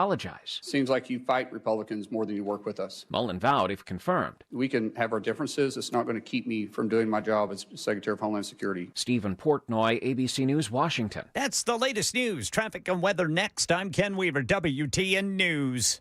apologize. Seems like you fight Republicans more than you work with us. Mullen vowed if confirmed. We can have our differences. It's not going to keep me from doing my job as Secretary of Homeland Security. Stephen Portnoy, ABC News, Washington. That's the latest news. Traffic and weather next. I'm Ken Weaver, WTN News.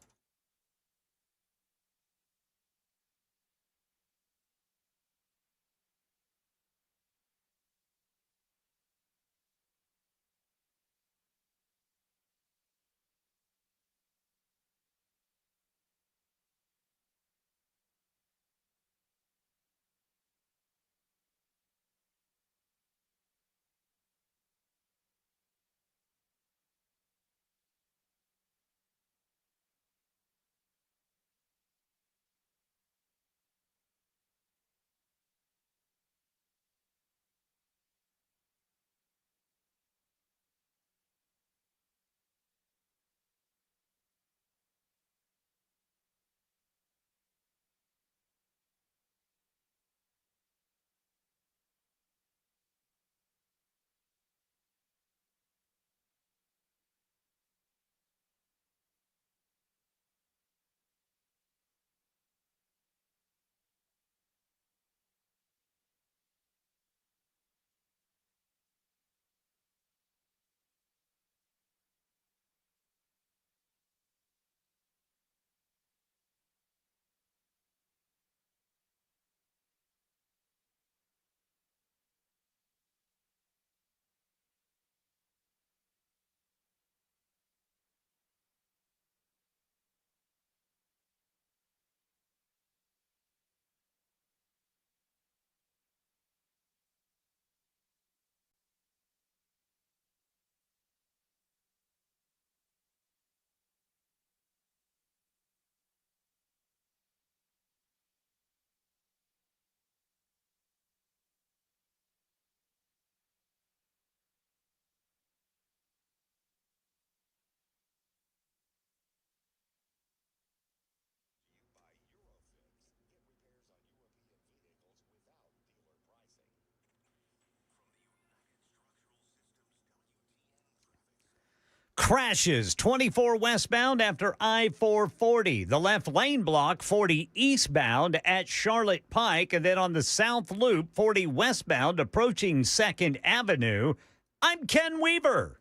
Crashes 24 westbound after I-440. The left lane block 40 eastbound at Charlotte Pike. And then on the south loop 40 westbound approaching 2nd Avenue. I'm Ken Weaver.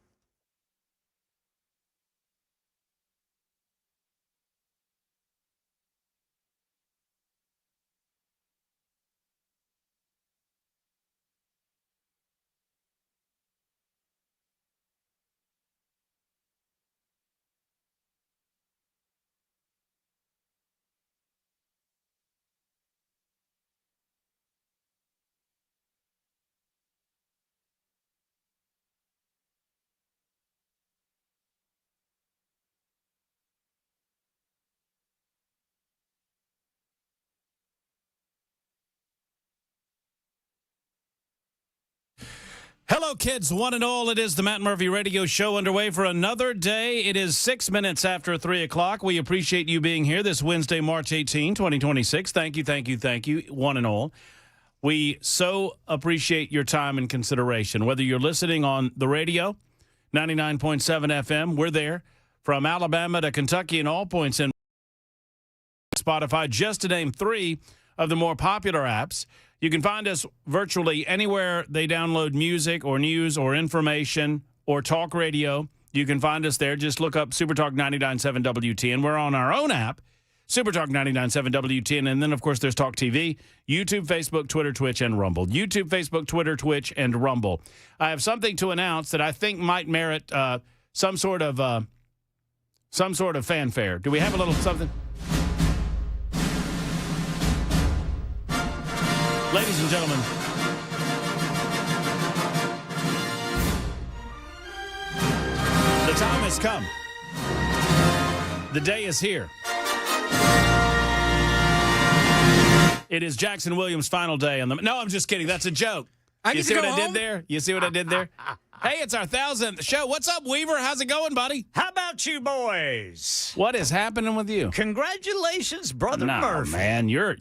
Hello, kids, one and all. It is the Matt Murphy Radio Show underway for another day. It is 6 minutes after 3 o'clock. We appreciate you being here this Wednesday, March 18, 2026. Thank you, one and all. We so appreciate your time and consideration. Whether you're listening on the radio, 99.7 FM, we're there. From Alabama to Kentucky and all points in Spotify, just to name 3 of the more popular apps. You can find us virtually anywhere they download music or news or information or talk radio. You can find us there. Just look up Supertalk 99.7 WTN. We're on our own app, Supertalk 99.7 WTN. And then, of course, there's Talk TV, YouTube, Facebook, Twitter, Twitch, and Rumble. YouTube, Facebook, Twitter, Twitch, and Rumble. I have something to announce that I think might merit some sort of fanfare. Do we have a little something? Ladies and gentlemen, the time has come. The day is here. It is Jackson Williams' final day on the... No, I'm just kidding. That's a joke. You see what I did there? You see what I did there? Hey, it's our 1,000th show. What's up, Weaver? How's it going, buddy? How about you boys? What is happening with you? Congratulations, Brother No, Murphy. man, you're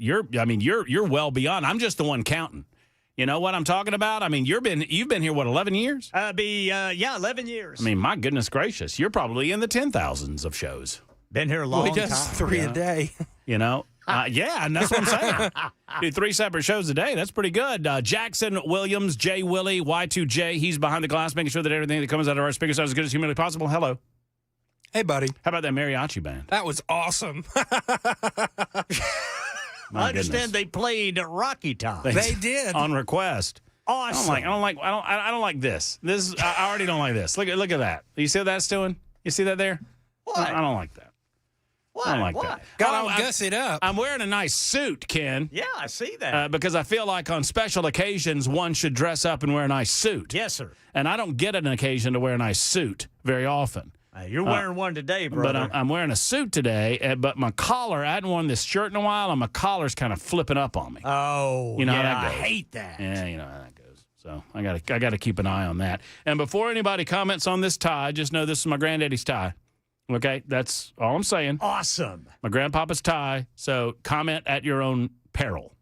well beyond. I'm just the one counting. You know what I'm talking about? I mean, you've been here, what, 11 years? 11 years. I mean, my goodness gracious. You're probably in the 10,000s of shows. Been here a long He time. does 3 a day. You know? Yeah, and that's what I'm saying. Do 3 separate shows a day. That's pretty good. Jackson Williams, J. Willie, Y2J. He's behind the glass, making sure that everything that comes out of our speakers is as good as humanly possible. Hello. Hey, buddy. How about that mariachi band? That was awesome. I understand they played Rocky Top. They did. On request. Awesome. I don't like this. I already don't like this. Look at that. You see what that's doing? You see that there? What? I don't like that. What? I don't like What? that. Got Well, all gussied up. I'm wearing a nice suit, Ken. Yeah, I see that. Because I feel like on special occasions, one should dress up and wear a nice suit. Yes, sir. And I don't get an occasion to wear a nice suit very often. You're wearing one today, brother. But I'm wearing a suit today, but my collar, I hadn't worn this shirt in a while, and my collar's kind of flipping up on me. Oh, You know how yeah, that I goes. hate that. Yeah, you know how that goes. So I gotta keep an eye on that. And before anybody comments on this tie, just know this is my granddaddy's tie. Okay, that's all I'm saying. Awesome. My grandpapa's tie. So comment at your own peril.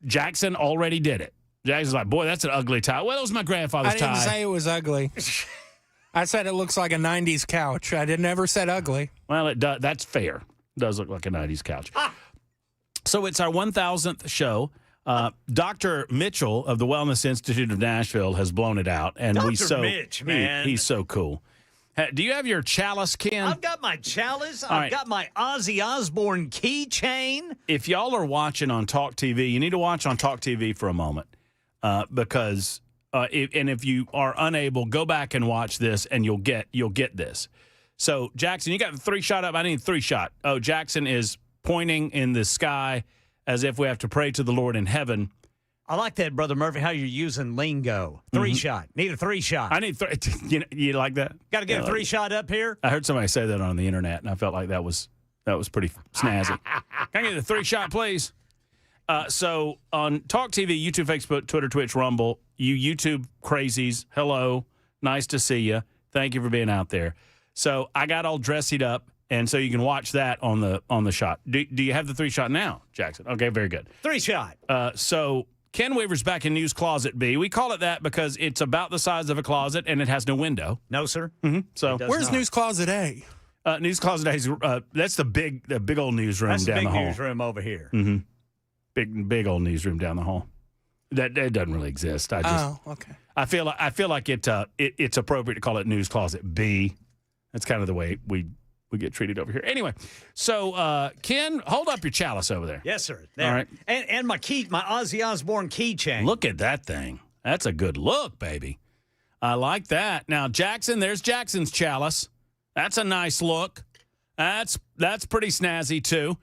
Jackson already did it. Jackson's like, boy, that's an ugly tie. Well, it was my grandfather's I tie. didn't say it was ugly. I said it looks like a 90s couch. I never said ugly. Well, it does. That's fair. It does look like a 90s couch. So it's our 1,000th show. Dr. Mitchell of the Wellness Institute of Nashville has blown it out. And Dr. Mitch, man. He's so cool. Do you have your chalice, Ken? I've got my chalice. All I've right. got my Ozzy Osbourne keychain. If y'all are watching on Talk TV, you need to watch on Talk TV for a moment because if you are unable, go back and watch this, and you'll get this. So Jackson, you got the 3-shot up. I need 3-shot. Oh, Jackson is pointing in the sky as if we have to pray to the Lord in heaven. I like that, Brother Murphy, how you're using lingo. 3-shot. Need a 3-shot. I need 3. You like that? Got to get a 3-shot up here. I heard somebody say that on the internet, and I felt like that was pretty snazzy. Can I get the 3-shot, please? So on Talk TV, YouTube, Facebook, Twitter, Twitch, Rumble, you YouTube crazies, hello, nice to see you. Thank you for being out there. So I got all dressied up, and so you can watch that on the shot. Do you have the 3-shot now, Jackson? Okay, very good. 3-shot. So Ken Weaver's back in News Closet B. We call it that because it's about the size of a closet, and it has no window. No, sir. So Where's News Closet A? News Closet A is that's the big old newsroom That's the down big the hall. newsroom over here. Big old newsroom down the hall. That doesn't really exist. Okay. I feel like it's appropriate to call it News Closet B. That's kind of the way we get treated over here. Anyway, so Ken, hold up your chalice over there. Yes, sir. There. All right. And my Ozzy Osbourne keychain. Look at that thing. That's a good look, baby. I like that. Now, Jackson, there's Jackson's chalice. That's a nice look. That's pretty snazzy too.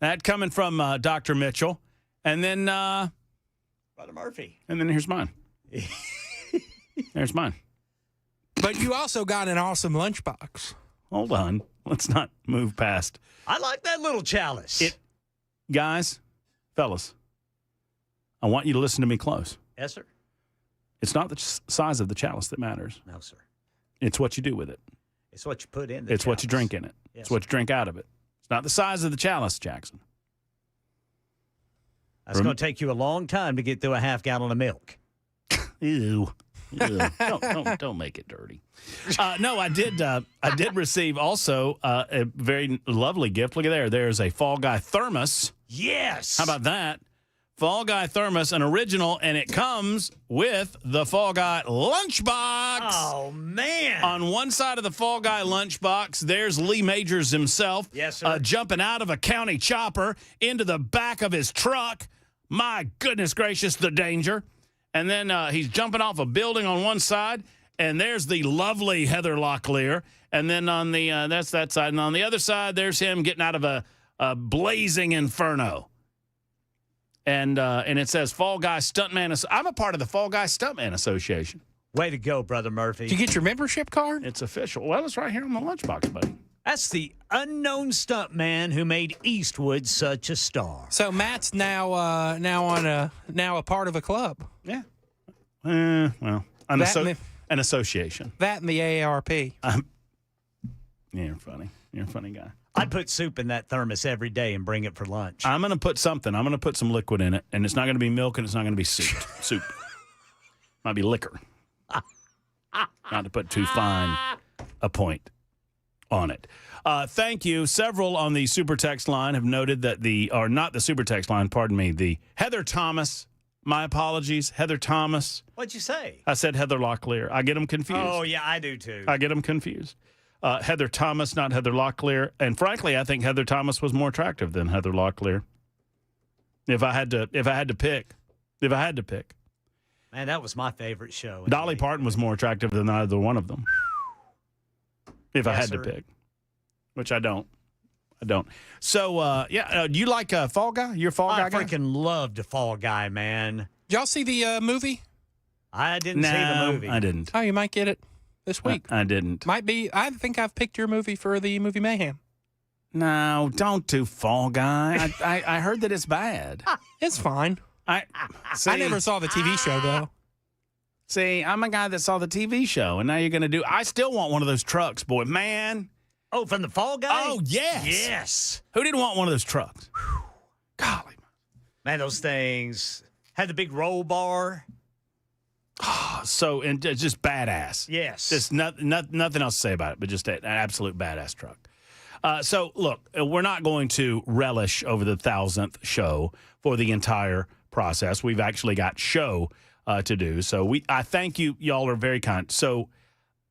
That coming from Dr. Mitchell, and then Brother Murphy. and then here's mine. There's mine. But you also got an awesome lunchbox. Hold on. Let's not move past. I like that little chalice. Guys, fellas, I want you to listen to me close. Yes, sir. It's not the size of the chalice that matters. No, sir. It's what you do with it. It's what you put in the It's what you chalice. drink in it. Yes, It's what you drink out of it. It's not the size of the chalice, Jackson. That's going to take you a long time to get through a half gallon of milk. Ew. Ew. Don't make it dirty. No, I did receive also a very lovely gift. Look at there. There's a Fall Guy thermos. Yes. How about that? Fall Guy thermos, an original, and it comes with the Fall Guy lunchbox. Oh, man. On one side of the Fall Guy lunchbox, there's Lee Majors himself. Yes, sir. Jumping out of a county chopper into the back of his truck. My goodness gracious, the danger. And then he's jumping off a building on one side, and there's the lovely Heather Locklear. And then on the that's that side. And on the other side, there's him getting out of a blazing inferno. And it says Fall Guy Stuntman. I'm a part of the Fall Guy Stuntman Association. Way to go, Brother Murphy. Did you get your membership card? It's official. Well, it's right here on the lunchbox, buddy. That's the unknown stuntman who made Eastwood such a star. So Matt's now a part of a club. Yeah. Well, an association. That and the AARP. You're funny. You're a funny guy. I'd put soup in that thermos every day and bring it for lunch. I'm going to put something. I'm going to put some liquid in it, and it's not going to be milk, and it's not going to be soup. Might be liquor. Not to put too fine a point on it. Thank you. Several on the super text line have noted that not the super text line, pardon me, the Heather Thomas. My apologies, Heather Thomas. What'd you say? I said Heather Locklear. I get them confused. Oh, yeah, I do too. I get them confused. Heather Thomas, not Heather Locklear. And frankly, I think Heather Thomas was more attractive than Heather Locklear. If I had to pick. Man, that was my favorite show. Dolly Parton was more attractive than either one of them. If I had to pick. Which I don't. So, do you like Fall Guy? You're a Fall Guy guy? I freaking loved the Fall Guy, man. Did y'all see the movie? I didn't see the movie. I didn't. Oh, you might get it this week. I didn't. Might be. I think I've picked your movie for the movie Mayhem. No, don't do Fall Guy. I heard that it's bad. It's fine. I never saw the TV show, though. See, I'm a guy that saw the TV show, and now you're going to do... I still want one of those trucks, boy. Man. Oh, from the Fall Guy? Oh, yes. Yes. Who didn't want one of those trucks? Golly. Man, those things had the big roll bar. And just badass. Yes. Just nothing else to say about it, but just an absolute badass truck. So, look, we're not going to relish over the 1,000th show for the entire process. We've actually got show to do. So I thank you. Y'all are very kind. So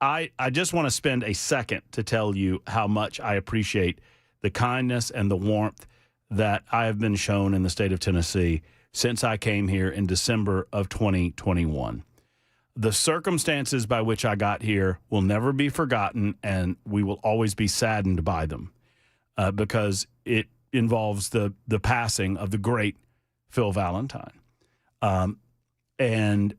I just want to spend a second to tell you how much I appreciate the kindness and the warmth that I have been shown in the state of Tennessee since I came here in December of 2021. The circumstances by which I got here will never be forgotten, and we will always be saddened by them because it involves the passing of the great Phil Valentine. And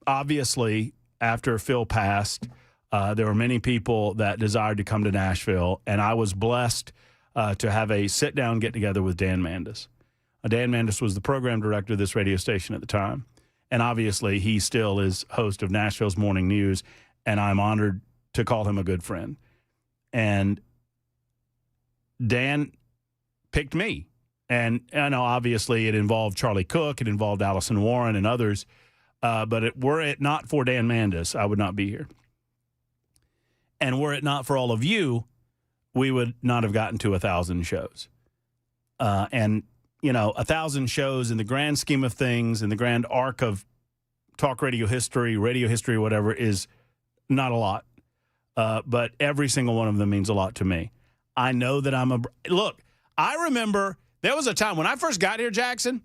obviously, after Phil passed, there were many people that desired to come to Nashville, and I was blessed to have a sit-down get-together with Dan Mandis. Dan Mandis was the program director of this radio station at the time, and obviously he still is host of Nashville's Morning News, and I'm honored to call him a good friend. And Dan picked me. And I know, obviously, it involved Charlie Cook, it involved Allison Warren and others, but were it not for Dan Mandis, I would not be here. And were it not for all of you, we would not have gotten to 1,000 shows. And, 1,000 shows in the grand scheme of things, in the grand arc of talk radio history, whatever, is not a lot. But every single one of them means a lot to me. I know that look, I remember... There was a time when I first got here, Jackson,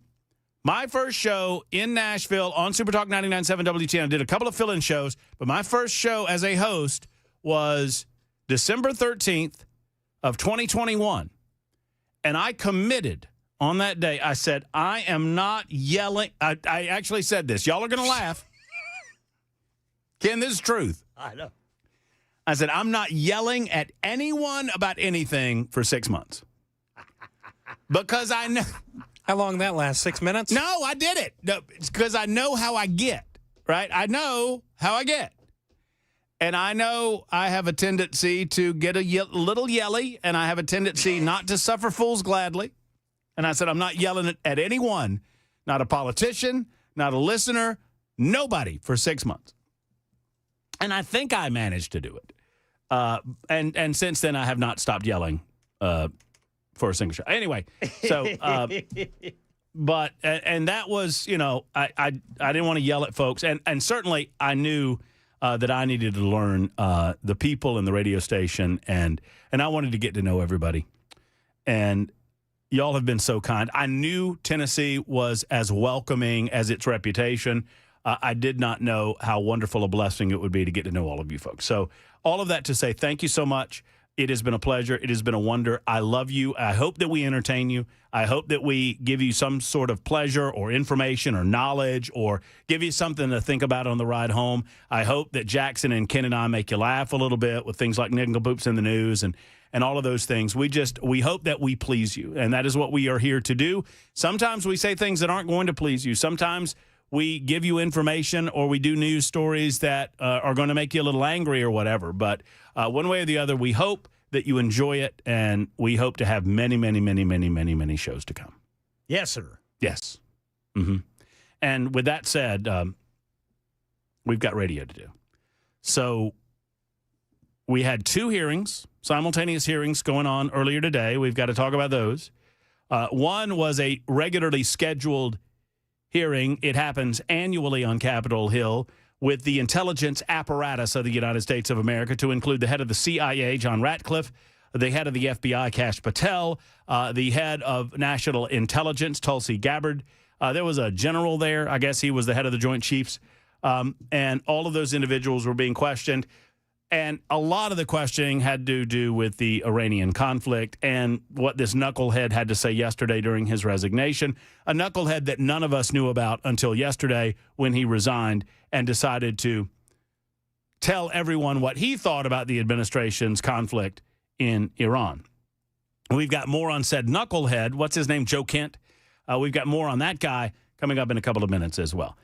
my first show in Nashville on Super Talk 99.7 WTN. I did a couple of fill-in shows, but my first show as a host was December 13th of 2021. And I committed on that day. I said, I am not yelling. I actually said this. Y'all are going to laugh. Ken, this is truth. I know. I said, I'm not yelling at anyone about anything for 6 months. Because I know. How long that lasts? 6 minutes? No, I did it. No, it's because I know how I get, right? I know how I get. And I know I have a tendency to get a little yelly, and I have a tendency not to suffer fools gladly. And I said, I'm not yelling at anyone, not a politician, not a listener, nobody for 6 months. And I think I managed to do it. And since then, I have not stopped yelling for a single show. Anyway, so, but, and that was, I didn't want to yell at folks. And certainly I knew that I needed to learn the people in the radio station, and I wanted to get to know everybody. And y'all have been so kind. I knew Tennessee was as welcoming as its reputation. I did not know how wonderful a blessing it would be to get to know all of you folks. So all of that to say thank you so much. It has been a pleasure. It has been a wonder. I love you. I hope that we entertain you. I hope that we give you some sort of pleasure or information or knowledge or give you something to think about on the ride home. I hope that Jackson and Ken and I make you laugh a little bit with things like Nigglepoops in the news and all of those things. We hope that we please you, and that is what we are here to do. Sometimes we say things that aren't going to please you. Sometimes we give you information or we do news stories that are going to make you a little angry or whatever. But one way or the other, we hope that you enjoy it, and we hope to have many, many, many, many, many, many shows to come. Yes, sir. Yes. Mm-hmm. And with that said, we've got radio to do. So we had 2 hearings, simultaneous hearings going on earlier today. We've got to talk about those. One was a regularly scheduled hearing. It happens annually on Capitol Hill with the intelligence apparatus of the United States of America, to include the head of the CIA, John Ratcliffe, the head of the FBI, Kash Patel, the head of National Intelligence, Tulsi Gabbard. There was a general there. I guess he was the head of the Joint Chiefs. And all of those individuals were being questioned. And a lot of the questioning had to do with the Iranian conflict and what this knucklehead had to say yesterday during his resignation, a knucklehead that none of us knew about until yesterday when he resigned and decided to tell everyone what he thought about the administration's conflict in Iran. We've got more on said knucklehead. What's his name? Joe Kent. We've got more on that guy coming up in a couple of minutes as well.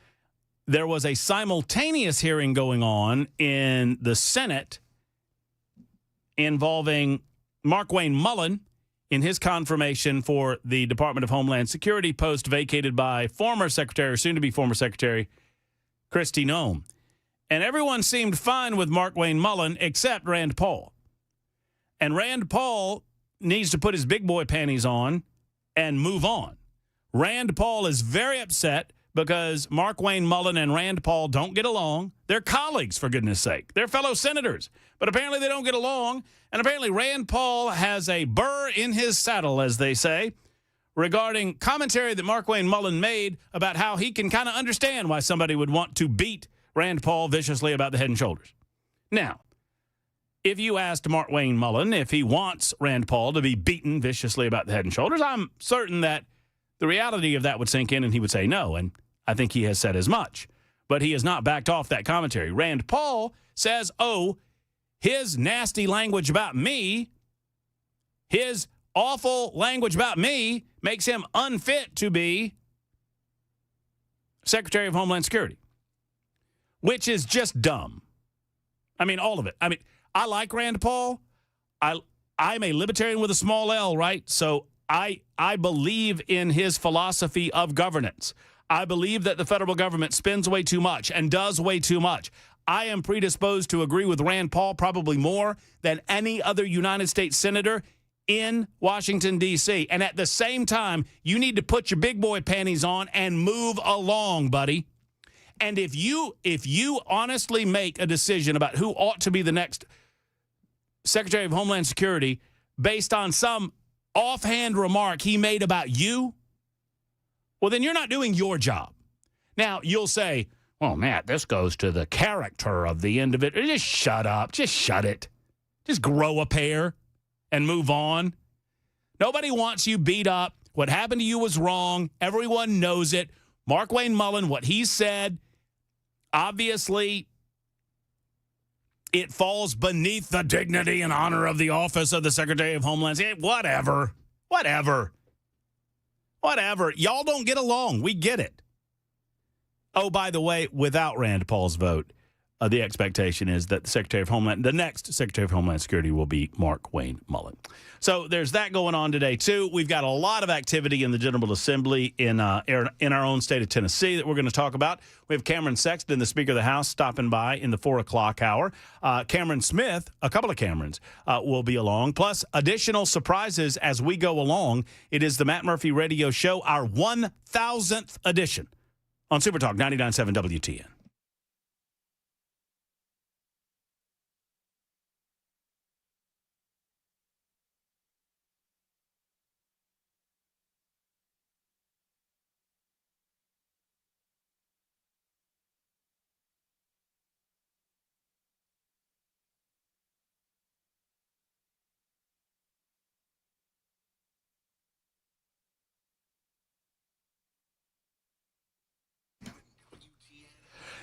There was a simultaneous hearing going on in the Senate involving Markwayne Mullin in his confirmation for the Department of Homeland Security post vacated by former Secretary, or soon-to-be former Secretary, Kristi Noem. And everyone seemed fine with Markwayne Mullin except Rand Paul. And Rand Paul needs to put his big boy panties on and move on. Rand Paul is very upset because Markwayne Mullin and Rand Paul don't get along. They're colleagues, for goodness sake. They're fellow senators. But apparently they don't get along. And apparently Rand Paul has a burr in his saddle, as they say, regarding commentary that Markwayne Mullin made about how he can kind of understand why somebody would want to beat Rand Paul viciously about the head and shoulders. Now, if you asked Markwayne Mullin if he wants Rand Paul to be beaten viciously about the head and shoulders, I'm certain that the reality of that would sink in and he would say no, and I think he has said as much. But he has not backed off that commentary. Rand Paul says, oh, his nasty language about me, his awful language about me makes him unfit to be Secretary of Homeland Security, which is just dumb. I mean, all of it. I mean, I like Rand Paul. I'm a libertarian with a small L, right? So I believe in his philosophy of governance. I believe that the federal government spends way too much and does way too much. I am predisposed to agree with Rand Paul probably more than any other United States senator in Washington, D.C. And at the same time, you need to put your big boy panties on and move along, buddy. And if you honestly make a decision about who ought to be the next Secretary of Homeland Security based on some offhand remark he made about you, well, then you're not doing your job. Now, you'll say, well, Matt, this goes to the character of the individual. Just shut up. Just shut it. Just grow a pair and move on. Nobody wants you beat up. What happened to you was wrong. Everyone knows it. Markwayne Mullin, what he said, obviously, it falls beneath the dignity and honor of the office of the Secretary of Homeland Security. Whatever. Y'all don't get along. We get it. Oh, by the way, without Rand Paul's vote, the expectation is that the next Secretary of Homeland Security will be Markwayne Mullin. So there's that going on today, too. We've got a lot of activity in the General Assembly in our own state of Tennessee that we're going to talk about. We have Cameron Sexton, the Speaker of the House, stopping by in the 4 o'clock hour. Cameron Smith, a couple of Camerons, will be along, plus additional surprises as we go along. It is the Matt Murphy Radio Show, our 1,000th edition on Super Talk 99.7 WTN.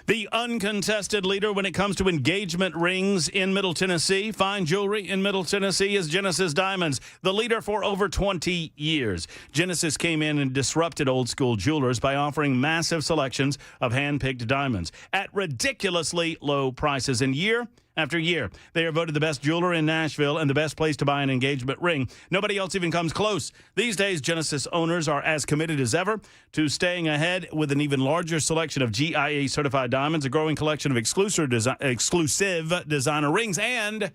The uncontested leader when it comes to engagement rings in Middle Tennessee, fine jewelry in Middle Tennessee, is Genesis Diamonds, the leader for over 20 years. Genesis came in and disrupted old school jewelers by offering massive selections of hand-picked diamonds at ridiculously low prices. And year after year, they are voted the best jeweler in Nashville and the best place to buy an engagement ring. Nobody else even comes close. These days, Genesis owners are as committed as ever to staying ahead with an even larger selection of GIA-certified diamonds, a growing collection of exclusive designer rings, and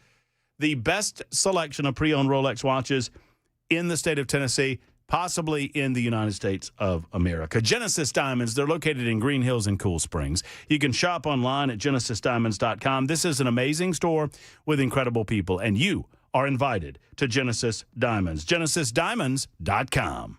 the best selection of pre-owned Rolex watches in the state of Tennessee, possibly in the United States of America. Genesis Diamonds, they're located in Green Hills and Cool Springs. You can shop online at genesisdiamonds.com. This is an amazing store with incredible people, and you are invited to Genesis Diamonds. genesisdiamonds.com.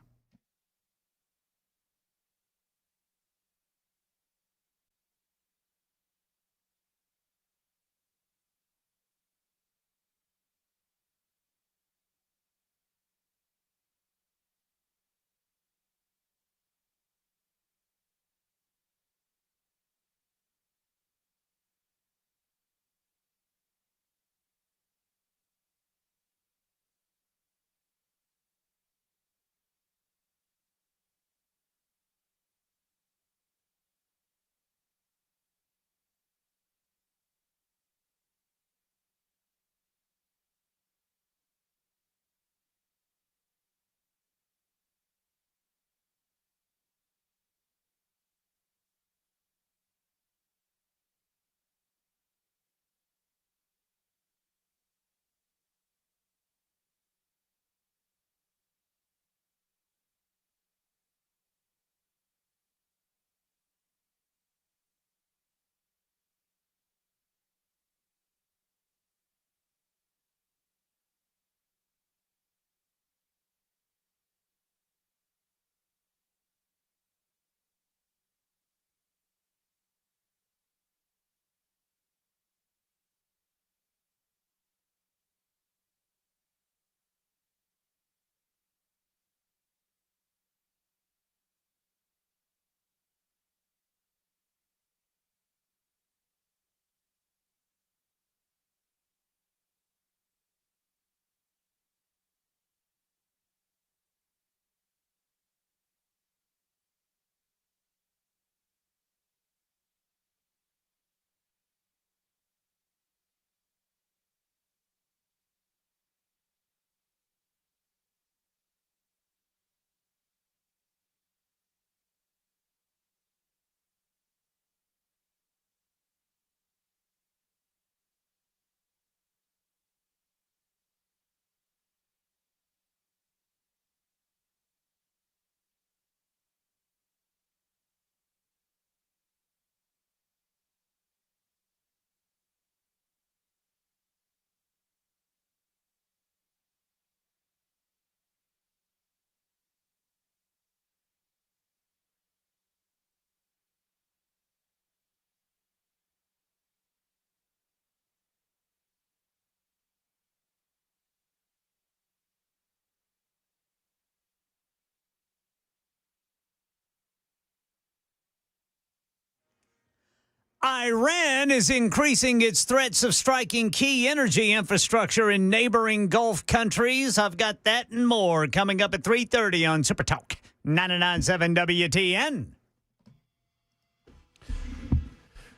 Iran is increasing its threats of striking key energy infrastructure in neighboring Gulf countries. I've got that and more coming up at 3:30 on Super Talk 99.7 WTN.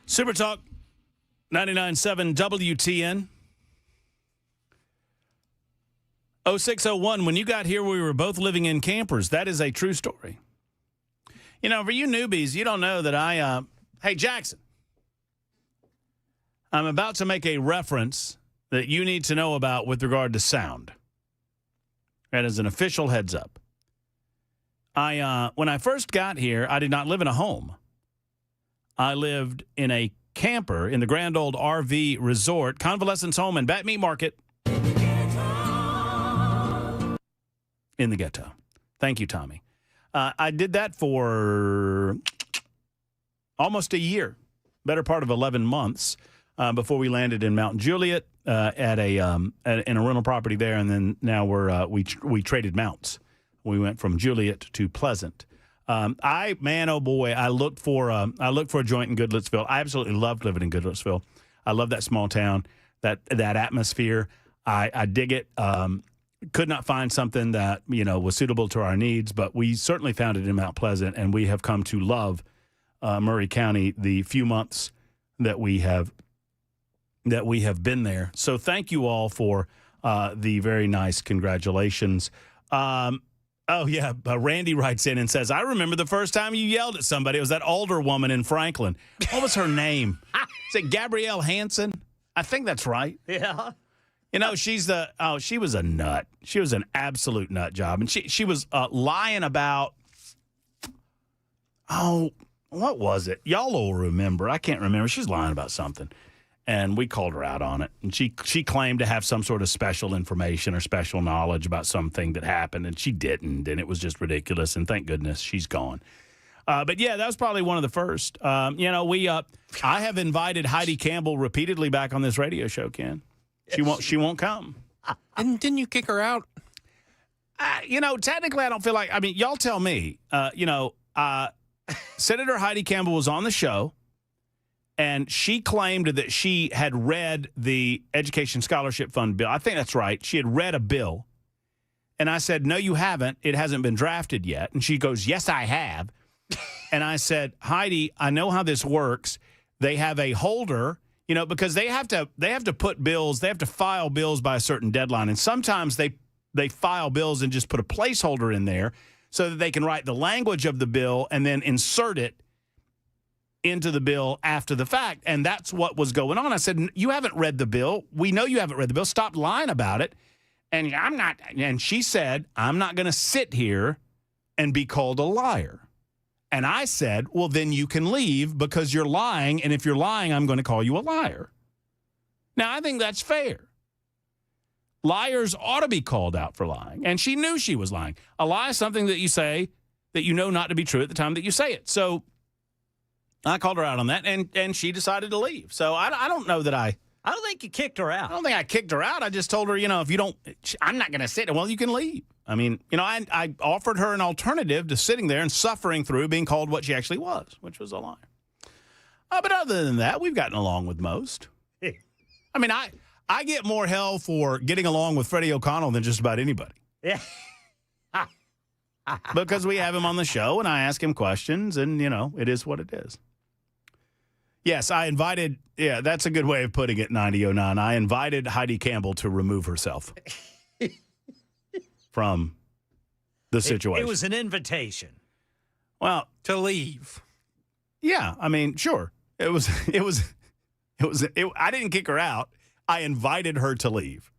Super Talk 99.7 WTN. 0601, when you got here, we were both living in campers. That is a true story. You know, for you newbies, you don't know that hey, Jackson, I'm about to make a reference that you need to know about with regard to sound. That is an official heads up. When I first got here, I did not live in a home. I lived in a camper in the Grand Old RV Resort, Convalescence Home in Bat Meat Market. In the ghetto. Thank you, Tommy. I did that for almost a year, better part of 11 months, before we landed in Mount Juliet in a rental property there, and then now we traded mounts. We went from Juliet to Pleasant. Man, oh boy, I looked for a joint in Goodlettsville. I absolutely loved living in Goodlettsville. I love that small town, that atmosphere. I dig it. Could not find something that was suitable to our needs, but we certainly found it in Mount Pleasant, and we have come to love Murray County the few months that we have been there. So thank you all for the very nice congratulations. Randy writes in and says, I remember the first time you yelled at somebody. It was that older woman in Franklin. What was her name? Is it Gabrielle Hansen? I think that's right. Yeah. She was a nut. She was an absolute nut job. And she was lying about, what was it? Y'all will remember. I can't remember. She was lying about something. And we called her out on it. And she claimed to have some sort of special information or special knowledge about something that happened. And she didn't. And it was just ridiculous. And thank goodness she's gone. But yeah, that was probably one of the first. I have invited Heidi Campbell repeatedly back on this radio show, Ken. She won't come. And didn't you kick her out? Technically, I don't feel like. I mean, y'all tell me. Senator Heidi Campbell was on the show, and she claimed that she had read the Education Scholarship Fund bill. I think that's right. She had read a bill, and I said, "No, you haven't. It hasn't been drafted yet." And she goes, "Yes, I have." And I said, "Heidi, I know how this works. They have a holder." Because they have to put bills, they have to file bills by a certain deadline. And sometimes they file bills and just put a placeholder in there so that they can write the language of the bill and then insert it into the bill after the fact. And that's what was going on. I said, you haven't read the bill. We know you haven't read the bill. Stop lying about it. And I'm not. And she said, I'm not going to sit here and be called a liar. And I said, well, then you can leave because you're lying. And if you're lying, I'm going to call you a liar. Now, I think that's fair. Liars ought to be called out for lying. And she knew she was lying. A lie is something that you say that you know not to be true at the time that you say it. So I called her out on that, and she decided to leave. So I don't know that I don't think you kicked her out. I don't think I kicked her out. I just told her, if you don't, I'm not going to sit. Well, you can leave. I mean, I offered her an alternative to sitting there and suffering through being called what she actually was, which was a liar. But other than that, we've gotten along with most. I mean, I get more hell for getting along with Freddie O'Connell than just about anybody. Yeah. Because we have him on the show, and I ask him questions, and, it is what it is. Yes, I invited, that's a good way of putting it, 9009. I invited Heidi Campbell to remove herself from the situation. It was an invitation. Well, To leave. yeah, I mean, sure. I didn't kick her out. I invited her to leave.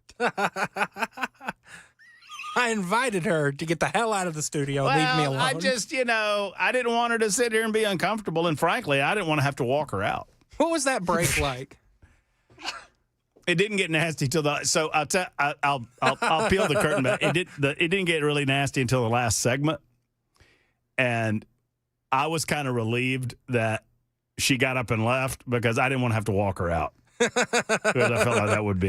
I invited her to get the hell out of the studio. Well, Leave me alone. I just, I didn't want her to sit here and be uncomfortable. And frankly, I didn't want to have to walk her out. What was that break like? It didn't get nasty till so I'll peel the curtain back. It didn't get really nasty until the last segment. And I was kind of relieved that she got up and left because I didn't want to have to walk her out. Because I felt like that would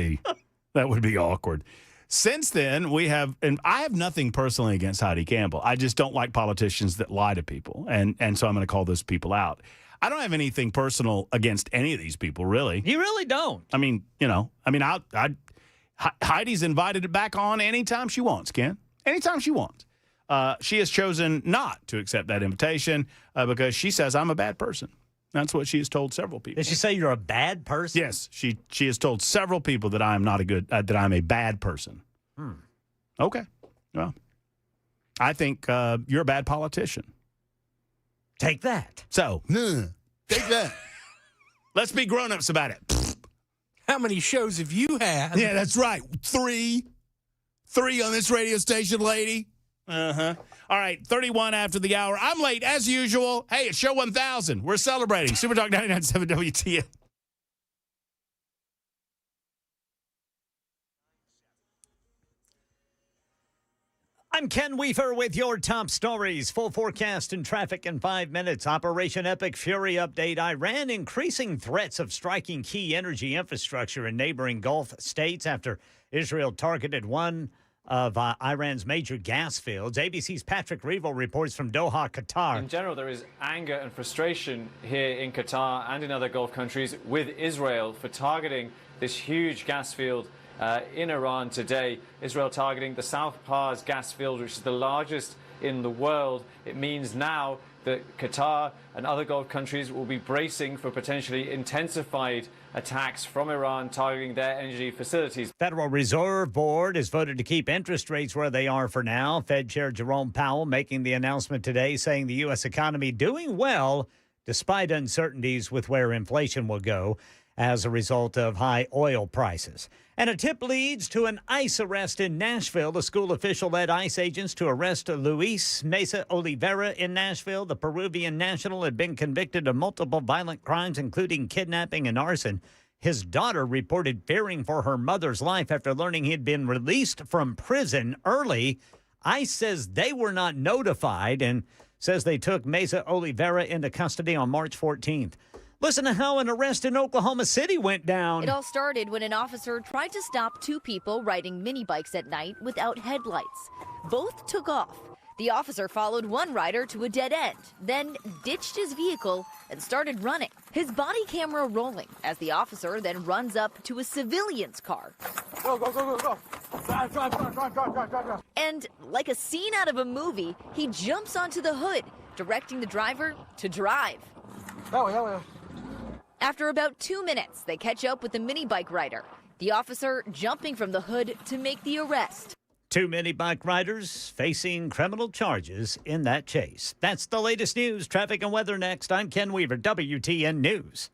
be awkward. Since then, and I have nothing personally against Heidi Campbell. I just don't like politicians that lie to people. And so I'm going to call those people out. I don't have anything personal against any of these people, really. You really don't. I mean, Heidi's invited back on anytime she wants, Ken. Anytime she wants. She has chosen not to accept that invitation because she says I'm a bad person. That's what she has told several people. Did she say you're a bad person? Yes, she has told several people that I am not that I'm a bad person. Okay, well, I think you're a bad politician. Take that. So, take that. Let's be grown-ups about it. How many shows have you had? Yeah, that's right. 3 on this radio station, lady. Uh-huh. All right, 31 after the hour. I'm late, as usual. Hey, it's Show 1000. We're celebrating. Super Talk 99.7 WTN. I'm Ken Weaver with your top stories. Full forecast and traffic in 5 minutes. Operation Epic Fury update. Iran increasing threats of striking key energy infrastructure in neighboring Gulf states after Israel targeted one of Iran's major gas fields. ABC's Patrick Revel reports from Doha, Qatar. In general, there is anger and frustration here in Qatar and in other Gulf countries with Israel for targeting this huge gas field in Iran today. Israel targeting the South Pars gas field, which is the largest in the world. It means now that Qatar and other Gulf countries will be bracing for potentially intensified attacks from Iran targeting their energy facilities. Federal Reserve Board has voted to keep interest rates where they are for now. Fed Chair Jerome Powell making the announcement today, saying the U.S. economy doing well despite uncertainties with where inflation will go as a result of high oil prices. And a tip leads to an ICE arrest in Nashville. A school official led ICE agents to arrest Luis Mesa Oliveira in Nashville. The Peruvian national had been convicted of multiple violent crimes, including kidnapping and arson. His daughter reported fearing for her mother's life after learning he had been released from prison early. ICE says they were not notified and says they took Mesa Oliveira into custody on March 14th. Listen to how an arrest in Oklahoma City went down. It all started when an officer tried to stop two people riding mini bikes at night without headlights. Both took off. The officer followed one rider to a dead end, then ditched his vehicle and started running. His body camera rolling as the officer then runs up to a civilian's car. Go, go, go, go, go. Drive. And like a scene out of a movie, he jumps onto the hood, directing the driver to drive. That way. After about 2 minutes, they catch up with the mini bike rider, the officer jumping from the hood to make the arrest. 2 mini bike riders facing criminal charges in that chase. That's the latest news. Traffic and weather next. I'm Ken Weaver, WTN News.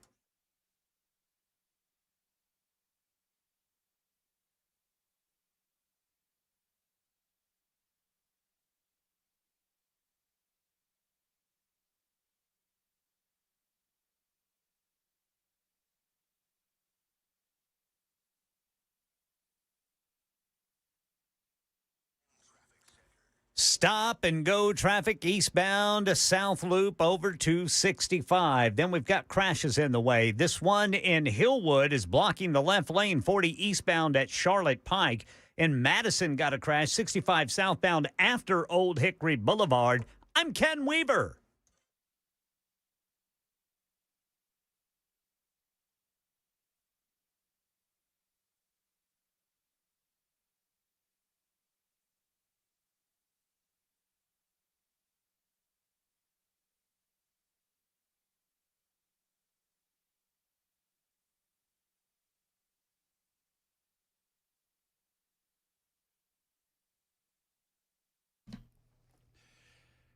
Stop and go traffic eastbound South Loop over to 65. Then we've got crashes in the way. This one in Hillwood is blocking the left lane, 40 eastbound at Charlotte Pike. In Madison got a crash, 65 southbound after Old Hickory Boulevard. I'm Ken Weaver.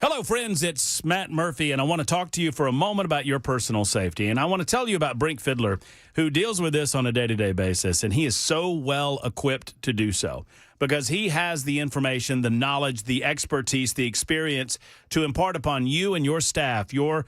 Hello, friends. It's Matt Murphy, and I want to talk to you for a moment about your personal safety. And I want to tell you about Brink Fiddler, who deals with this on a day-to-day basis, and he is so well equipped to do so because he has the information, the knowledge, the expertise, the experience to impart upon you and your staff, your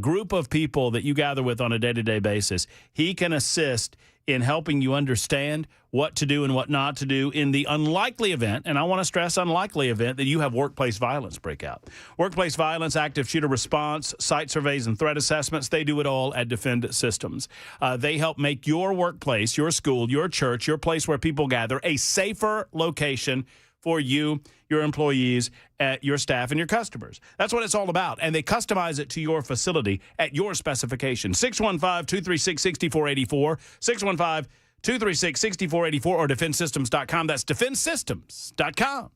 group of people that you gather with on a day-to-day basis. He can assist in helping you understand what to do and what not to do in the unlikely event, and I want to stress unlikely event, that you have workplace violence break out. Workplace violence, active shooter response, site surveys, and threat assessments, they do it all at Defend Systems. They help make your workplace, your school, your church, your place where people gather a safer location for you, your employees, your staff, and your customers. That's what it's all about. And they customize it to your facility at your specification. 615-236-6484, 615-236-6484, or defensesystems.com. That's defensesystems.com.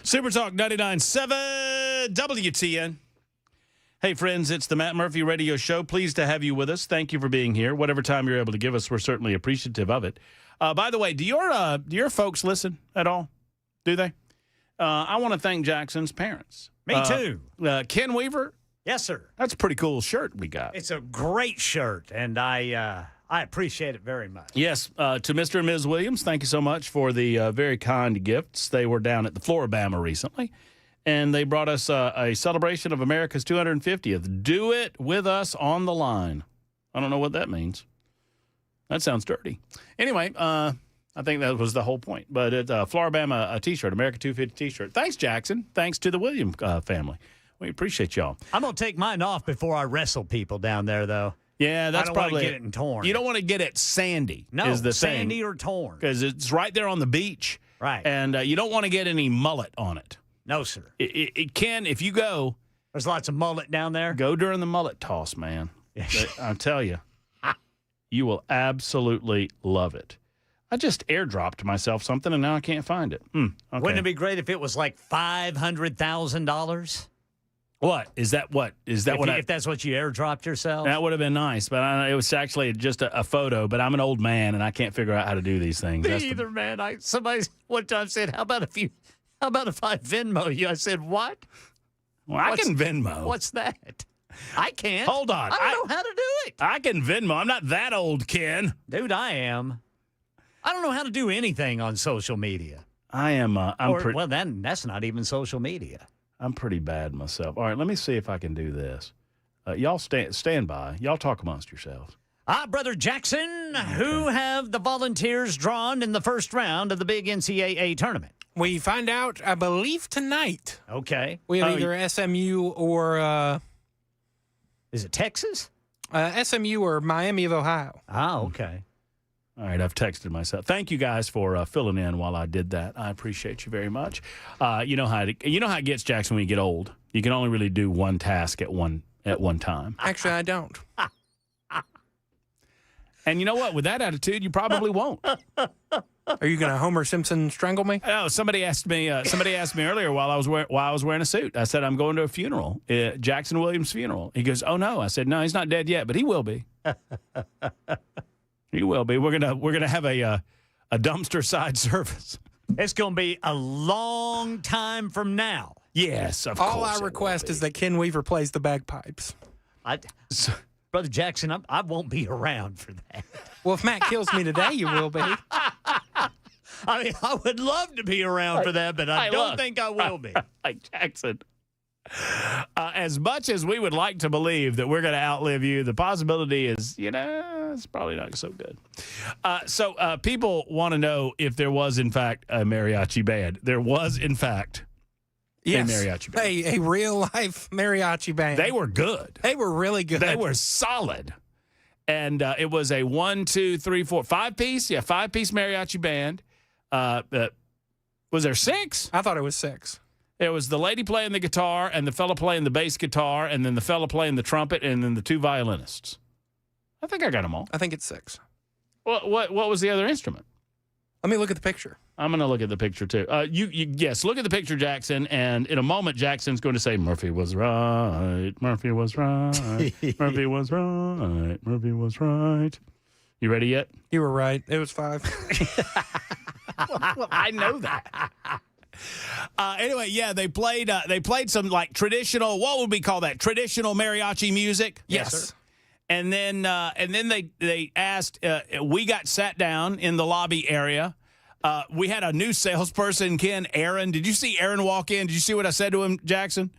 Super Talk 99.7 WTN. Hey, friends, it's the Matt Murphy Radio Show. Pleased to have you with us. Thank you for being here. Whatever time you're able to give us, we're certainly appreciative of it. By the way, do your folks listen at all? Do they? I want to thank Jackson's parents. Me too. Ken Weaver. Yes, sir. That's a pretty cool shirt we got. It's a great shirt, and I appreciate it very much. Yes, to Mr. and Ms. Williams, thank you so much for the very kind gifts. They were down at the Floribama recently, and they brought us a celebration of America's 250th. Do it with us on the line. I don't know what that means. That sounds dirty. Anyway, I think that was the whole point. But it's Floribama T-shirt, America 250 T-shirt. Thanks, Jackson. Thanks to the Williams family. We appreciate y'all. I'm going to take mine off before I wrestle people down there, though. Yeah, that's I don't probably want to get it torn. You don't want to get it sandy. No, is the sandy thing, or torn. because it's right there on the beach. Right. And you don't want to get any mullet on it. No, sir. It can, if you go. There's lots of mullet down there. Go during the mullet toss, man. I tell you, you will absolutely love it. I just airdropped myself something, and now I can't find it. Okay. Wouldn't it be great if it was like $500,000? What? Is that what? Is that if that's what you airdropped yourself? That would have been nice, but it was actually just a photo, but I'm an old man, and I can't figure out how to do these things. Me either, man. Somebody one time said, how about if I Venmo you? I said, what? Well, I can Venmo. What's that? I can't. Hold on. I don't know how to do it. I can Venmo. I'm not that old, Ken. Dude, I am. I don't know how to do anything on social media. I am. Well, then that's not even social media. I'm pretty bad myself. All right, let me see if I can do this. Y'all stand by. Y'all talk amongst yourselves. Brother Jackson, who have the Volunteers drawn in the first round of the big NCAA tournament? We find out, I believe, tonight. Okay. We have either SMU or... Is it Texas? SMU or Miami of Ohio. Oh, okay. All right, I've texted myself. Thank you guys for filling in while I did that. I appreciate you very much. You know how it gets, Jackson, when you get old. You can only really do one task at one time. Actually, I don't. And you know what? With that attitude, you probably won't. Are you going to Homer Simpson strangle me? Oh, somebody asked me earlier while I was wearing a suit. I said I'm going to a funeral, Jackson Williams' funeral. He goes, "Oh no." I said, "No, he's not dead yet, but he will be." He will be. We're gonna have a dumpster side service. It's gonna be a long time from now. Yes, of course. All I request is that Ken Weaver plays the bagpipes. Brother Jackson, I won't be around for that. Well, if Matt kills me today, you will be. I mean, I would love to be around for that, but I don't think I will be. Like Jackson. As much as we would like to believe that we're going to outlive you, the possibility is, it's probably not so good. So people want to know if there was, in fact, a mariachi band. There was, in fact, a mariachi band. A real-life mariachi band. They were good. They were really good. They were solid. And it was a 1, 2, 3, 4, 5-piece. Yeah, 5-piece mariachi band. Was there 6? I thought it was 6. There was the lady playing the guitar and the fella playing the bass guitar and then the fella playing the trumpet and then the 2 violinists. I think I got them all. I think it's 6. What was the other instrument? Let me look at the picture. I'm going to look at the picture, too. Yes, look at the picture, Jackson, and in a moment, Jackson's going to say, "Murphy was right, Murphy was right, Murphy was right, Murphy was right." You ready yet? You were right. It was 5. Well, I know that. Anyway, yeah, they played some like traditional, what would we call that? Traditional mariachi music. Yes. And then they asked. We got sat down in the lobby area. We had a new salesperson, Ken. Aaron. Did you see Aaron walk in? Did you see what I said to him, Jackson?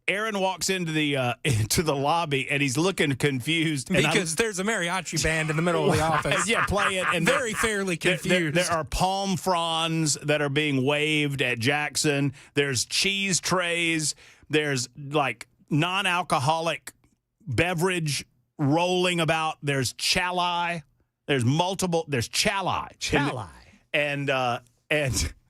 Aaron walks into the lobby and he's looking confused because there's a mariachi band in the middle of the office. Yeah, playing and very fairly confused. There are palm fronds that are being waved at Jackson. There's cheese trays. There's like non-alcoholic beverage rolling about. There's chalai. There's chalai. And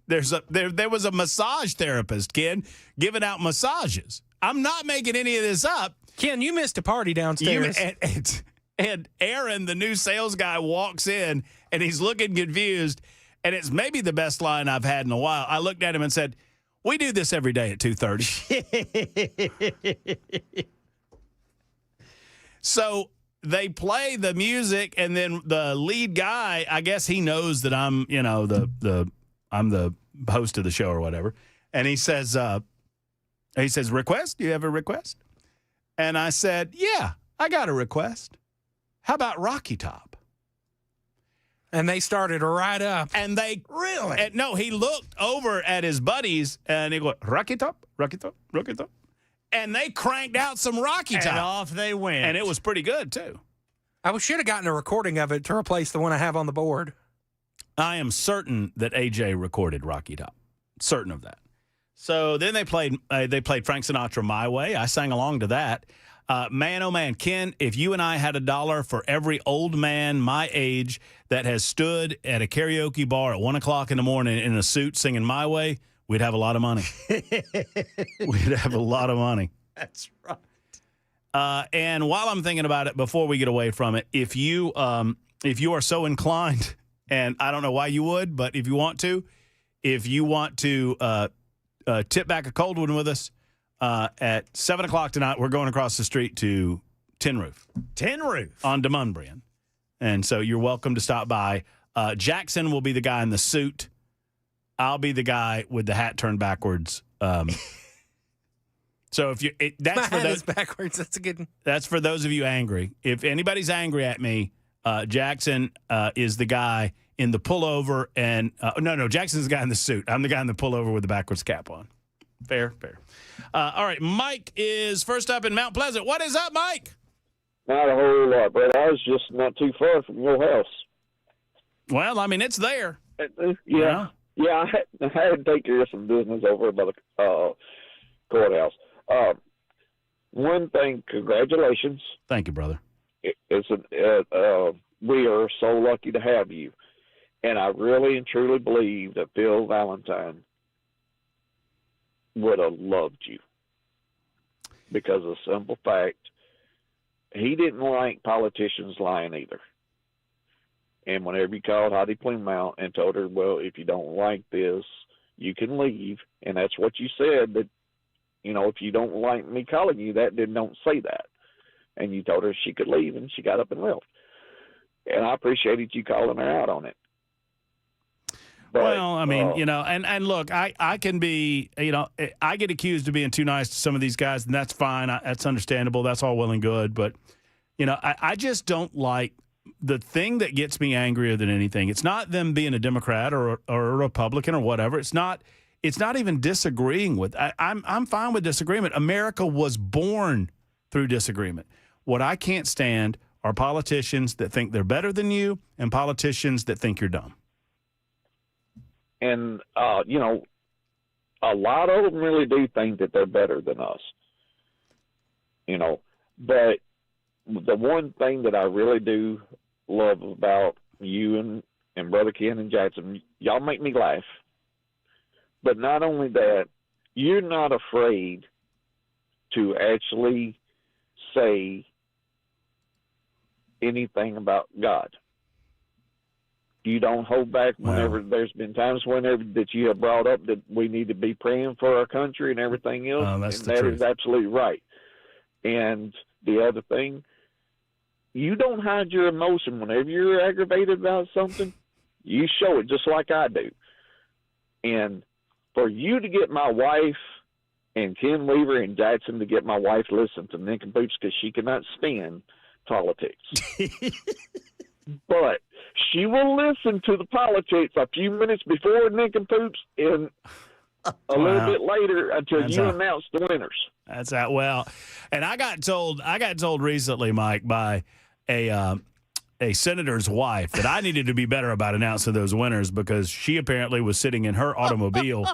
there was a massage therapist, Ken, giving out massages. I'm not making any of this up. Ken, you missed a party downstairs. And Aaron, the new sales guy, walks in, and he's looking confused, and it's maybe the best line I've had in a while. I looked at him and said, We do this every day at 2:30. So they play the music, and then the lead guy, I guess he knows that I'm, I'm the host of the show or whatever. And he says, request? Do you have a request? And I said, yeah, I got a request. How about Rocky Top? And they started right up. And they Really? And no, he looked over at his buddies and he go, Rocky Top, Rocky Top, Rocky Top. And they cranked out some Rocky Top. And off they went. And it was pretty good, too. I should have gotten a recording of it to replace the one I have on the board. I am certain that AJ recorded Rocky Top. Certain of that. So then they played Frank Sinatra My Way. I sang along to that. Man, oh, man, Ken, if you and I had $1 for every old man my age that has stood at a karaoke bar at 1 o'clock in the morning in a suit singing My Way, we'd have a lot of money. We'd have a lot of money. That's right. And while I'm thinking about it, before we get away from it, if you are so inclined, and I don't know why you would, but if you want to tip back a cold one with us, at 7 o'clock tonight, we're going across the street to Tin Roof. Tin Roof. On Demumbrian. And so you're welcome to stop by. Jackson will be the guy in the suit. I'll be the guy with the hat turned backwards. So if that's for those backwards. That's a good one. That's for those of you angry. If anybody's angry at me, Jackson is the guy in the pullover, and no, Jackson's the guy in the suit. I'm the guy in the pullover with the backwards cap on. Fair. All right, Mike is first up in Mount Pleasant. What is up, Mike? Not a whole lot, but I was just not too far from your house. Well, I mean, it's there. Yeah. I had to take care of some business over by the courthouse. One thing, congratulations. Thank you, brother. We are so lucky to have you. And I really and truly believe that Bill Valentine would have loved you. Because of the simple fact, he didn't like politicians lying either. And whenever you called Heidi Klum out and told her, well, if you don't like this, you can leave. And that's what you said, that, if you don't like me calling you that, then don't say that. And you told her she could leave, and she got up and left. And I appreciated you calling her out on it. But, well, I mean, and look, I can be, I get accused of being too nice to some of these guys, and that's fine. That's understandable. That's all well and good. But, I just don't like the thing that gets me angrier than anything. It's not them being a Democrat or a Republican or whatever. It's not even disagreeing with. I'm fine with disagreement. America was born through disagreement. What I can't stand are politicians that think they're better than you and politicians that think you're dumb. And, a lot of them really do think that they're better than us. But the one thing that I really do love about you and Brother Ken and Jackson, y'all make me laugh. But not only that, you're not afraid to actually say anything about God. You don't hold back whenever there's been times that you have brought up that we need to be praying for our country and everything else. That's and the that truth. is absolutely right. And the other thing, you don't hide your emotion. Whenever you're aggravated about something, you show it just like I do. And for you to get my wife and Ken Weaver and Jackson to get my wife to listen to nincompoops because she cannot stand politics. But she will listen to the politics a few minutes before nincompoops and a little bit later until you announce the winners. That's that. Well, and I got told recently, Mike, by a senator's wife that I needed to be better about announcing those winners because she apparently was sitting in her automobile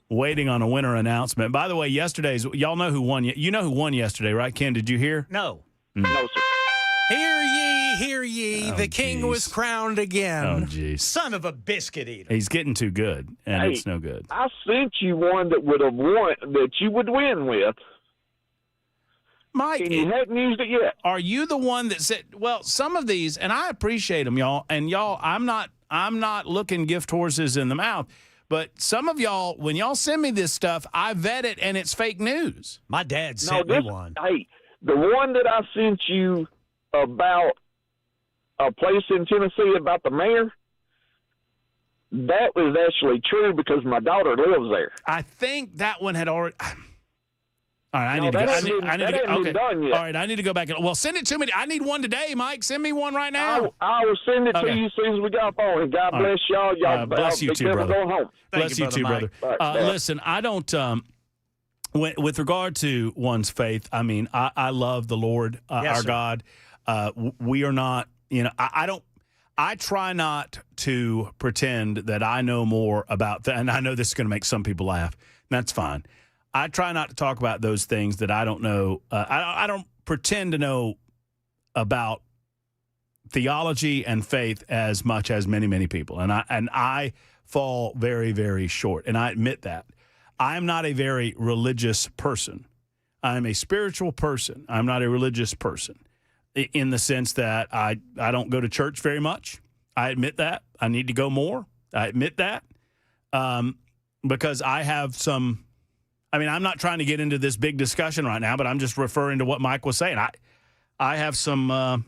waiting on a winner announcement. By the way, y'all know who won. You know who won yesterday, right, Ken? Did you hear? No. No, sir. Hear ye, the king was crowned again. Oh, geez. Son of a biscuit eater. He's getting too good, and it's no good. I sent you one that would have won, that you would win with. Mike, and you hadn't used it yet. Are you the one that said, well, some of these, and I appreciate them, y'all, and y'all, I'm not looking gift horses in the mouth, But some of y'all, when y'all send me this stuff, I vet it, and it's fake news. My dad sent me one. Hey, the one that I sent you about a place in Tennessee about the mayor, that was actually true because my daughter lives there. I think that one had already. All right, I need to that go. hasn't been done yet. All right, I need to go back. Well, send it to me. I need one today, Mike. Send me one right now. I will send it to you as soon as we got off phone. And God bless y'all. Y'all bless you too, brother. Going home. Bless you too, brother. Right, listen, I don't. With regard to one's faith, I mean, I love the Lord, Yes, our sir. God. We are not. I don't. I try not to pretend that I know more about that, and I know this is going to make some people laugh. And that's fine. I try not to talk about those things that I don't know. I don't pretend to know about theology and faith as much as many people, and I fall very, very short, and I admit that. I am not a very religious person. I am a spiritual person. I'm not a religious person in the sense that I don't go to church very much. I admit that. I need to go more. I admit that because I have some. I mean, I'm not trying to get into this big discussion right now, but I'm just referring to what Mike was saying. I have some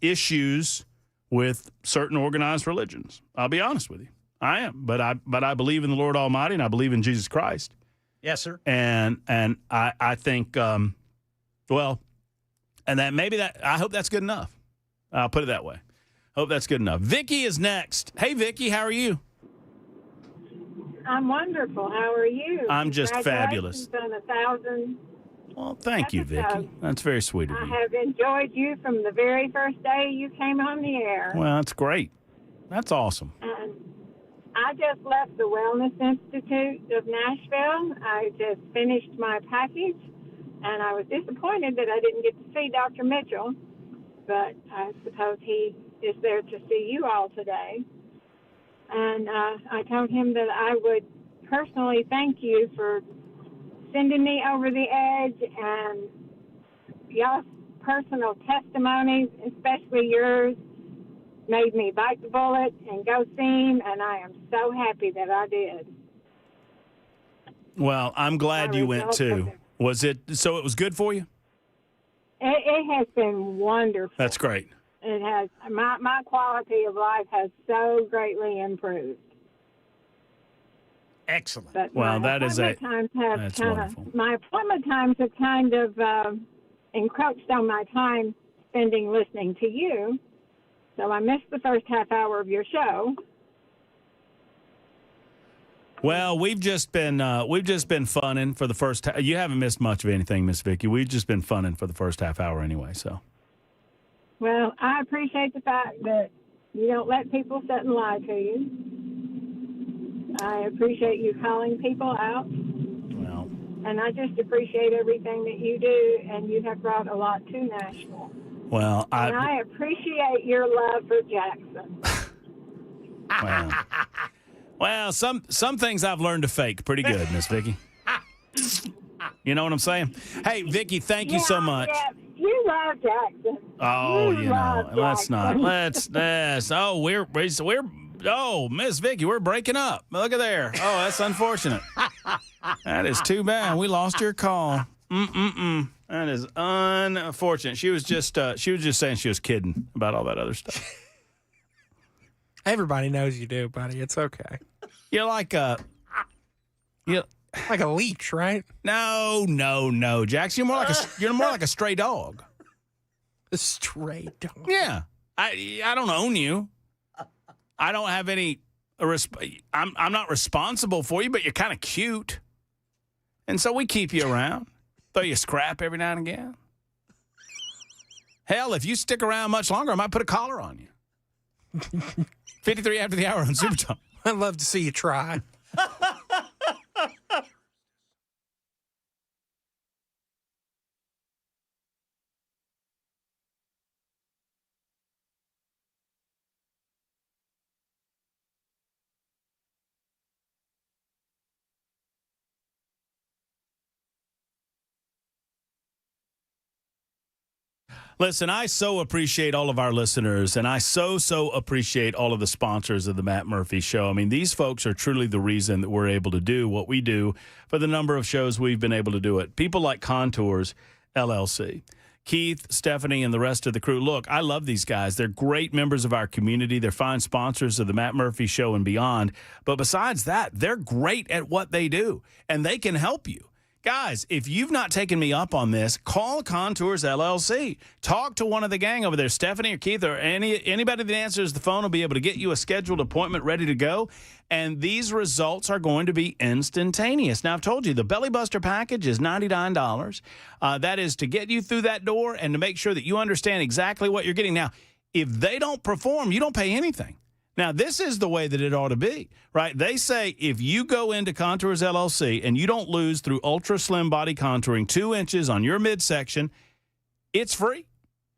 issues with certain organized religions. I'll be honest with you. I am, but I believe in the Lord Almighty, and I believe in Jesus Christ. Yes, sir. And I think well, and that maybe that I hope that's good enough. I'll put it that way. Hope that's good enough. Vicky is next. Hey, Vicky, how are you? I'm wonderful. How are you? I'm just fabulous. Congratulations on 1,000. Well, thank you, Vicky. That's very sweet of I you. have enjoyed you from the very first day you came on the air. Well, that's great. That's awesome. And I just left the Wellness Institute of Nashville. I just finished my package, and I was disappointed that I didn't get to see Dr. Mitchell, but I suppose he is there to see you all today. And I told him that I would personally thank you for sending me over the edge, and y'all's personal testimonies, especially yours, made me bite the bullet and go see him, and I am so happy that I did. Well, I'm glad you went too. Was it so? It was good for you? It has been wonderful. That's great. It has. My quality of life has so greatly improved. Excellent. But well, my that's wonderful. My appointment times have kind of encroached on my time spending listening to you. So I missed the first half hour of your show. Well, we've just been funning for the first. You haven't missed much of anything, Miss Vicky. We've just been funning for the first half hour anyway. So. Well, I appreciate the fact that you don't let people sit and lie to you. I appreciate you calling people out. Well. And I just appreciate everything that you do, and you have brought a lot to Nashville. Well, I appreciate your love for Jackson. Well, some things I've learned to fake pretty good, Miss Vicky. You know what I'm saying? Hey, Vicky, thank you so much. Yeah, you love Jackson. Oh, you know, let's Jackson. not. Oh, we're Miss Vicky, we're breaking up. Look at there. Oh, that's unfortunate. That is too bad. We lost your call. That is unfortunate. She was just saying she was kidding about all that other stuff. Everybody knows you do, buddy. It's okay. You're like like a leech, right? No, Jax. You're more like a stray dog. A stray dog. Yeah. I don't own you. I don't have any. I'm not responsible for you, but you're kind of cute, and so we keep you around. Throw you scrap every now and again. Hell, if you stick around much longer, I might put a collar on you. 53 after the hour on Super Talk. I'd love to see you try. Listen, I so appreciate all of our listeners, and I so appreciate all of the sponsors of the Matt Murphy Show. I mean, these folks are truly the reason that we're able to do what we do for the number of shows we've been able to do it. People like Contours LLC. Keith, Stephanie, and the rest of the crew. Look, I love these guys. They're great members of our community. They're fine sponsors of the Matt Murphy Show and beyond. But besides that, they're great at what they do, and they can help you. Guys, if you've not taken me up on this, call Contours LLC. Talk to one of the gang over there, Stephanie or Keith or anybody that answers the phone will be able to get you a scheduled appointment ready to go. And these results are going to be instantaneous. Now, I've told you, the Belly Buster package is $99. That is to get you through that door and to make sure that you understand exactly what you're getting. Now, if they don't perform, you don't pay anything. Now, this is the way that it ought to be, right? They say if you go into Contours LLC and you don't lose through ultra slim body contouring 2 inches on your midsection, it's free.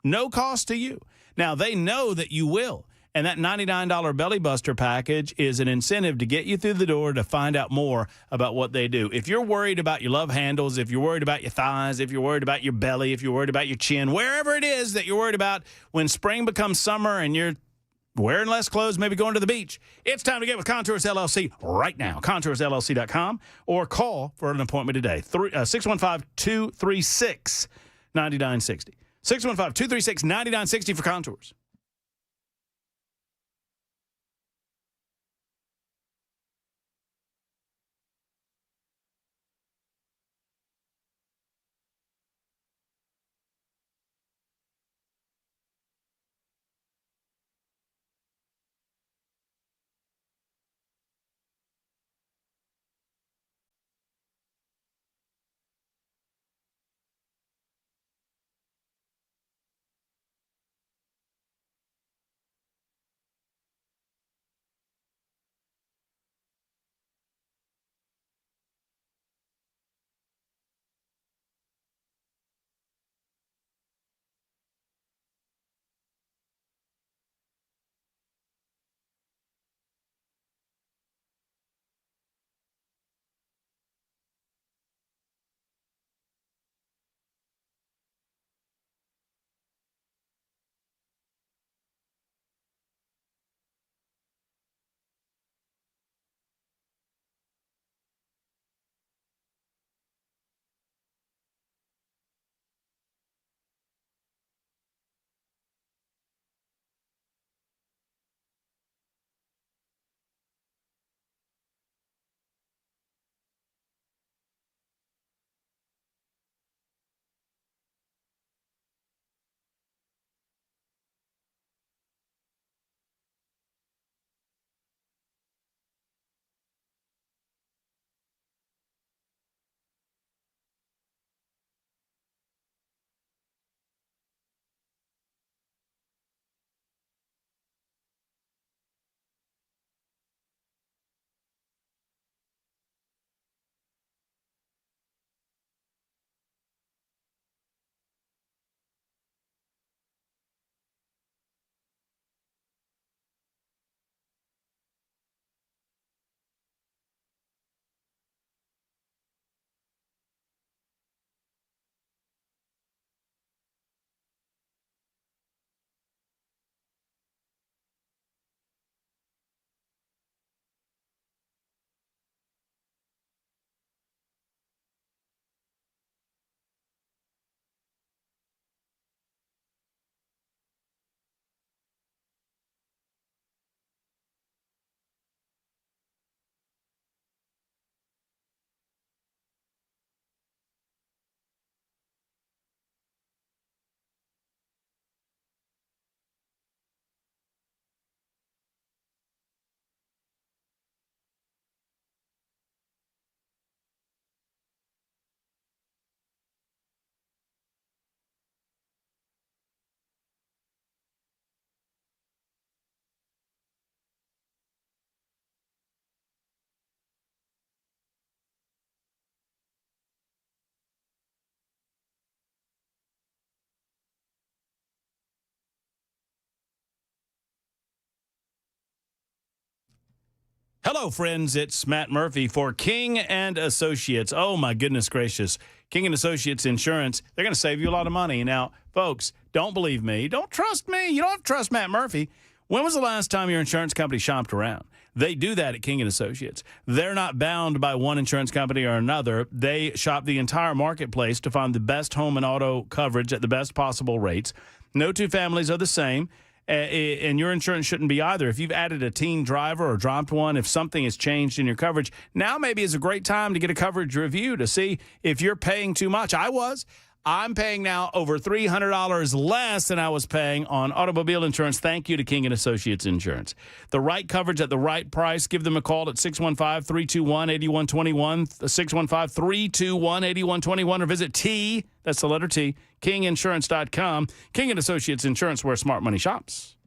No cost to you. Now, they know that you will. And that $99 Belly Buster package is an incentive to get you through the door to find out more about what they do. If you're worried about your love handles, if you're worried about your thighs, if you're worried about your belly, if you're worried about your chin, wherever it is that you're worried about when spring becomes summer and you're wearing less clothes, maybe going to the beach, it's time to get with Contours LLC right now. ContoursLLC.com or call for an appointment today. 615-236-9960. 615-236-9960 for Contours. Hello, friends. It's Matt Murphy for King and Associates. Oh, my goodness gracious. King and Associates Insurance, they're going to save you a lot of money. Now, folks, Don't believe me. Don't trust me. You don't have to trust Matt Murphy. When was the last time your insurance company shopped around? They do that at King & Associates. They're not bound by one insurance company or another. They shop the entire marketplace to find the best home and auto coverage at the best possible rates. No two families are the same, and your insurance shouldn't be either. If you've added a teen driver or dropped one, if something has changed in your coverage, now maybe is a great time to get a coverage review to see if you're paying too much. I'm paying now over $300 less than I was paying on automobile insurance. Thank you to King & Associates Insurance. The right coverage at the right price. Give them a call at 615-321-8121, 615-321-8121, or visit that's the letter T, kinginsurance.com. King & Associates Insurance, where smart money shops.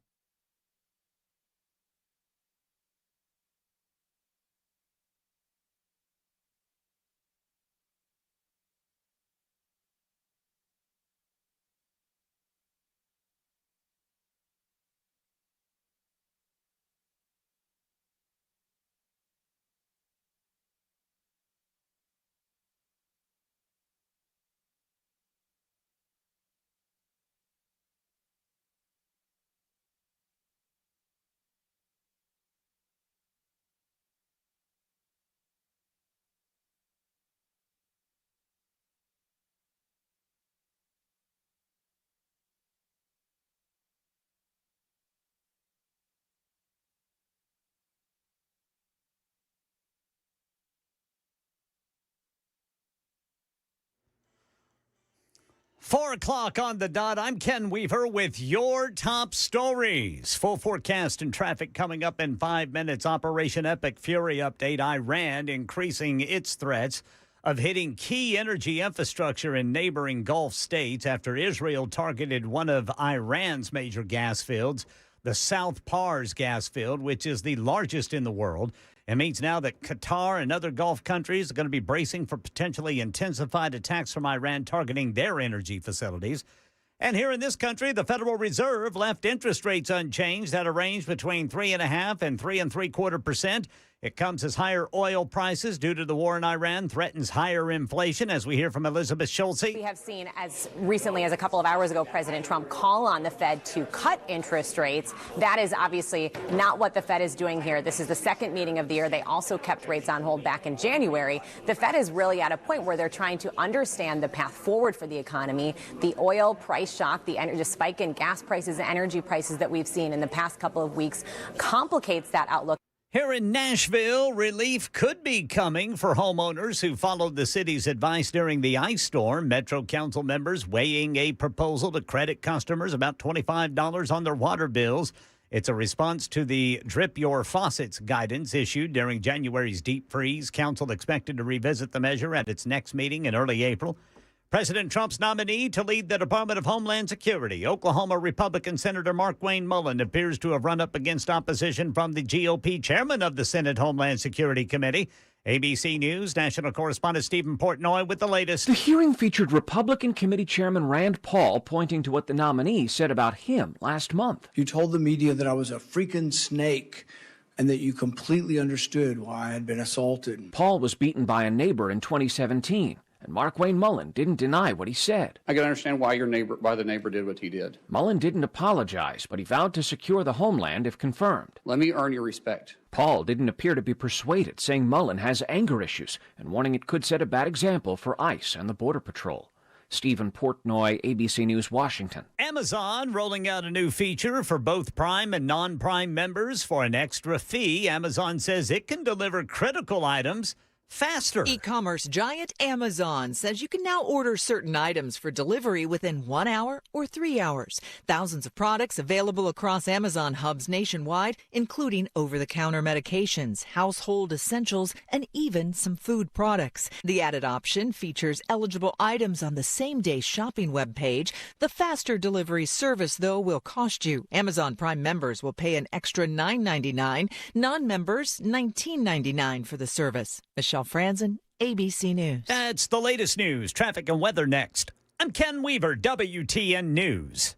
Four o'clock on the dot. I'm Ken Weaver with your top stories. Full forecast and traffic coming up in 5 minutes. Operation Epic Fury update. Iran increasing its threats of hitting key energy infrastructure in neighboring Gulf states after Israel targeted one of Iran's major gas fields, the South Pars gas field, which is the largest in the world. It means now that Qatar and other Gulf countries are going to be bracing for potentially intensified attacks from Iran targeting their energy facilities. And here in this country, the Federal Reserve left interest rates unchanged at a range between 3.5% and 3.75%. It comes as higher oil prices due to the war in Iran threatens higher inflation, as we hear from Elizabeth Schultz. We have seen as recently as a couple of hours ago, President Trump call on the Fed to cut interest rates. That is obviously not what the Fed is doing here. This is the second meeting of the year. They also kept rates on hold back in January. The Fed is really at a point where they're trying to understand the path forward for the economy. The oil price shock, the spike in gas prices and energy prices that we've seen in the past couple of weeks complicates that outlook. Here in Nashville, relief could be coming for homeowners who followed the city's advice during the ice storm. Metro Council members weighing a proposal to credit customers about $25 on their water bills. It's a response to the Drip Your Faucets guidance issued during January's deep freeze. Council expected to revisit the measure at its next meeting in early April. President Trump's nominee to lead the Department of Homeland Security, Oklahoma Republican Senator Markwayne Mullin, appears to have run up against opposition from the GOP chairman of the Senate Homeland Security Committee. ABC News national correspondent Stephen Portnoy with the latest. The hearing featured Republican Committee Chairman Rand Paul pointing to what the nominee said about him last month. You told the media that I was a freaking snake and that you completely understood why I had been assaulted. Paul was beaten by a neighbor in 2017. And Markwayne Mullin didn't deny what he said. I can understand why the neighbor did what he did. Mullin didn't apologize, but he vowed to secure the homeland if confirmed. Let me earn your respect. Paul didn't appear to be persuaded, saying Mullin has anger issues and warning it could set a bad example for ICE and the Border Patrol. Stephen Portnoy, ABC News, Washington. Amazon rolling out a new feature for both Prime and non-Prime members. For an extra fee, Amazon says it can deliver critical items faster. E-commerce giant Amazon says you can now order certain items for delivery within 1 hour or 3 hours. Thousands of products available across Amazon hubs nationwide, including over-the-counter medications, household essentials, and even some food products. The added option features eligible items on the same-day shopping webpage. The faster delivery service, though, will cost you. Amazon Prime members will pay an extra $9.99. Non-members, $19.99 for the service. Michelle Franzen, ABC News. That's the latest news, traffic and weather next. I'm Ken Weaver, WTN News.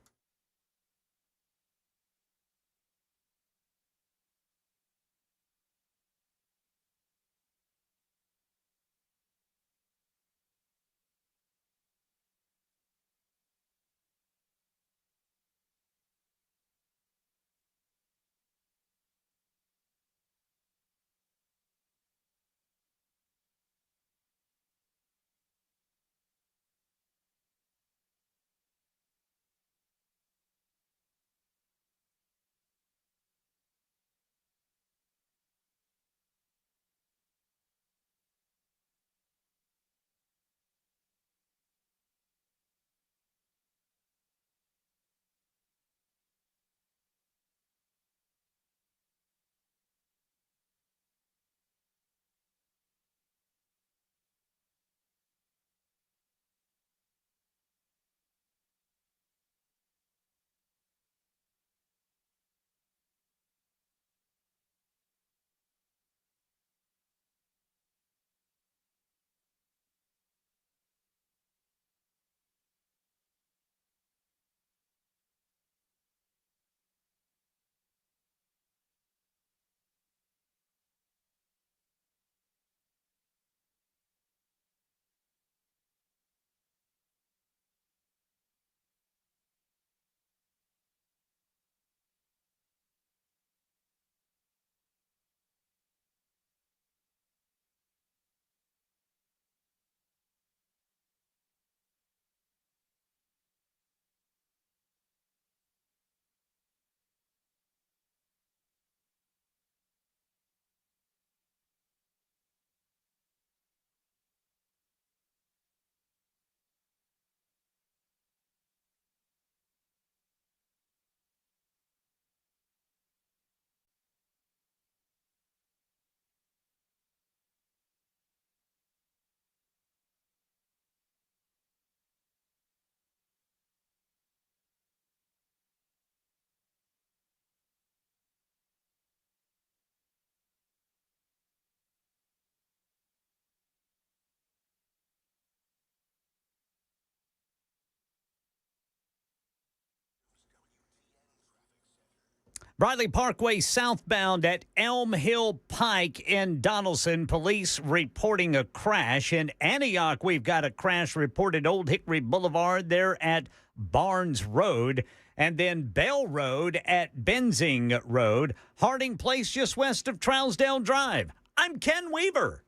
Briley Parkway southbound at Elm Hill Pike in Donaldson. Police reporting a crash. In Antioch, we've got a crash reported Old Hickory Boulevard there at Barnes Road. And then Bell Road at Benzing Road. Harding Place just west of Trousdale Drive. I'm Ken Weaver.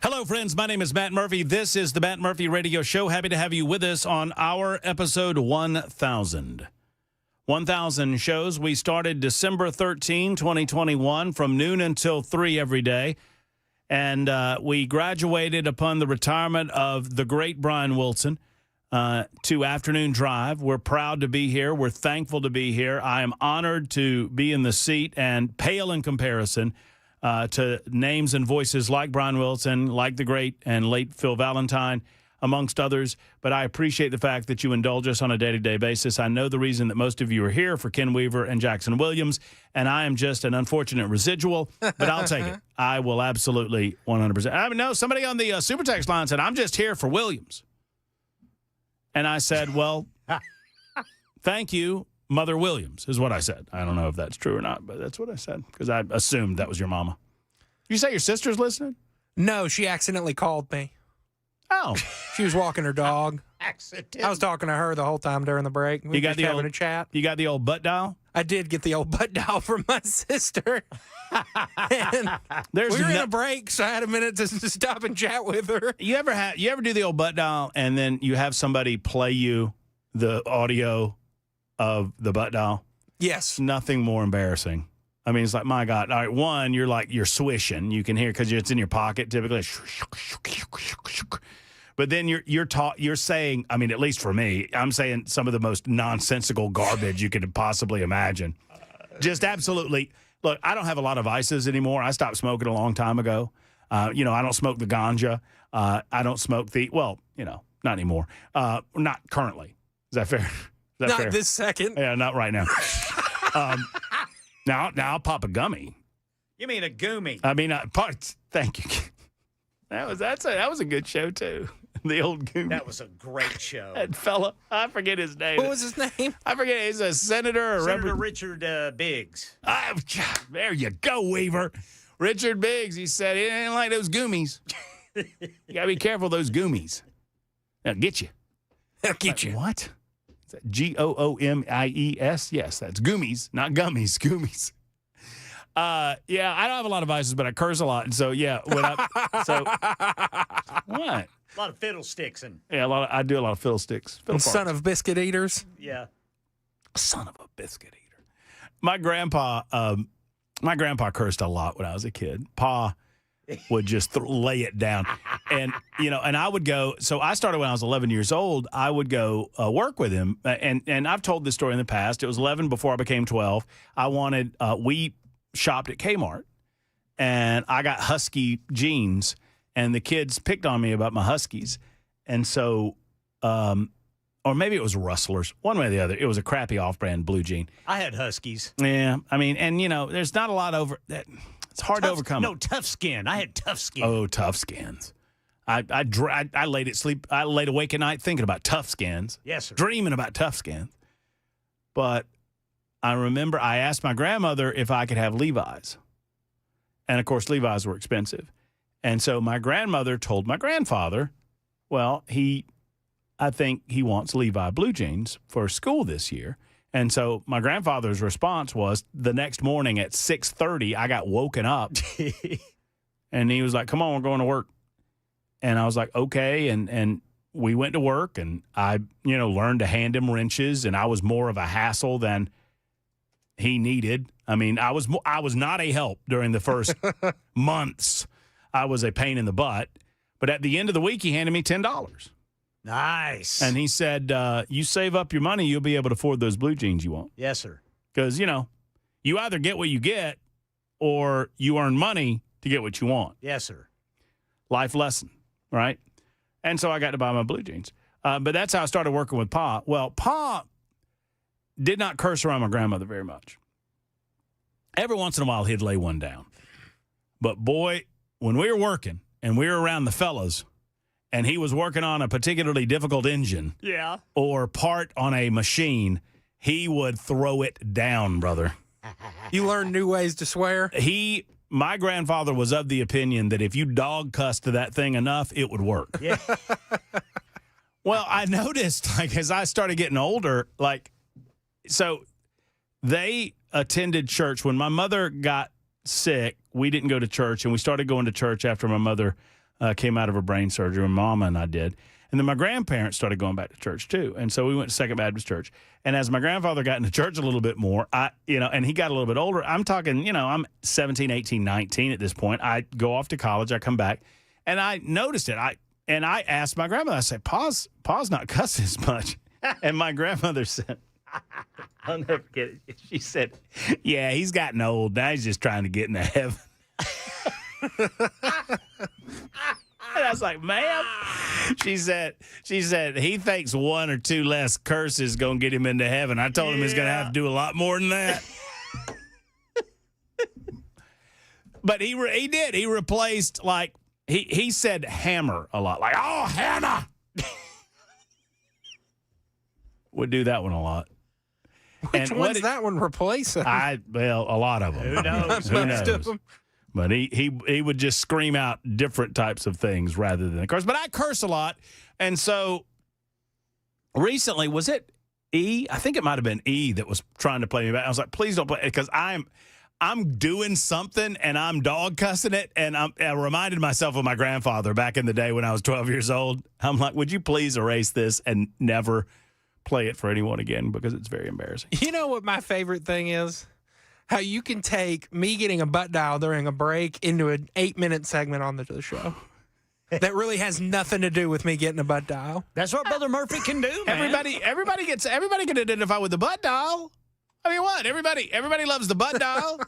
Hello, friends. My name is Matt Murphy. This is the Matt Murphy Radio Show. Happy to have you with us on our episode 1000. 1000 shows. We started December 13, 2021, from noon until 3 every day. And we graduated upon the retirement of the great Brian Wilson to Afternoon Drive. We're proud to be here. We're thankful to be here. I am honored to be in the seat and pale in comparison to names and voices like Brian Wilson, like the great and late Phil Valentine, amongst others. But I appreciate the fact that you indulge us on a day-to-day basis. I know the reason that most of you are here for Ken Weaver and Jackson Williams, and I am just an unfortunate residual, but I'll take it. I will absolutely 100%. I mean, no, somebody on the Super Text line said, I'm just here for Williams. And I said, well, thank you, Mother Williams, is what I said. I don't know if that's true or not, but that's what I said, because I assumed that was your mama. You say your sister's listening? No, she accidentally called me. Oh. She was walking her dog. Accident. I was talking to her the whole time during the break. We were just having a chat. You got the old butt dial? I did get the old butt dial from my sister. And we were in a break, so I had a minute to stop and chat with her. You ever do the old butt dial and then you have somebody play you the audio of the butt dial? Yes. Nothing more embarrassing. I mean, it's like, my God. All right, one, you're swishing. You can hear because it's in your pocket typically. But then you're saying, I mean, at least for me, I'm saying some of the most nonsensical garbage you could possibly imagine. Just absolutely. Look, I don't have a lot of vices anymore. I stopped smoking a long time ago. I don't smoke the ganja. I don't smoke not anymore. Not currently. Is that fair? Not fair? This second. Yeah, not right now. Now I'll pop a gummy. You mean a goomy? I mean, thank you. That was a good show too. The old goomy. That was a great show. That fella, I forget his name. What was his name? I forget. He's a senator. Or Senator Richard Biggs. There you go, Weaver. Richard Biggs. He said he didn't like those goomies. You gotta be careful of those goomies. They'll get you. They'll get you. What? Is that Goomies? Yes, that's goomies, not gummies. Goomies. Yeah, I don't have a lot of vices, but I curse a lot, and so yeah. What? A lot of fiddlesticksing. Yeah, I do a lot of fiddlesticks. Son of biscuit eaters. Yeah. Son of a biscuit eater. My grandpa cursed a lot when I was a kid. Pa would just lay it down. And, and I would go, so I started when I was 11 years old. I would go work with him. And I've told this story in the past. It was 11 before I became 12. We shopped at Kmart, and I got husky jeans, and the kids picked on me about my huskies. And so, or maybe it was Rustlers, one way or the other. It was a crappy off-brand blue jean. I had huskies. Yeah, I mean, and, there's not a lot over that. It's hard to overcome. No, tough skin. I had tough skin. Oh, tough skins. I laid awake at night thinking about tough skins. Yes, sir. Dreaming about tough skins. But I remember I asked my grandmother if I could have Levi's. And, of course, Levi's were expensive. And so my grandmother told my grandfather, well, I think he wants Levi blue jeans for school this year. And so my grandfather's response was the next morning at 6:30, I got woken up. And he was like, come on, we're going to work. And I was like, okay. And we went to work, and I, learned to hand him wrenches, and I was more of a hassle than he needed. I mean, I was not a help during the first months. I was a pain in the butt. But at the end of the week, he handed me $10. Nice. And he said, you save up your money, you'll be able to afford those blue jeans you want. Yes, sir. Because, you either get what you get or you earn money to get what you want. Yes, sir. Life lesson, right? And so I got to buy my blue jeans. But that's how I started working with Pa. Well, Pa did not curse around my grandmother very much. Every once in a while, he'd lay one down. But, boy, when we were working and we were around the fellas, and he was working on a particularly difficult engine or part on a machine, he would throw it down, brother. You learn new ways to swear? My grandfather was of the opinion that if you dog cussed to that thing enough, it would work. Yeah. Well, I noticed, as I started getting older, so they attended church. When my mother got sick, we didn't go to church, and we started going to church after my mother came out of her brain surgery, and Mama and I did. And then my grandparents started going back to church, too. And so we went to Second Baptist Church. And as my grandfather got into church a little bit more, and he got a little bit older, I'm talking, I'm 17, 18, 19 at this point. I go off to college. I come back, and I noticed it. I asked my grandmother, I said, Pa's not cussing as much. And my grandmother said, I'll never forget it. She said, yeah, he's gotten old. Now he's just trying to get into heaven. And I was like, ma'am, she said he thinks one or two less curses going to get him into heaven. I told him he's going to have to do a lot more than that. But he did. He replaced, he said hammer a lot. Oh, Hannah. Would do that one a lot. Which one's that one replacing? A lot of them. Who knows? Who knows? But he would just scream out different types of things rather than curse. But I curse a lot. And so recently, was it E? I think it might have been E that was trying to play me back. I was like, please don't play, because I'm doing something and I'm dog cussing it. And I reminded myself of my grandfather back in the day when I was 12 years old. I'm like, would you please erase this and never play it for anyone again, because it's very embarrassing. You know what my favorite thing is? How you can take me getting a butt dial during a break into an 8-minute segment on the show that really has nothing to do with me getting a butt dial. That's what Brother Murphy can do, man. Everybody can identify with the butt dial. I mean, what? Everybody loves the butt dial.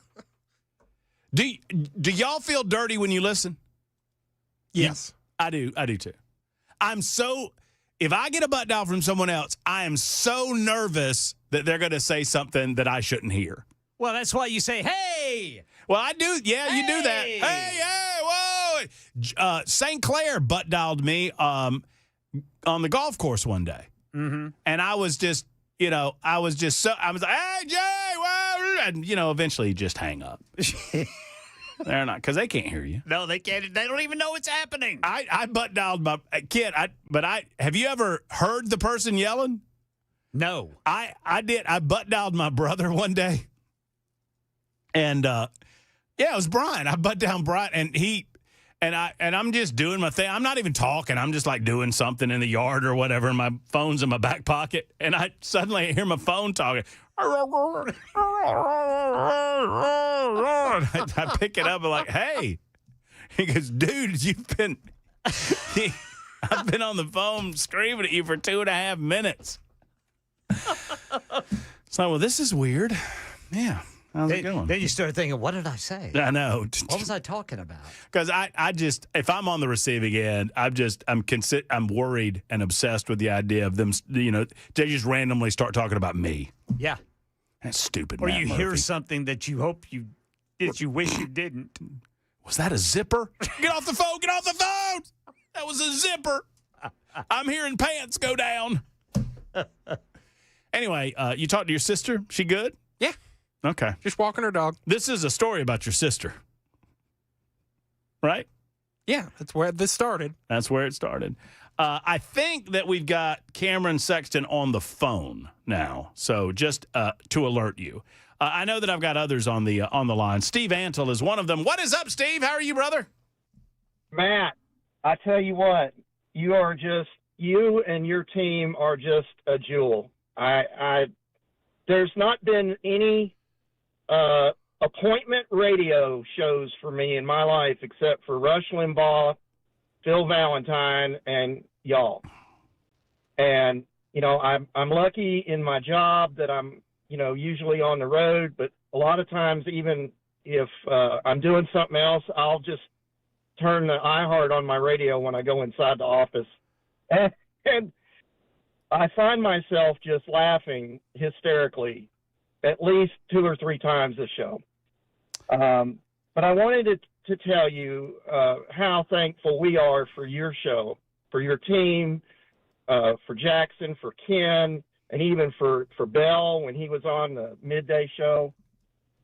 Do y'all feel dirty when you listen? Yes. I do too. If I get a butt dial from someone else, I am so nervous that they're going to say something that I shouldn't hear. Well, that's why you say, hey. Well, I do. Yeah, hey. You do that. Hey, whoa. St. Clair butt dialed me on the golf course one day. Mm-hmm. And I was just, I was like, hey, Jay, whoa. And, eventually you just hang up. They're not, because they can't hear you. No, they can't. They don't even know what's happening. I butt dialed my kid. Have you ever heard the person yelling? No. I did. I butt dialed my brother one day. And it was Brian. I butt down Brian, and I'm just doing my thing. I'm not even talking. I'm just doing something in the yard or whatever. And my phone's in my back pocket, and I suddenly hear my phone talking. I pick it up and hey. He goes, dude, I've been on the phone screaming at you for 2.5 minutes. So, well, this is weird. Yeah. How's it going? Then you start thinking, what did I say? I know. What was I talking about? Because I just, if I'm on the receiving end, I'm worried and obsessed with the idea of them, they just randomly start talking about me. Yeah. That's stupid. Or Matt you Murphy. hear something that you hope you wish you didn't. Was that a zipper? Get off the phone! Get off the phone! That was a zipper. I'm hearing pants go down. Anyway, you talked to your sister? She good? Yeah. Okay. Just walking her dog. This is a story about your sister. Right? Yeah, that's where this started. That's where it started. I think that we've got Cameron Sexton on the phone now, so just to alert you. I know that I've got others on the line. Steve Antle is one of them. What is up, Steve? How are you, brother? Matt, I tell you what, you and your team are just a jewel. There's not been any appointment radio shows for me in my life except for Rush Limbaugh, Phil Valentine, and y'all. And, I'm lucky in my job that I'm, usually on the road, but a lot of times even if I'm doing something else, I'll just turn the iHeart on my radio when I go inside the office. And I find myself just laughing hysterically at least 2 or 3 times a show. But I wanted to tell you how thankful we are for your show, for your team, for Jackson, for Ken, and even for Bell when he was on the midday show,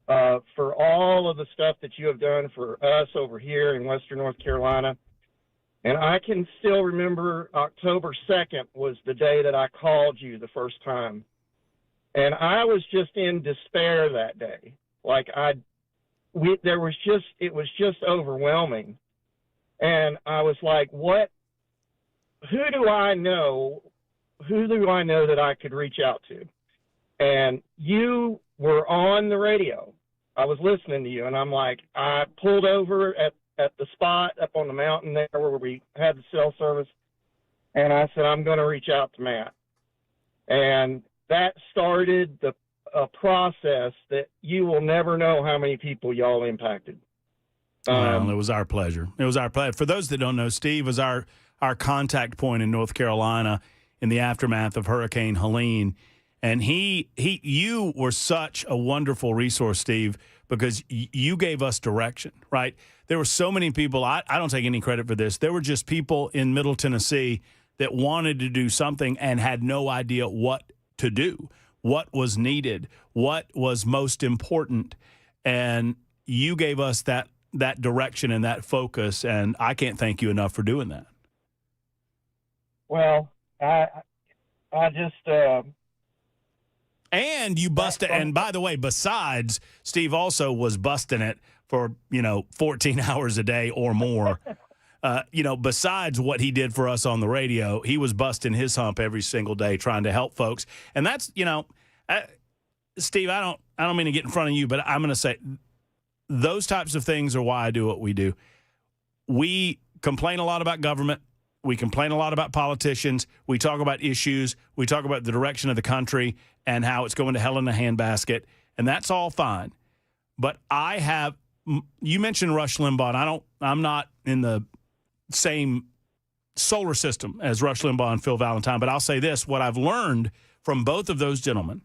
for all of the stuff that you have done for us over here in Western North Carolina. And I can still remember October 2nd was the day that I called you the first time. And I was just in despair that day. Like it was just overwhelming. And I was like, who do I know that I could reach out to? And you were on the radio. I was listening to you, and I'm like, I pulled over at the spot up on the mountain there where we had the cell service, and I said, I'm going to reach out to Matt. And that started a process that you will never know how many people y'all impacted. Well, it was our pleasure. It was our pleasure. For those that don't know, Steve was our contact point in North Carolina in the aftermath of Hurricane Helene. And you were such a wonderful resource, Steve, because you gave us direction, right? There were so many people, I don't take any credit for this. There were just people in Middle Tennessee that wanted to do something and had no idea what to do, what was needed, what was most important. And you gave us that direction and that focus, and I can't thank you enough for doing that. Well, I just... And you busted, and by the way, besides, Steve also was busting it for, 14 hours a day or more. Besides what he did for us on the radio, he was busting his hump every single day trying to help folks. And that's, Steve, I don't mean to get in front of you, but I'm going to say those types of things are why I do what we do. We complain a lot about government. We complain a lot about politicians. We talk about issues. We talk about the direction of the country and how it's going to hell in a handbasket, and that's all fine. But you mentioned Rush Limbaugh, and I'm not in the same solar system as Rush Limbaugh and Phil Valentine, but I'll say this. What I've learned from both of those gentlemen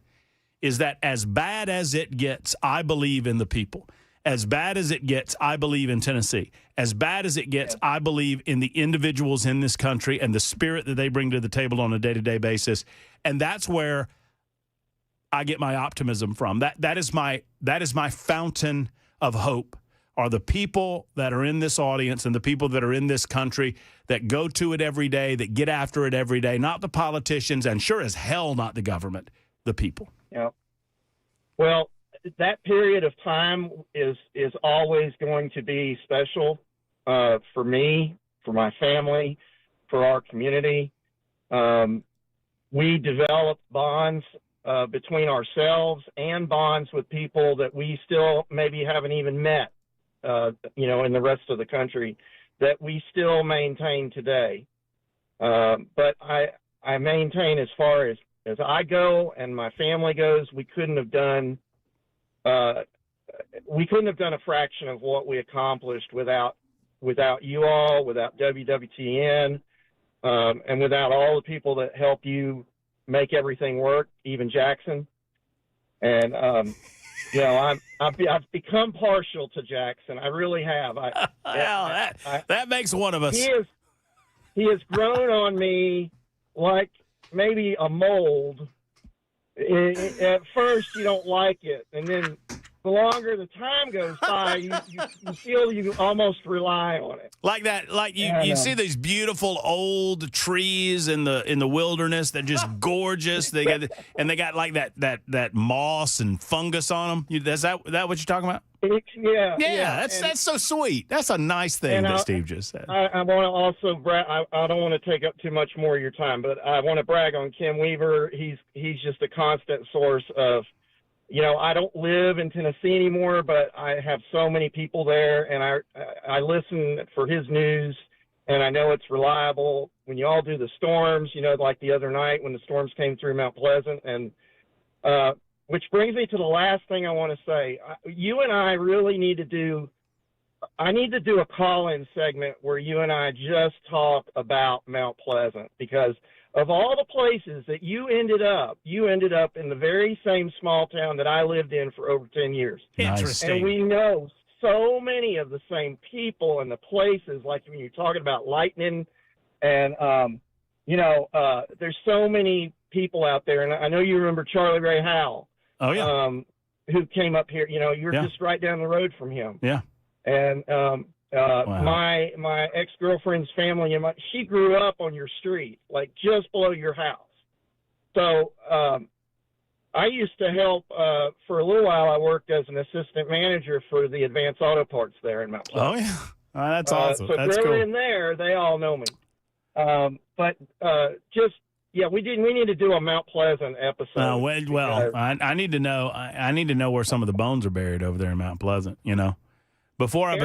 is that as bad as it gets, I believe in the people. As bad as it gets, I believe in Tennessee. As bad as it gets, I believe in the individuals in this country and the spirit that they bring to the table on a day-to-day basis. And that's where I get my optimism from. That is my fountain of hope, are the people that are in this audience and the people that are in this country that go to it every day, that get after it every day, not the politicians, and sure as hell not the government, the people. Yeah. Well, that period of time is always going to be special for me, for my family, for our community. We developed bonds between ourselves and bonds with people that we still maybe haven't even met, in the rest of the country, that we still maintain today. But I maintain, as far as I go and my family goes, we couldn't have done a fraction of what we accomplished without you all, without WWTN, and without all the people that help you make everything work, even Jackson. And I've become partial to Jackson. I really have. That makes one of us. He has grown on me like maybe a mold. At first you don't like it, and then the longer the time goes by, you feel you almost rely on it. Like that, like you see these beautiful old trees in the wilderness that just gorgeous. They got like that moss and fungus on them. Is that what you're talking about? Yeah. That's so sweet. That's a nice thing that Steve just said. I want to also brag. I don't want to take up too much more of your time, but I want to brag on Kim Weaver. He's just a constant source of. I don't live in Tennessee anymore, but I have so many people there, and I listen for his news, and I know it's reliable. When you all do the storms, like the other night when the storms came through Mount Pleasant, and which brings me to the last thing I want to say. You and I really need to do – I need to do a call-in segment where you and I just talk about Mount Pleasant, because – of all the places that you ended up in the very same small town that I lived in for over 10 years. Interesting. And we know so many of the same people and the places, like when you're talking about lightning and, there's so many people out there. And I know you remember Charlie Ray Howell. Oh, yeah. Who came up here. You're just right down the road from him. Yeah. And wow. My ex-girlfriend's family, she grew up on your street, like just below your house. So I used to help, for a little while, I worked as an assistant manager for the Advanced Auto Parts there in Mount Pleasant. Oh, yeah. Oh, that's awesome. So that's if they're cool. in there, they all know me. We need to do a Mount Pleasant episode. I need to know. I need to know where some of the bones are buried over there in Mount Pleasant. Before I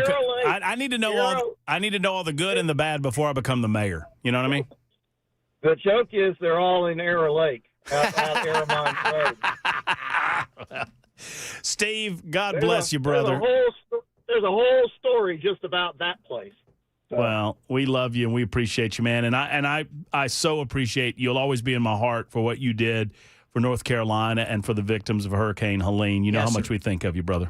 need to know I need to know all the good and the bad before I become the mayor. You know what I mean? The joke is they're all in Arrow Lake, out Aramont Road. Steve, God bless you, brother. There's a whole story just about that place. So. Well, we love you and we appreciate you, man. And I so appreciate you'll always be in my heart for what you did for North Carolina and for the victims of Hurricane Helene. You know how much we think of you, brother.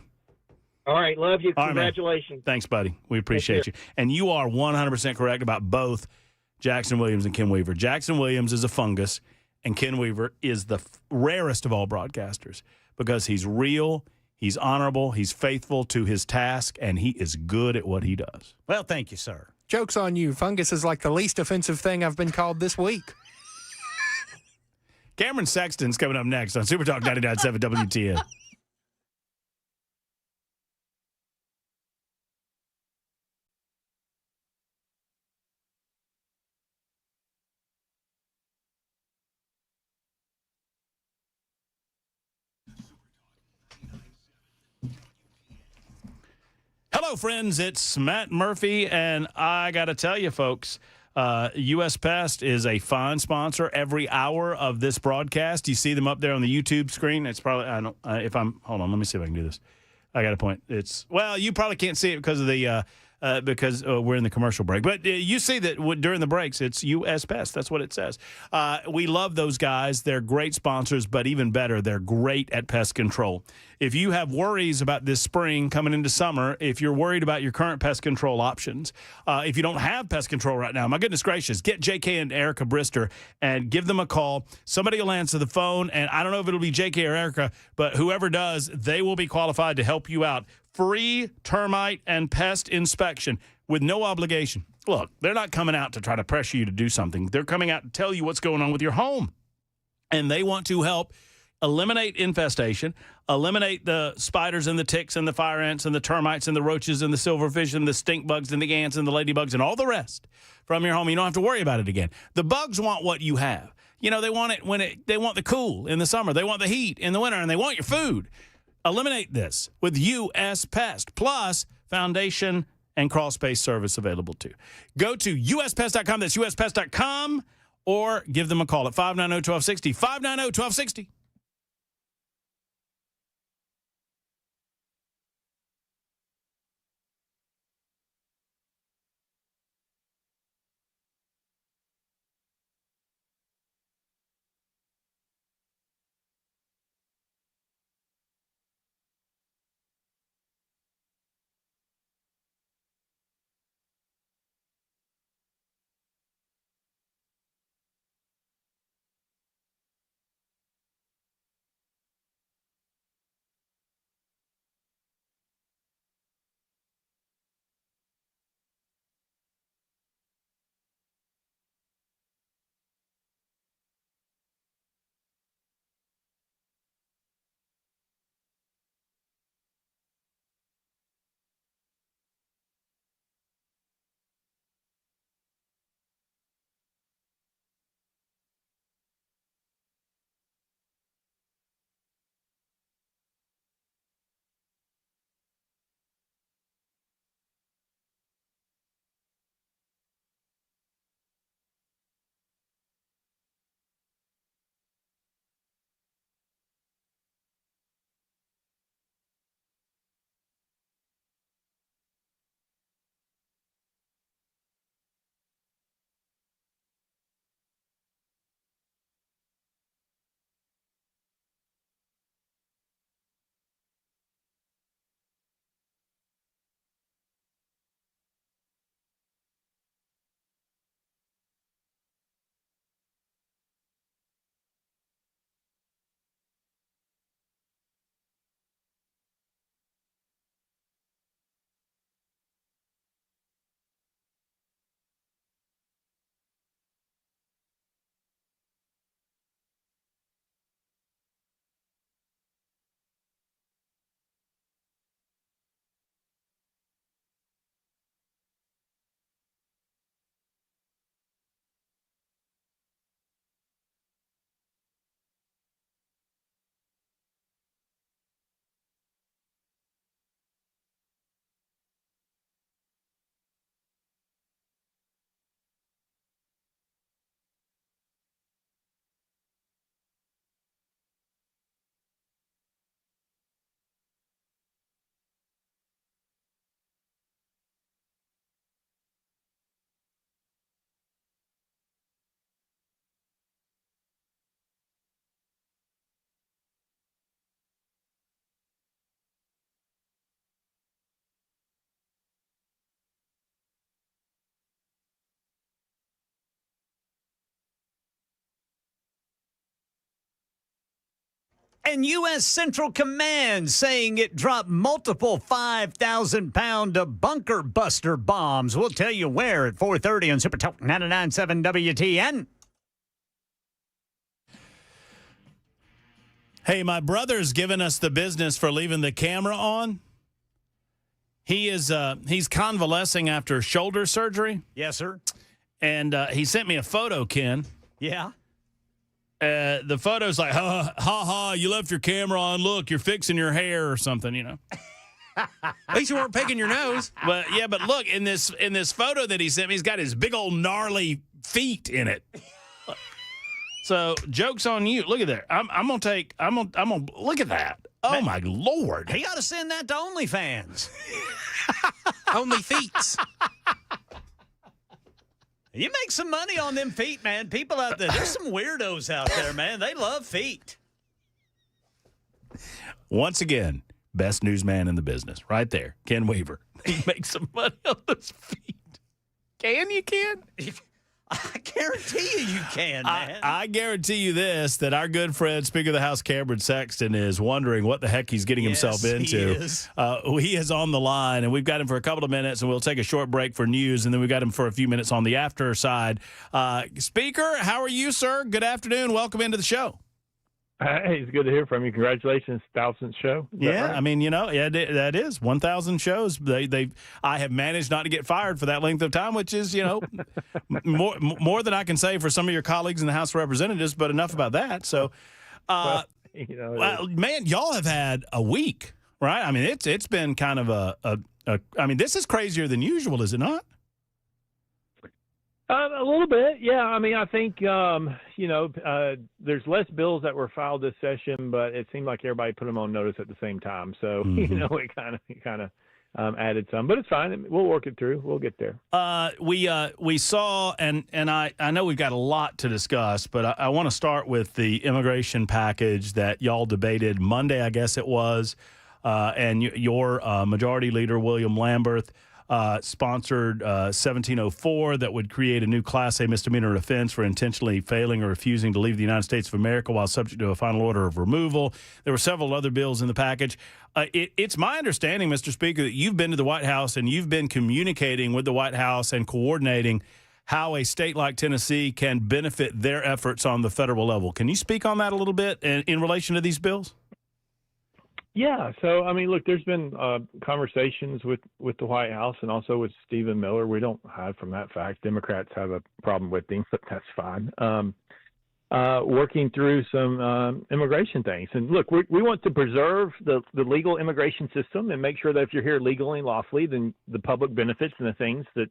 All right, love you. All Congratulations. Right, thanks, buddy. We appreciate you. And you are 100% correct about both Jackson Williams and Ken Weaver. Jackson Williams is a fungus, and Ken Weaver is the rarest of all broadcasters because he's real, he's honorable, he's faithful to his task, and he is good at what he does. Well, thank you, sir. Joke's on you. Fungus is like the least offensive thing I've been called this week. Cameron Sexton's coming up next on Super Talk 99.7 WTN. Hello, friends. It's Matt Murphy, and I got to tell you, folks, U.S. Pest is a fine sponsor every hour of this broadcast. You see them up there on the YouTube screen. It's probably hold on, let me see if I can do this. I got a point. You probably can't see it because of the because we're in the commercial break. But you see that during the breaks, it's U.S. Pest. That's what it says. We love those guys. They're great sponsors, but even better, they're great at pest control. If you have worries about this spring coming into summer, if you're worried about your current pest control options, if you don't have pest control right now, my goodness gracious, get J.K. and Erica Brister and give them a call. Somebody will answer the phone, and I don't know if it'll be J.K. or Erica, but whoever does, they will be qualified to help you out. Free termite and pest inspection with no obligation. Look, they're not coming out to try to pressure you to do something. They're coming out to tell you what's going on with your home. And they want to help eliminate infestation, eliminate the spiders and the ticks and the fire ants and the termites and the roaches and the silverfish and the stink bugs and the ants and the ladybugs and all the rest from your home. You don't have to worry about it again. The bugs want what you have. They want it they want the cool in the summer. They want the heat in the winter, and they want your food. Eliminate this with U.S. Pest, plus foundation and crawl space service available too. Go to uspest.com, that's uspest.com, or give them a call at 590-1260, 590-1260. And U.S. Central Command saying it dropped multiple 5,000-pound bunker buster bombs. We'll tell you where at 4:30 on Super Talk 99.7 WTN. Hey, my brother's given us the business for leaving the camera on. He's convalescing after shoulder surgery. Yes, sir. And he sent me a photo, Ken. Yeah. The photo's like, ha, you left your camera on. Look, you're fixing your hair or something, you know. At least you weren't picking your nose. But look, in this photo that he sent me, he's got his big old gnarly feet in it. So joke's on you. Look at that. I'm gonna look at that. Oh my Lord. He ought to send that to OnlyFans. Only feet. You make some money on them feet, man. People out there, there's some weirdos out there, man. They love feet. Once again, best newsman in the business. Right there. Ken Weaver. He makes some money on those feet. Can you, Ken? I guarantee you can, man. I guarantee you this, that our good friend, Speaker of the House, Cameron Sexton, is wondering what the heck he's getting himself into. He is on the line, and we've got him for a couple of minutes, and we'll take a short break for news, and then we've got him for a few minutes on the after side. Speaker, how are you, sir? Good afternoon. Welcome into the show. Hey, it's good to hear from you. Congratulations, 1,000th show. Yeah, right? I mean, that is 1,000 shows. I have managed not to get fired for that length of time, which is, more than I can say for some of your colleagues in the House of Representatives. But enough about that. So, man, y'all have had a week, right? I mean, it's been kind of I mean, this is crazier than usual, is it not? A little bit, yeah. I mean, I think there's less bills that were filed this session, but it seemed like everybody put them on notice at the same time. So it kind of added some, but it's fine. We'll work it through. We'll get there. We saw, and I know we've got a lot to discuss, but I want to start with the immigration package that y'all debated Monday, I guess it was, and your Majority Leader William Lamberth sponsored 1704 that would create a new Class A misdemeanor offense for intentionally failing or refusing to leave the United States of America while subject to a final order of removal. There were several other bills in the package. It's my understanding, Mr. Speaker, that you've been to the White House and you've been communicating with the White House and coordinating how a state like Tennessee can benefit their efforts on the federal level. Can you speak on that a little bit in relation to these bills? Yeah. So, I mean, look, there's been conversations with the White House and also with Stephen Miller. We don't hide from that fact. Democrats have a problem with him, but that's fine. Working through some immigration things. And look, we want to preserve the legal immigration system and make sure that if you're here legally and lawfully, then the public benefits and the things that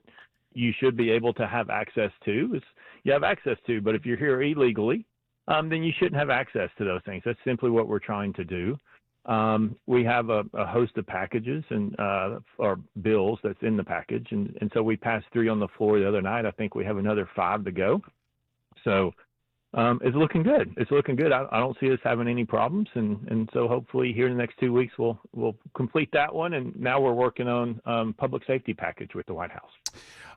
you should be able to have access to you have access to. But if you're here illegally, then you shouldn't have access to those things. That's simply what we're trying to do. We have a host of packages and or bills that's in the package, and so we passed 3 on the floor the other night. I think we have another 5 to go. So it's looking good. It's looking good. I don't see us having any problems, and so hopefully here in the next 2 weeks we'll complete that one. And now we're working on public safety package with the White House.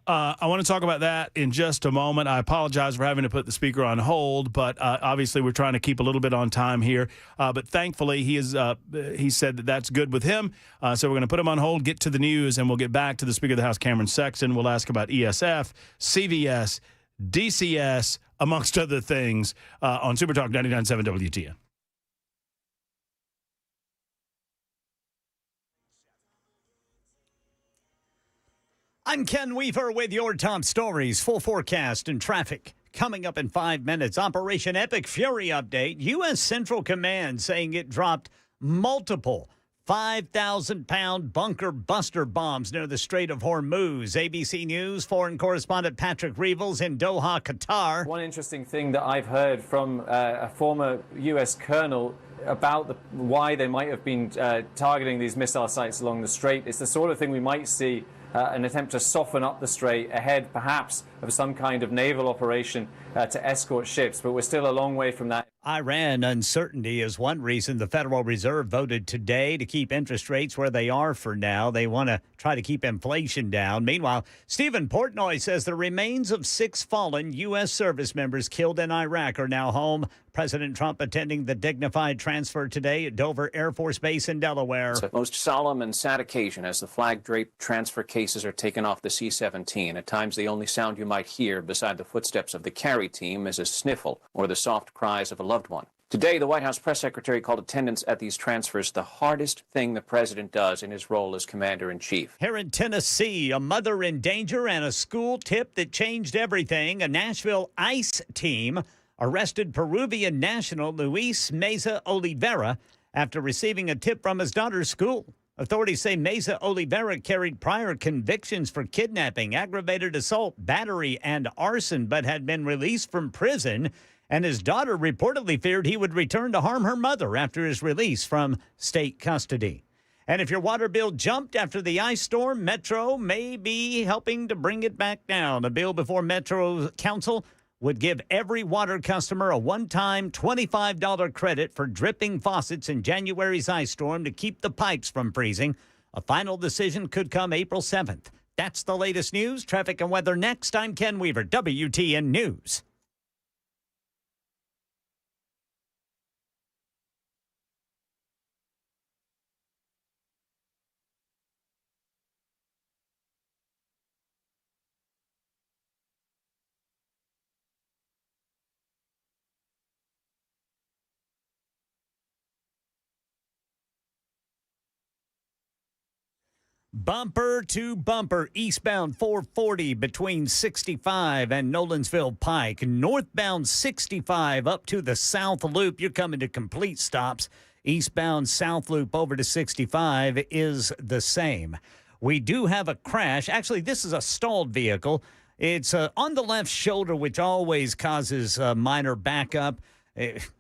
I want to talk about that in just a moment. I apologize for having to put the speaker on hold, but obviously we're trying to keep a little bit on time here. But thankfully, he said that that's good with him. So we're going to put him on hold, get to the news, and we'll get back to the Speaker of the House, Cameron Sexton. We'll ask about ESF, CVS, DCS, amongst other things, on Super Talk 99.7 WTN. I'm Ken Weaver with your top stories, full forecast and traffic. Coming up in 5 minutes, Operation Epic Fury update. U.S. Central Command saying it dropped multiple 5,000-pound bunker buster bombs near the Strait of Hormuz. ABC News foreign correspondent Patrick Reevels in Doha, Qatar. One interesting thing that I've heard from a former U.S. colonel about why they might have been targeting these missile sites along the strait. It's the sort of thing we might see an attempt to soften up the strait ahead, perhaps, of some kind of naval operation to escort ships, but we're still a long way from that. Iran uncertainty is one reason the Federal Reserve voted today to keep interest rates where they are for now. They want to try to keep inflation down. Meanwhile, Stephen Portnoy says the remains of 6 fallen U.S. service members killed in Iraq are now home. President Trump attending the dignified transfer today at Dover Air Force Base in Delaware. It's a most solemn and sad occasion as the flag-draped transfer cases are taken off the C-17. At times, the only sound you might hear beside the footsteps of the carry team is a sniffle or the soft cries of a loved one. Today, the White House press secretary called attendance at these transfers the hardest thing the president does in his role as commander-in-chief. Here in Tennessee, a mother in danger and a school tip that changed everything. A Nashville ICE team arrested Peruvian national Luis Meza Oliveira after receiving a tip from his daughter's school. Authorities say Meza Oliveira carried prior convictions for kidnapping, aggravated assault, battery, and arson, but had been released from prison. And his daughter reportedly feared he would return to harm her mother after his release from state custody. And if your water bill jumped after the ice storm, Metro may be helping to bring it back down. A bill before Metro Council would give every water customer a one-time $25 credit for dripping faucets in January's ice storm to keep the pipes from freezing. A final decision could come April 7th. That's the latest news. Traffic and weather next. I'm Ken Weaver, WTN News. Bumper to bumper, eastbound 440 between 65 and Nolensville Pike. Northbound 65 up to the South Loop. You're coming to complete stops. Eastbound South Loop over to 65 is the same. We do have a crash. Actually, this is a stalled vehicle. It's on the left shoulder, which always causes minor backup.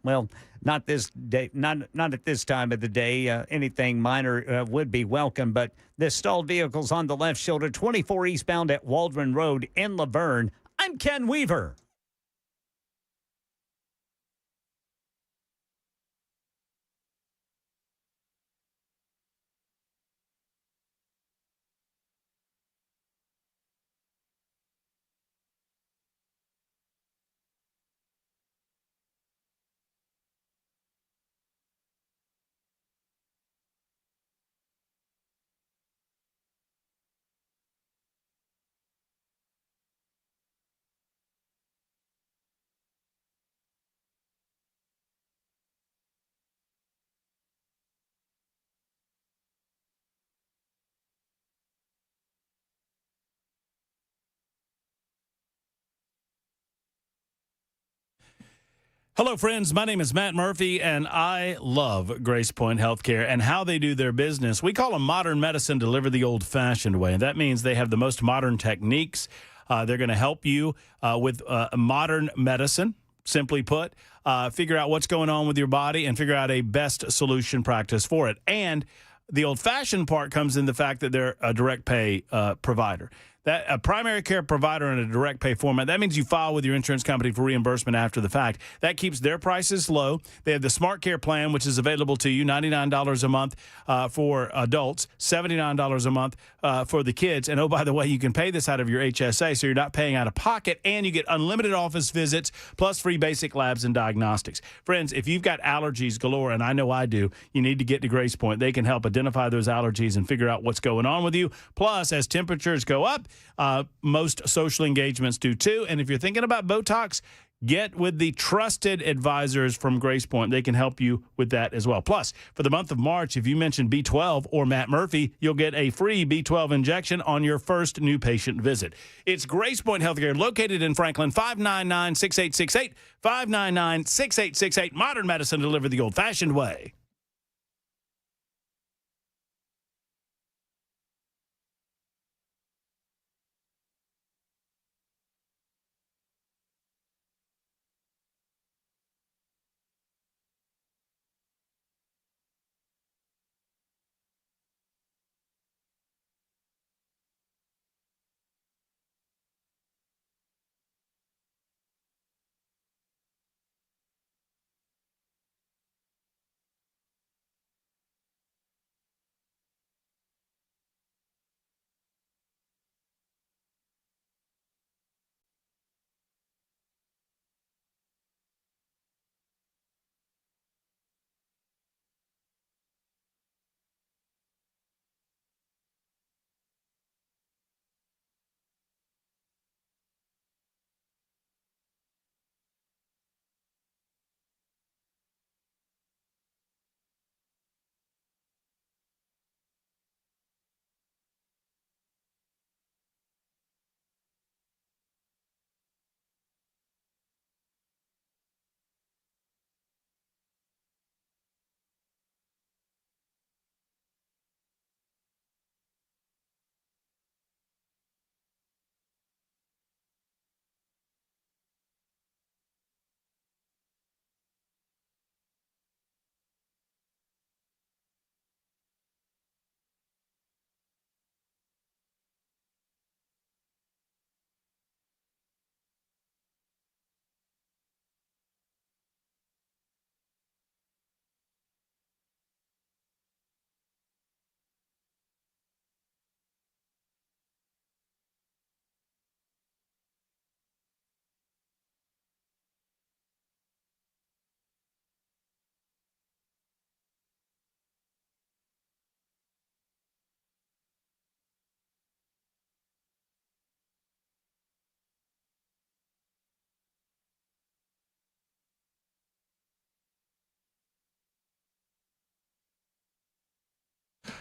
Well, not this day, not at this time of the day. Anything minor would be welcome, but this stalled vehicle's on the left shoulder, 24 eastbound at Waldron Road in Laverne. I'm Ken Weaver. Hello, friends. My name is Matt Murphy, and I love Grace Point Healthcare and how they do their business. We call them modern medicine delivered the old-fashioned way. That means they have the most modern techniques. They're going to help you with modern medicine, simply put, figure out what's going on with your body and figure out a best solution practice for it. And the old-fashioned part comes in the fact that they're a direct pay provider. That a primary care provider in a direct pay format, that means you file with your insurance company for reimbursement after the fact. That keeps their prices low. They have the Smart Care Plan, which is available to you, $99 a month for adults, $79 a month for the kids. And, oh, by the way, you can pay this out of your HSA, so you're not paying out of pocket, and you get unlimited office visits plus free basic labs and diagnostics. Friends, if you've got allergies galore, and I know I do, you need to get to Grace Point. They can help identify those allergies and figure out what's going on with you. Plus, as temperatures go up, most social engagements do too. And if you're thinking about Botox, get with the trusted advisors from Grace Point. They can help you with that as well. Plus, for the month of March, if you mention B12 or Matt Murphy, you'll get a free B12 injection on your first new patient visit. It's Grace Point Healthcare, located in Franklin, 599-6868, 599-6868. Modern medicine delivered the old-fashioned way.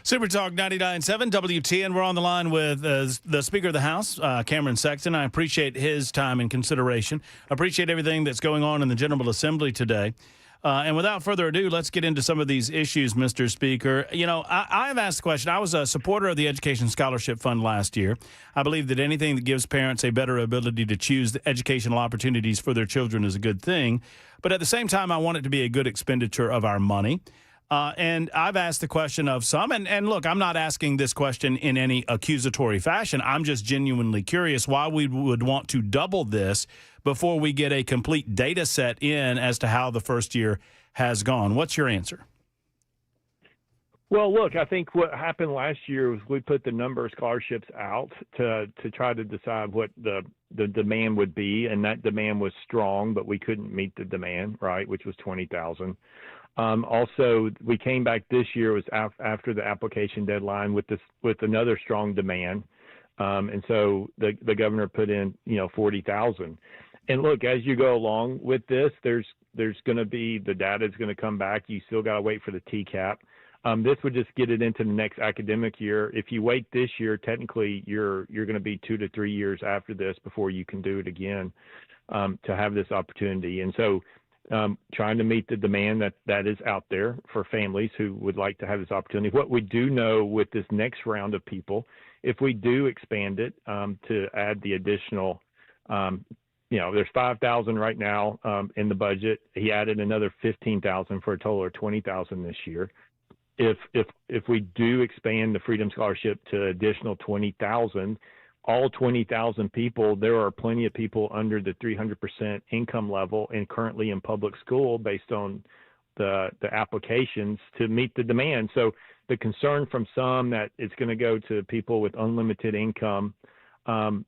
Super Talk 99.7 WTN. We're on the line with the Speaker of the House, Cameron Sexton. I appreciate his time and consideration. I appreciate everything that's going on in the General Assembly today. And without further ado, let's get into some of these issues, Mr. Speaker. You know, I've asked the question. I was a supporter of the Education Scholarship Fund last year. I believe that anything that gives parents a better ability to choose the educational opportunities for their children is a good thing. But at the same time, I want it to be a good expenditure of our money. And I've asked the question of some, and look, I'm not asking this question in any accusatory fashion. I'm just genuinely curious why we would want to double this before we get a complete data set in as to how the first year has gone. What's your answer? Well, look, I think what happened last year was we put the number of scholarships out to try to decide what the demand would be, and that demand was strong, but we couldn't meet the demand, right, which was 20,000. Also, we came back this year was after the application deadline with another strong demand, and so the governor put in 40,000. And look, as you go along with this, there's going to be the data is going to come back. You still got to wait for the TCAP. This would just get it into the next academic year. If you wait this year, technically you're going to be 2 to 3 years after this before you can do it again to have this opportunity. And so trying to meet the demand that is out there for families who would like to have this opportunity. What we do know with this next round of people, if we do expand it to add the additional, there's 5,000 right now in the budget. He added another 15,000 for a total of 20,000 this year. If we do expand the Freedom Scholarship to additional 20,000, all 20,000 people, there are plenty of people under the 300% income level and currently in public school based on the applications to meet the demand. So the concern from some that it's going to go to people with unlimited income,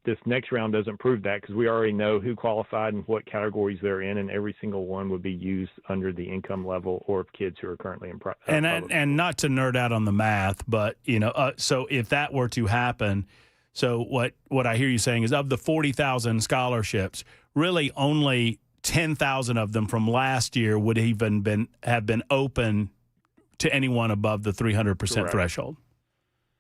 this next round doesn't prove that because we already know who qualified and what categories they're in, and every single one would be used under the income level or of kids who are currently in public school. And not to nerd out on the math, but, so if that were to happen, so what I hear you saying is of the 40,000 scholarships, really only 10,000 of them from last year would even have been open to anyone above the 300% threshold.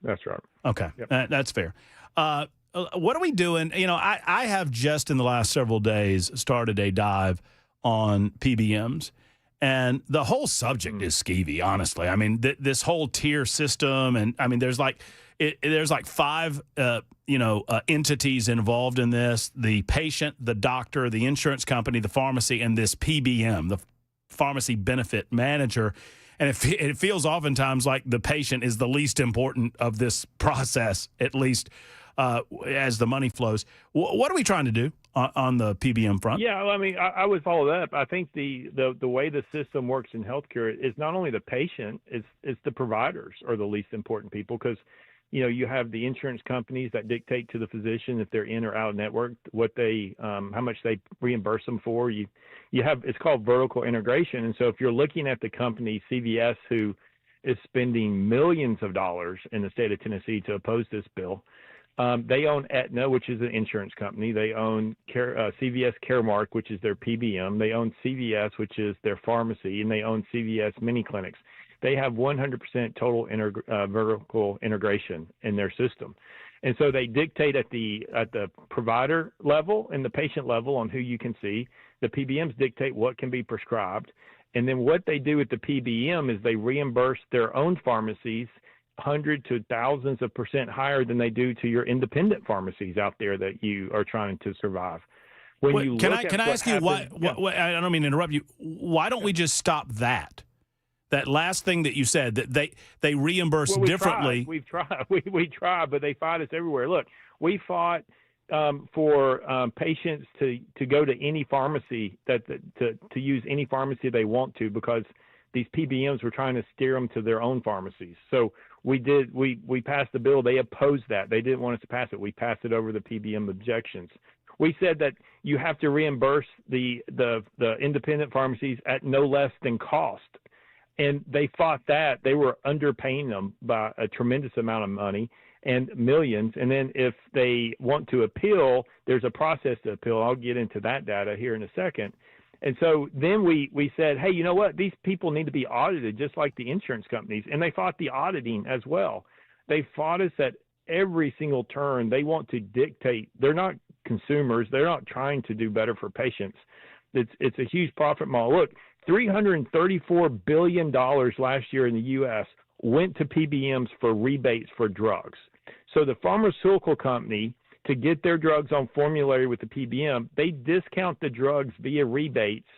That's right. Okay, Yep. That's fair. What are we doing? I have just in the last several days started a dive on PBMs. And the whole subject is skeevy, honestly. I mean, this whole tier system, and I mean, there's like 5, entities involved in this: the patient, the doctor, the insurance company, the pharmacy, and this PBM, the pharmacy benefit manager. And it feels oftentimes like the patient is the least important of this process, at least as the money flows. What are we trying to do on the PBM front? Yeah, well, I mean, I would follow that up. I think the way the system works in healthcare is not only the patient, it's the providers are the least important people because, you have the insurance companies that dictate to the physician if they're in or out of network, what they, how much they reimburse them for. You have, it's called vertical integration. And so if you're looking at the company CVS, who is spending millions of dollars in the state of Tennessee to oppose this bill, they own Aetna, which is an insurance company. They own CVS Caremark, which is their PBM. They own CVS, which is their pharmacy, and they own CVS mini clinics. They have 100% total vertical integration in their system. And so they dictate at the provider level and the patient level on who you can see. The PBMs dictate what can be prescribed. And then what they do at the PBM is they reimburse their own pharmacies hundreds to thousands of % higher than they do to your independent pharmacies out there that you are trying to survive. Can I ask you why? I don't mean to interrupt you. Why don't we just stop that? That last thing that you said, that they reimburse differently. We've tried. We try, but they fight us everywhere. Look, we fought for patients to go to any pharmacy to use any pharmacy they want to because these PBMs were trying to steer them to their own pharmacies. So we passed the bill. They opposed that. They didn't want us to pass it. We passed it over the PBM objections. We said that you have to reimburse the independent pharmacies at no less than cost. And they fought that. They were underpaying them by a tremendous amount of money and millions. And then if they want to appeal, there's a process to appeal. I'll get into that data here in a second. And so then we said, hey, you know what? These people need to be audited just like the insurance companies. And they fought the auditing as well. They fought us at every single turn. They want to dictate. They're not consumers. They're not trying to do better for patients. It's a huge profit model. Look, $334 billion last year in the U.S. went to PBMs for rebates for drugs. So the pharmaceutical company, to get their drugs on formulary with the PBM, they discount the drugs via rebates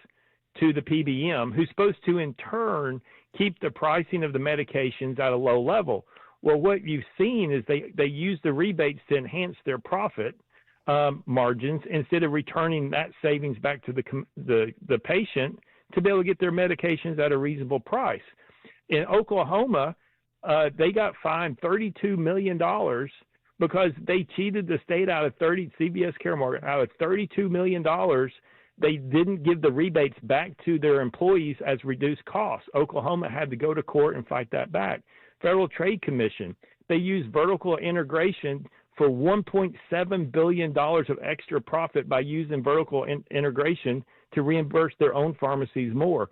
to the PBM, who's supposed to in turn keep the pricing of the medications at a low level. Well, what you've seen is they use the rebates to enhance their profit margins instead of returning that savings back to the patient to be able to get their medications at a reasonable price. In Oklahoma, they got fined $32 million because they cheated the state out of CVS Caremark out of $32 million. They didn't give the rebates back to their employees as reduced costs. Oklahoma had to go to court and fight that back. Federal Trade Commission, they used vertical integration for $1.7 billion of extra profit by using vertical integration to reimburse their own pharmacies more.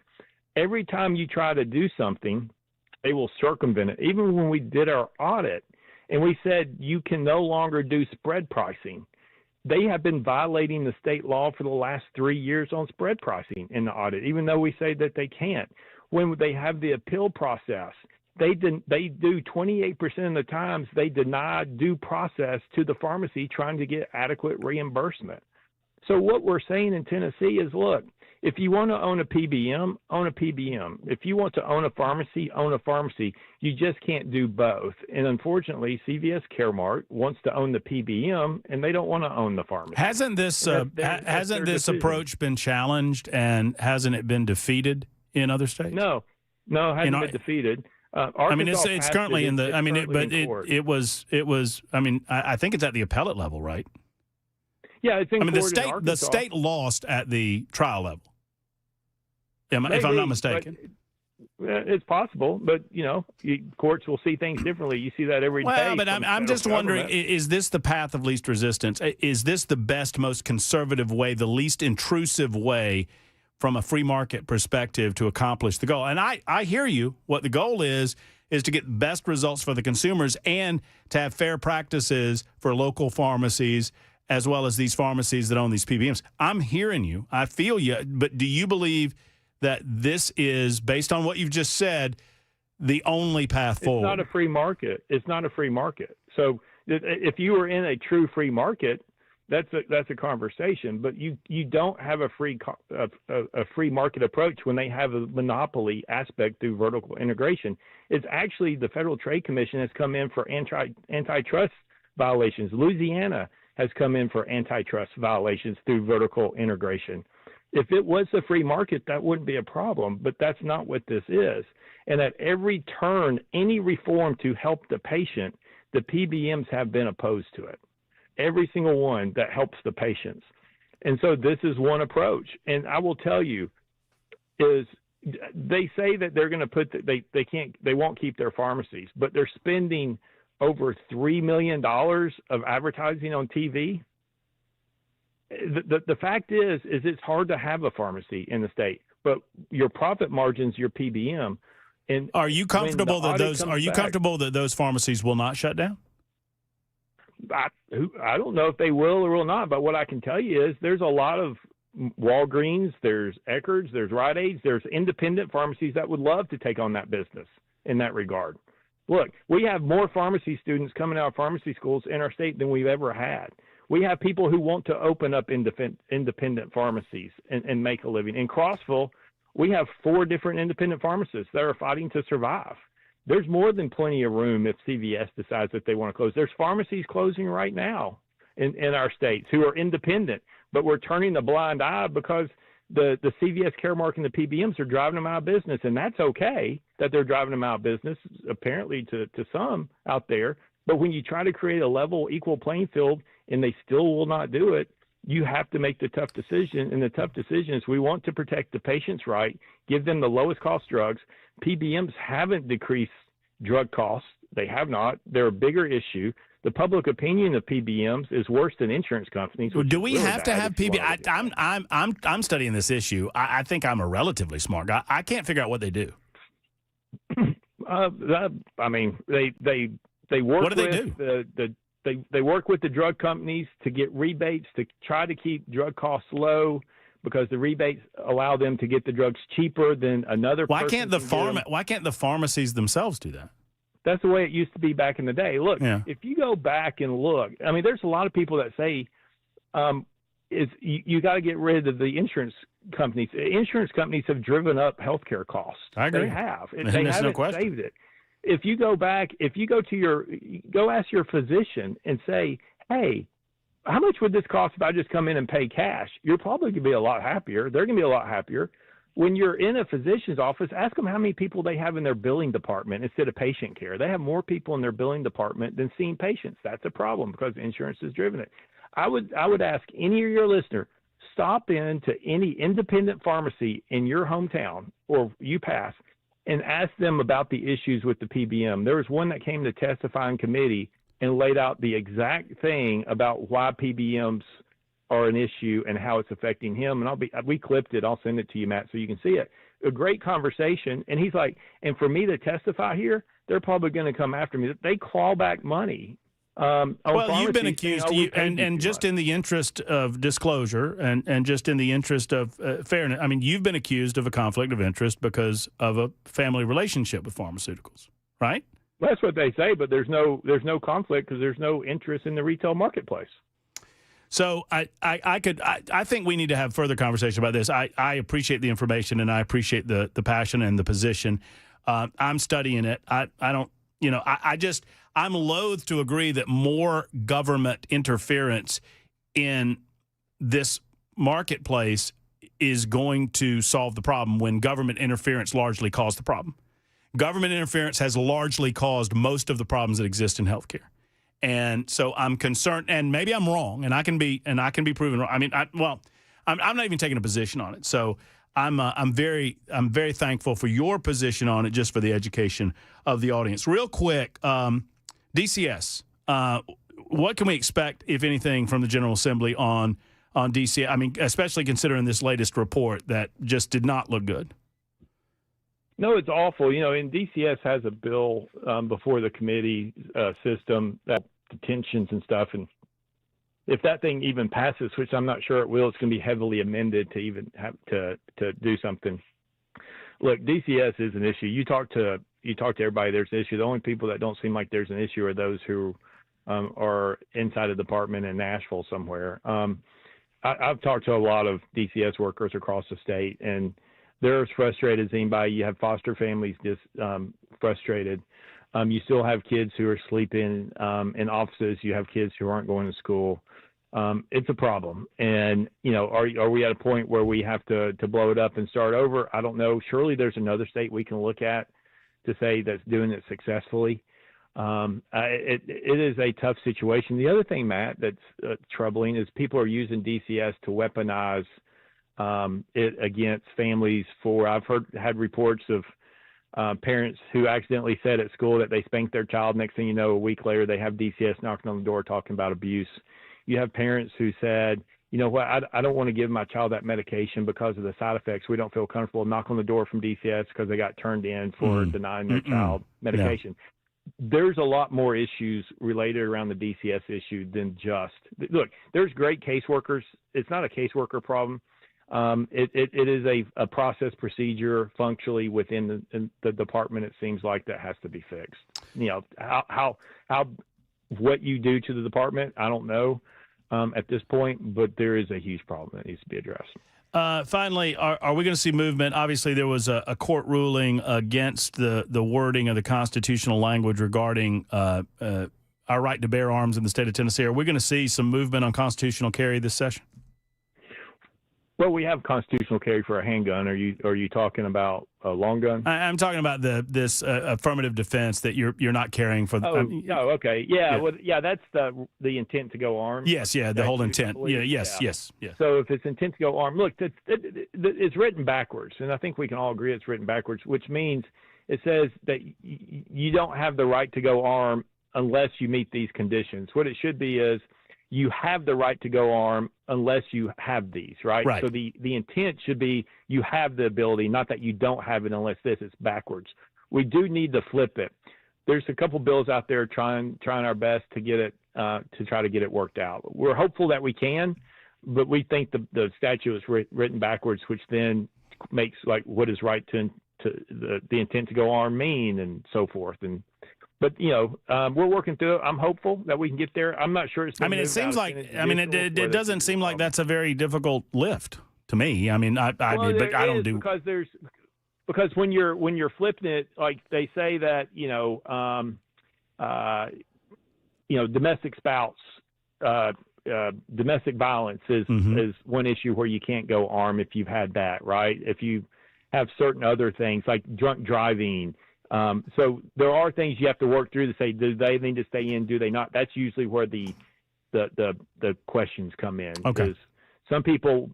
Every time you try to do something, they will circumvent it. Even when we did our audit and we said you can no longer do spread pricing, they have been violating the state law for the last 3 years on spread pricing in the audit, even though we say that they can't. When they have the appeal process, they do 28% of the times they deny due process to the pharmacy trying to get adequate reimbursement. So what we're saying in Tennessee is, look, if you want to own a PBM, own a PBM. If you want to own a pharmacy, own a pharmacy. You just can't do both. And unfortunately, CVS Caremark wants to own the PBM, and they don't want to own the pharmacy. Hasn't this approach been challenged, and hasn't it been defeated in other states? No, it hasn't been defeated. I mean, it's currently in the. I mean, it was. I mean, I think it's at the appellate level, right? Yeah, it's in court in the state lost at the trial level. If I'm not mistaken. It's possible, but courts will see things differently. You see that every day. Well, but I'm just wondering: is this the path of least resistance? Is this the best, most conservative way, the least intrusive way, from a free market perspective, to accomplish the goal? And I hear you. What the goal is to get best results for the consumers and to have fair practices for local pharmacies as well as these pharmacies that own these PBMs. I'm hearing you. I feel you. But do you believe that this is, based on what you've just said, the only path forward? It's not a free market. It's not a free market. So if you were in a true free market, that's a conversation. But you don't have a free market approach when they have a monopoly aspect through vertical integration. It's actually the Federal Trade Commission has come in for antitrust violations. Louisiana has come in for antitrust violations through vertical integration. If it was a free market, that wouldn't be a problem, but that's not what this is. And at every turn, any reform to help the patient, the PBMs have been opposed to it. Every single one that helps the patients. And so this is one approach. And I will tell you, is they say that they're going to put they won't keep their pharmacies, but they're spending over $3 million of advertising on TV. The fact is it's hard to have a pharmacy in the state, but your profit margins, your PBM. And are you comfortable that those pharmacies will not shut down? I don't know if they will or will not, but what I can tell you is there's a lot of Walgreens, there's Eckerd's, there's Rite Aids, there's independent pharmacies that would love to take on that business in that regard. Look, we have more pharmacy students coming out of pharmacy schools in our state than we've ever had. We have people who want to open up independent pharmacies and make a living. In Crossville, we have 4 different independent pharmacists that are fighting to survive. There's more than plenty of room if CVS decides that they want to close. There's pharmacies closing right now in our states who are independent, but we're turning a blind eye because the CVS Caremark and the PBMs are driving them out of business, and that's okay that they're driving them out of business, apparently to some out there. But when you try to create a level, equal playing field, and they still will not do it, you have to make the tough decision. And the tough decision is we want to protect the patient's right, give them the lowest cost drugs. PBMs haven't decreased drug costs. They have not. They're a bigger issue. the public opinion of PBMs is worse than insurance companies. Do we have to have PBM? I'm studying this issue. I think I'm a relatively smart guy. I can't figure out what they do. I mean, they work. What do they do? They work with the drug companies to get rebates to try to keep drug costs low, because the rebates allow them to get the drugs cheaper than another. Why can't the pharmacies themselves do that? That's the way it used to be back in the day. Look, if you go back and look, I mean, there's a lot of people that say you got to get rid of the insurance companies. Insurance companies have driven up healthcare costs. I agree. They have. They haven't saved it. If you go back, go ask your physician and say, hey, how much would this cost if I just come in and pay cash? You're probably going to be a lot happier. They're going to be a lot happier. When you're in a physician's office, ask them how many people they have in their billing department instead of patient care. They have more people in their billing department than seeing patients. That's a problem because insurance has driven it. I would ask any of your listener, stop in to any independent pharmacy in your hometown or you pass and ask them about the issues with the PBM. There was one that came to testify in committee and laid out the exact thing about why PBMs are an issue and how it's affecting him. And we clipped it. I'll send it to you, Matt, so you can see it. A great conversation. And he's like, and for me to testify here, they're probably going to come after me. They claw back money. Well, you've been accused, and just in the interest of disclosure and just in the interest of fairness, I mean, you've been accused of a conflict of interest because of a family relationship with pharmaceuticals, right? That's what they say, but there's no conflict because there's no interest in the retail marketplace. So I think we need to have further conversation about this. I appreciate the information and I appreciate the passion and the position. I'm studying it. I'm loath to agree that more government interference in this marketplace is going to solve the problem when government interference largely caused the problem. Government interference has largely caused most of the problems that exist in healthcare. And so I'm concerned, and maybe I'm wrong, and I can be proven wrong. I mean, I'm not even taking a position on it. So I'm very thankful for your position on it, just for the education of the audience. Real quick, DCS. What can we expect, if anything, from the General Assembly on DCS? I mean, especially considering this latest report that just did not look good. No, it's awful. You know, and DCS has a bill before the committee system, that detentions and stuff. And if that thing even passes, which I'm not sure it will, it's going to be heavily amended to even have to do something. Look, DCS is an issue. You talk to everybody, there's an issue. The only people that don't seem like there's an issue are those who are inside a department in Nashville somewhere. I've talked to a lot of DCS workers across the state, and they're as frustrated as anybody. You have foster families just frustrated. You still have kids who are sleeping in offices. You have kids who aren't going to school. It's a problem. And, you know, are we at a point where we have to blow it up and start over? I don't know. Surely there's another state we can look at to say that's doing it successfully. It is a tough situation. The other thing, Matt, that's troubling is people are using DCS to weaponize it against families. I've had reports of parents who accidentally said at school that they spanked their child. Next thing you know, a week later, they have DCS knocking on the door talking about abuse. You have parents who said, you know what, I don't want to give my child that medication because of the side effects. We don't feel comfortable. Knock on the door from DCS because they got turned in for denying their child medication. Yeah. There's a lot more issues related around the DCS issue than just, look, there's great caseworkers. It's not a caseworker problem. It is a process procedure functionally within the department. It seems like that has to be fixed. You know, how what you do to the department, I don't know at this point, but there is a huge problem that needs to be addressed. Finally, are we going to see movement? Obviously, there was a court ruling against the wording of the constitutional language regarding our right to bear arms in the state of Tennessee. Are we going to see some movement on constitutional carry this session? Well, we have constitutional carry for a handgun. Are you talking about a long gun? I'm talking about this affirmative defense that you're not carrying for. Okay, yeah. Well, yeah, that's the intent to go armed. Yes, yeah, the whole intent. Yeah, yes. So if it's intent to go armed, look, it's written backwards, and I think we can all agree it's written backwards, which means it says that you don't have the right to go armed unless you meet these conditions. What it should be is you have the right to go armed unless you have these, right? Right. So the intent should be you have the ability, not that you don't have it unless this. It's backwards. We do need to flip it. There's a couple bills out there trying our best to get it to try to get it worked out. We're hopeful that we can, but we think the statute is written backwards, which then makes like what is right to the intent to go armed mean and so forth. But we're working through it. I'm hopeful that we can get there. I'm not sure it's. I mean, it seems like. I mean, it doesn't seem like that's a very difficult lift to me. I mean, but I don't do because when you're flipping it, like they say that domestic spouse, domestic violence is one issue where you can't go armed if you've had that, right? If you have certain other things like drunk driving. So there are things you have to work through to say, do they need to stay in? Do they not? That's usually where the questions come in. Okay. Because some people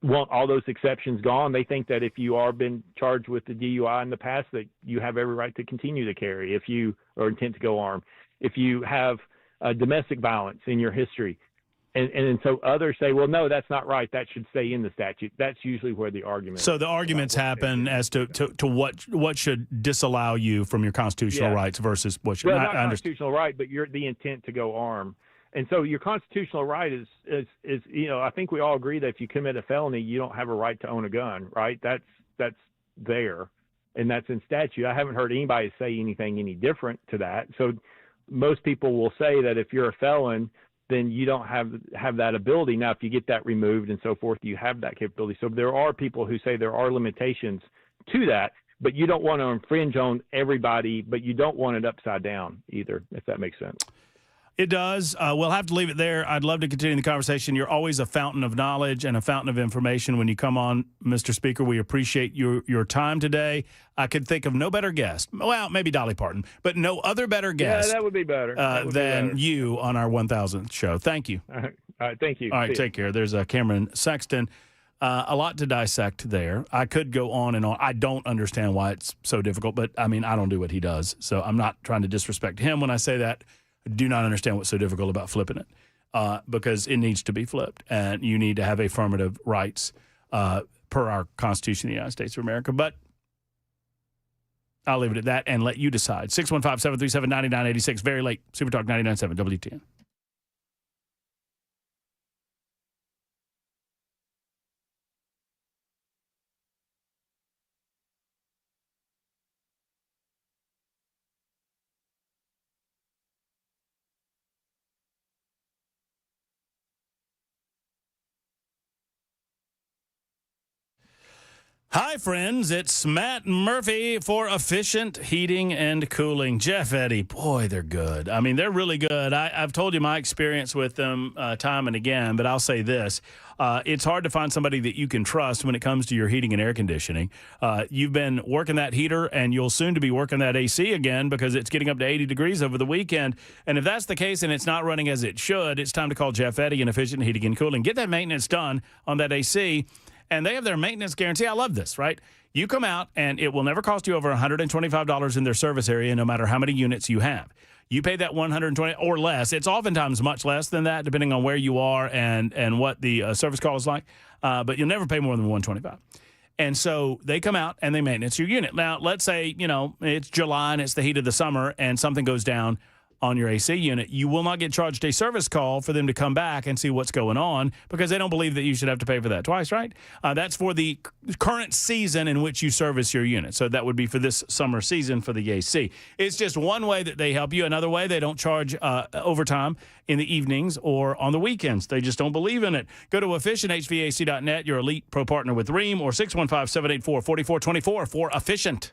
want all those exceptions gone. They think that if you are been charged with the DUI in the past, that you have every right to continue to carry if you are intent to go armed. If you have domestic violence in your history. And so others say, well, no, that's not right. That should stay in the statute. That's usually where the argument. So the arguments happen as to what should disallow you from your constitutional rights versus what should. Well, not constitutional right, but the intent to go armed. And so your constitutional right is I think we all agree that if you commit a felony, you don't have a right to own a gun, right? That's there, and that's in statute. I haven't heard anybody say anything any different to that. So most people will say that if you're a felon, then you don't have that ability. Now, if you get that removed and so forth, you have that capability. So there are people who say there are limitations to that, but you don't want to infringe on everybody, but you don't want it upside down either, if that makes sense. It does. We'll have to leave it there. I'd love to continue the conversation. You're always a fountain of knowledge and a fountain of information when you come on, Mr. Speaker. We appreciate your time today. I could think of no better guest. Well, maybe Dolly Parton, but no other better guest. Yeah, that would be better. Than you on our 1000th show. Thank you. All right, thank you. All right, take care. There's Cameron Sexton. A lot to dissect there. I could go on and on. I don't understand why it's so difficult, but, I mean, I don't do what he does. So I'm not trying to disrespect him when I say that. I do not understand what's so difficult about flipping it because it needs to be flipped, and you need to have affirmative rights per our Constitution of the United States of America. But I'll leave it at that and let you decide. 615-737-9986, very late, Super Talk 99.7 WTN. Hi, friends. It's Matt Murphy for Efficient Heating and Cooling. Jeff Eddy, boy, they're good. I mean, they're really good. I've told you my experience with them time and again, but I'll say this. It's hard to find somebody that you can trust when it comes to your heating and air conditioning. You've been working that heater, and you'll soon to be working that AC again because it's getting up to 80 degrees over the weekend. And if that's the case and it's not running as it should, it's time to call Jeff Eddy and Efficient Heating and Cooling. Get that maintenance done on that AC. And they have their maintenance guarantee. I love this, right? You come out, and it will never cost you over $125 in their service area, no matter how many units you have. You pay that $120 or less. It's oftentimes much less than that, depending on where you are and what the service call is like. But you'll never pay more than $125. And so they come out and they maintenance your unit. Now, let's say, it's July and it's the heat of the summer and something goes down on your AC unit. You will not get charged a service call for them to come back and see what's going on because they don't believe that you should have to pay for that twice, right? That's for the current season in which you service your unit. So that would be for this summer season for the AC. It's just one way that they help you. Another way, they don't charge overtime in the evenings or on the weekends. They just don't believe in it. Go to efficienthvac.net, your elite pro partner with Rheem, or 615-784-4424 for Efficient.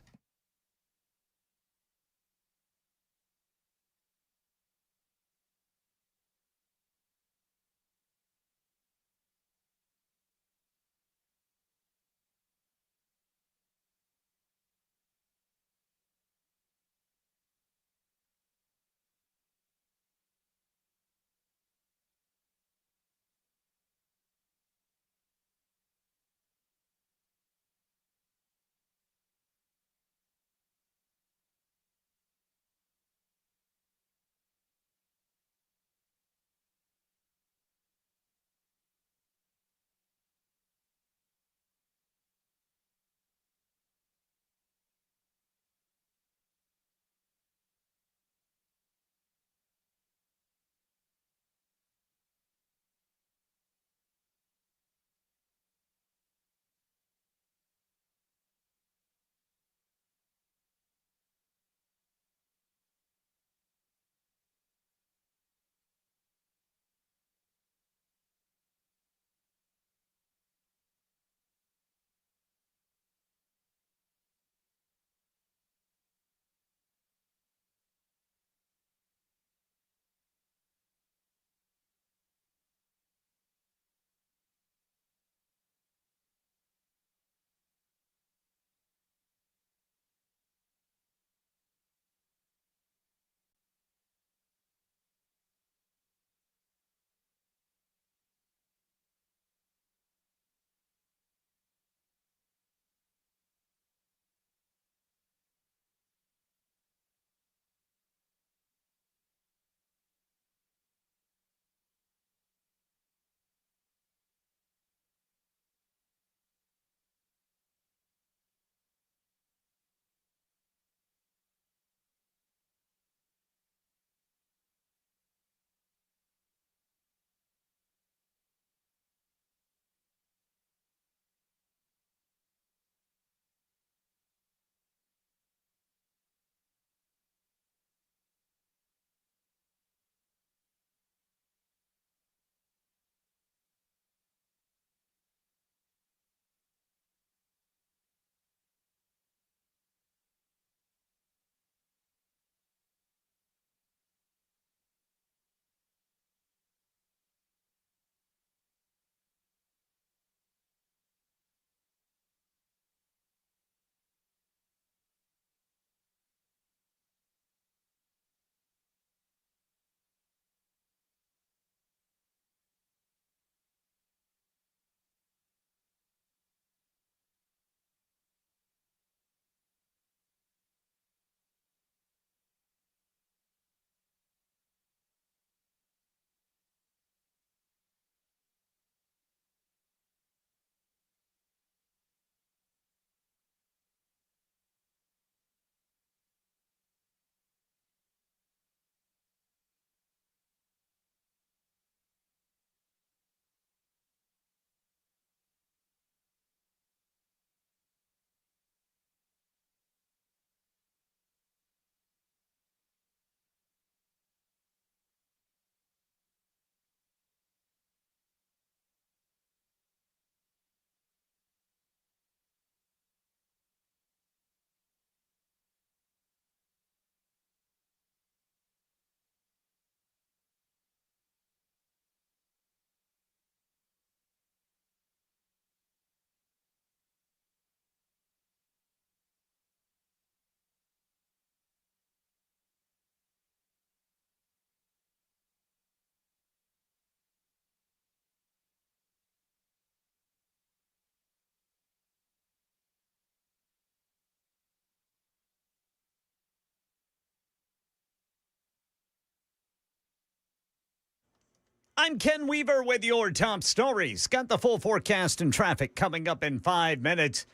I'm Ken Weaver with your top stories. Got the full forecast and traffic coming up in 5 minutes.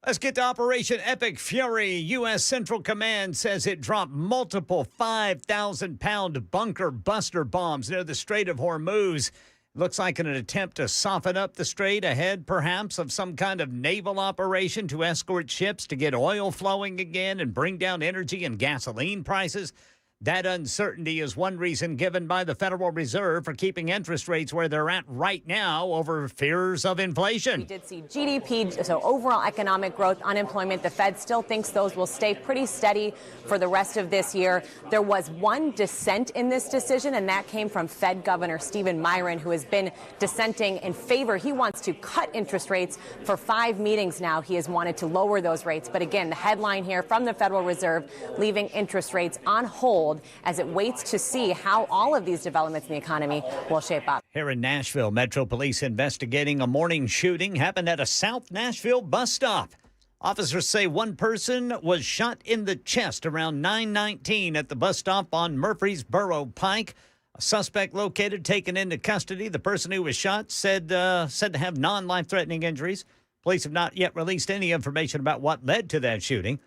Let's get to Operation Epic Fury. U.S. Central Command says it dropped multiple 5,000-pound bunker buster bombs near the Strait of Hormuz. Looks like an attempt to soften up the strait ahead, perhaps, of some kind of naval operation to escort ships to get oil flowing again and bring down energy and gasoline prices. That uncertainty is one reason given by the Federal Reserve for keeping interest rates where they're at right now over fears of inflation. We did see GDP, so overall economic growth, unemployment. The Fed still thinks those will stay pretty steady for the rest of this year. There was one dissent in this decision, and that came from Fed Governor Stephen Myron, who has been dissenting in favor. He wants to cut interest rates for 5 meetings now. He has wanted to lower those rates. But again, the headline here from the Federal Reserve leaving interest rates on hold as it waits to see how all of these developments in the economy will shape up. Here in Nashville, Metro Police investigating a morning shooting happened at a South Nashville bus stop. Officers say one person was shot in the chest around 9:19 at the bus stop on Murfreesboro Pike. A suspect located, taken into custody. The person who was shot said to have non-life-threatening injuries. Police have not yet released any information about what led to that shooting.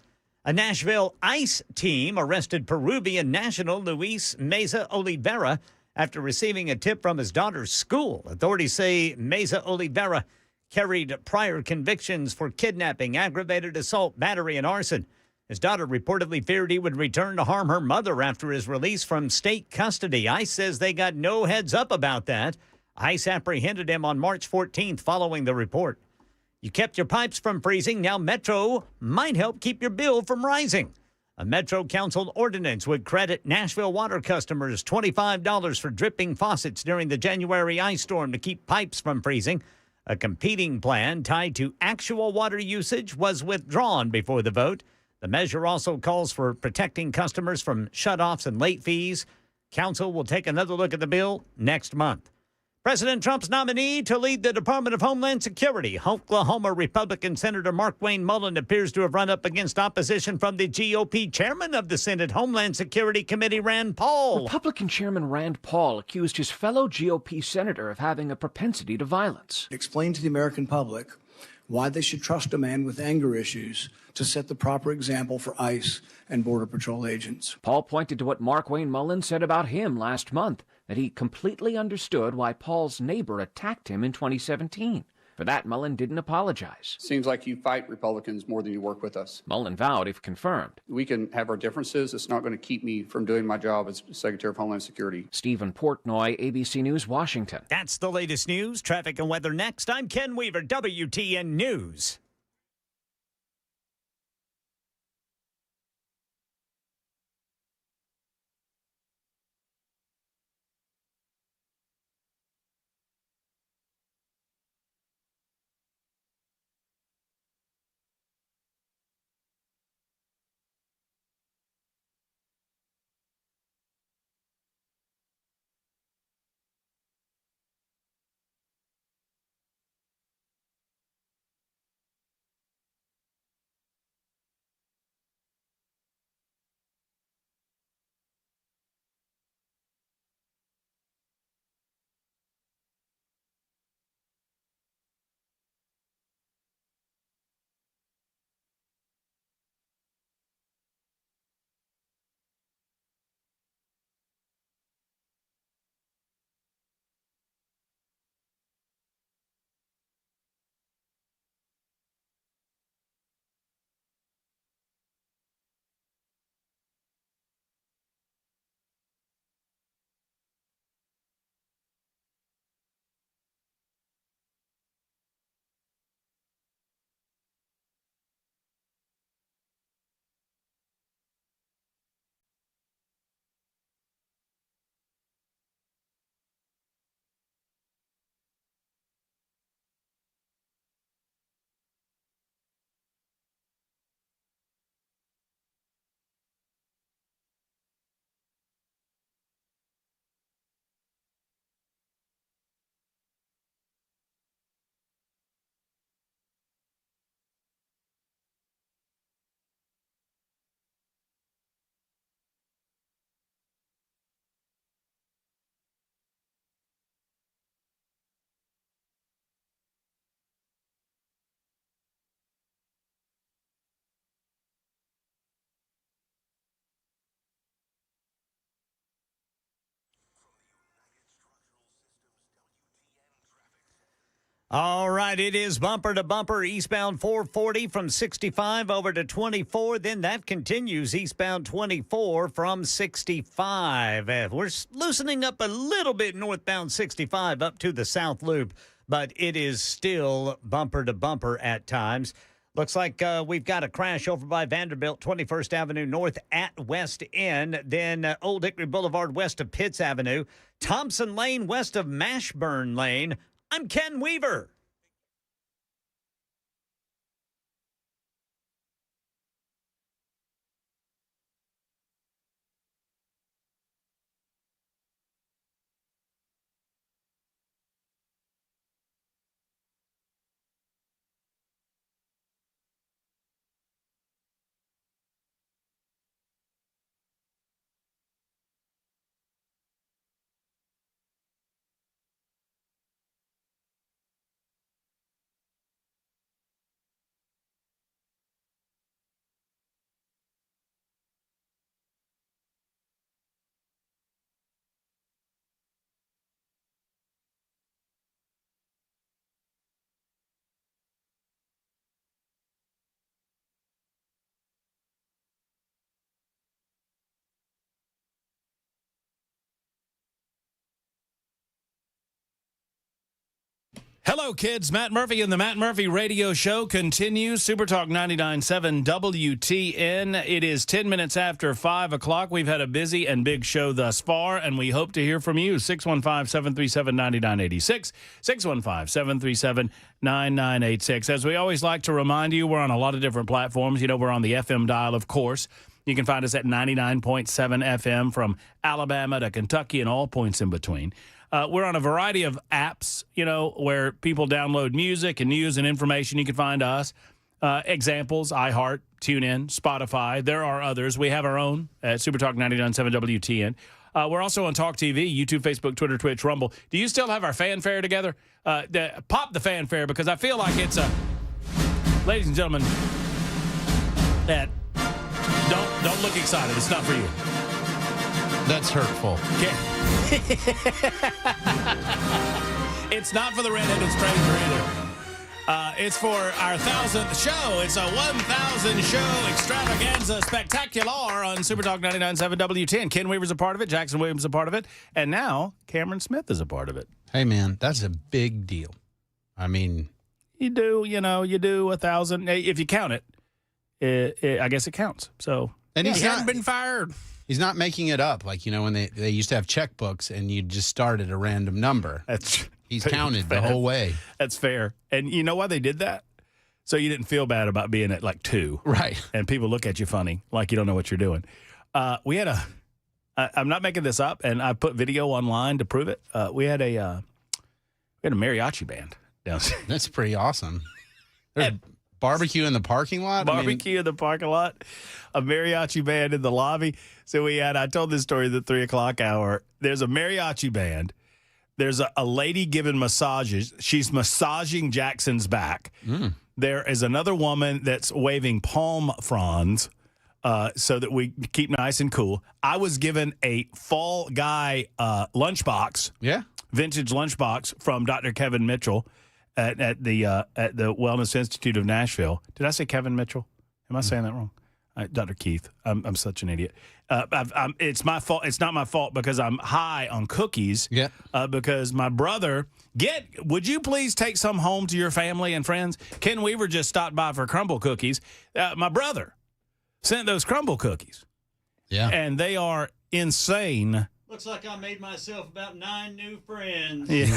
A Nashville ICE team arrested Peruvian national Luis Meza Oliveira after receiving a tip from his daughter's school. Authorities say Meza Oliveira carried prior convictions for kidnapping, aggravated assault, battery, and arson. His daughter reportedly feared he would return to harm her mother after his release from state custody. ICE says they got no heads up about that. ICE apprehended him on March 14th following the report. You kept your pipes from freezing. Now Metro might help keep your bill from rising. A Metro Council ordinance would credit Nashville water customers $25 for dripping faucets during the January ice storm to keep pipes from freezing. A competing plan tied to actual water usage was withdrawn before the vote. The measure also calls for protecting customers from shutoffs and late fees. Council will take another look at the bill next month. President Trump's nominee to lead the Department of Homeland Security, Oklahoma Republican Senator Mark Wayne Mullen, appears to have run up against opposition from the GOP chairman of the Senate Homeland Security Committee, Rand Paul. Republican Chairman Rand Paul accused his fellow GOP senator of having a propensity to violence. Explain to the American public why they should trust a man with anger issues to set the proper example for ICE and Border Patrol agents. Paul pointed to what Mark Wayne Mullen said about him last month, that he completely understood why Paul's neighbor attacked him in 2017. For that, Mullen didn't apologize. Seems like you fight Republicans more than you work with us. Mullen vowed, if confirmed. We can have our differences. It's not going to keep me from doing my job as Secretary of Homeland Security. Stephen Portnoy, ABC News, Washington. That's the latest news. Traffic and weather next. I'm Ken Weaver, WTN News. All right, it is bumper to bumper, eastbound 440 from 65 over to 24. Then that continues eastbound 24 from 65. We're loosening up a little bit northbound 65 up to the South Loop, but it is still bumper to bumper at times. Looks like we've got a crash over by Vanderbilt, 21st Avenue North at West End. Then Old Hickory Boulevard west of Pitts Avenue. Thompson Lane west of Mashburn Lane. I'm Ken Weaver. Hello, kids. Matt Murphy and the Matt Murphy Radio Show continues. Super Talk 99.7 WTN. It is 10 minutes after 5 o'clock. We've had a busy and big show thus far, and we hope to hear from you. 615-737-9986, 615-737-9986. As we always like to remind you, we're on a lot of different platforms. You know, we're on the FM dial, of course. You can find us at 99.7 FM from Alabama to Kentucky and all points in between. We're on a variety of apps, you know, where people download music and news and information. You can find us. Examples, iHeart, TuneIn, Spotify. There are others. We have our own at Supertalk 99.7 WTN. We're also on Talk TV, YouTube, Facebook, Twitter, Twitch, Rumble. Do you still have our fanfare together? Pop the fanfare, because I feel like it's a... Ladies and gentlemen, that don't look excited. It's not for you. That's hurtful. It's not for the redheaded stranger either. It's for our 1,000th show. It's a 1,000 show extravaganza spectacular on Super Talk 99.7 W10. Ken Weaver's a part of it. Jackson Williams is a part of it. And now Cameron Smith is a part of it. Hey, man, that's a big deal. I mean... You do 1,000. If you count it, I guess it counts. So, and he hadn't been fired. He's not making it up. Like, you know, when they used to have checkbooks and you just start at a random number. He's counted the whole way. That's fair. And you know why they did that? So you didn't feel bad about being at like 2. Right. And people look at you funny, like you don't know what you're doing. We had I'm not making this up, and I put video online to prove it. We had a mariachi band downstairs. That's pretty awesome. There's barbecue in the parking lot? Barbecue in the parking lot. A mariachi band in the lobby. So I told this story at the 3 o'clock hour. There's a mariachi band. There's a lady giving massages. She's massaging Jackson's back. Mm. There is another woman that's waving palm fronds so that we keep nice and cool. I was given a Fall Guy lunchbox. Yeah. Vintage lunchbox from Dr. Kevin Mitchell at the Wellness Institute of Nashville. Did I say Kevin Mitchell? Am I saying that wrong? Dr. Keith. I'm such an idiot. It's my fault. It's not my fault because I'm high on cookies. Yeah. Because my brother, would you please take some home to your family and friends? Ken Weaver just stopped by for crumble cookies. My brother sent those crumble cookies. Yeah. And they are insane. Looks like I made myself about 9 new friends. Yeah.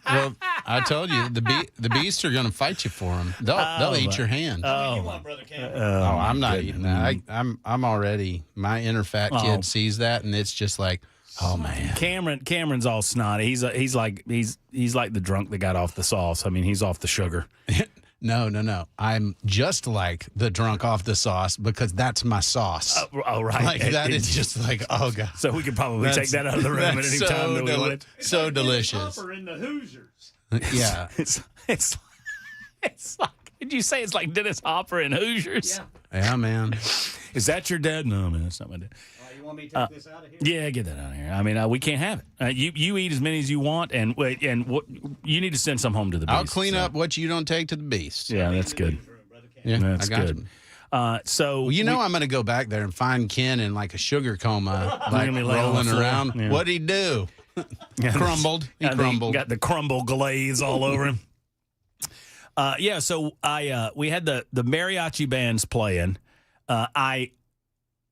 Well, I told you, the beasts are going to fight you for them. They'll eat your hand. You want, Brother Cameron? I'm not eating that. I'm already, my inner fat kid sees that, and it's just like, oh man. Cameron's all snotty. He's like the drunk that got off the sauce. I mean, he's off the sugar. No. I'm just like the drunk off the sauce because that's my sauce. Oh, right. Like that is just like, oh God. So we could probably take that out of the room at any time that we wanted. So delicious. Hopper in the Hoosiers. Yeah. It's like, did you say it's like Dennis Hopper in Hoosiers? Yeah, man. Is that your dad? No, man, that's not my dad. You want me to take this out of here? Yeah, get that out of here. I mean, we can't have it. You eat as many as you want, and you need to send some home to the beast. I'll clean up what you don't take to the beast. Yeah, that's good. Yeah, that's I got good. you. I'm going to go back there and find Ken in like a sugar coma, like rolling around. Yeah. What'd he do? Crumbled. He crumbled. Got the crumble glaze all over him. So we had the mariachi bands playing.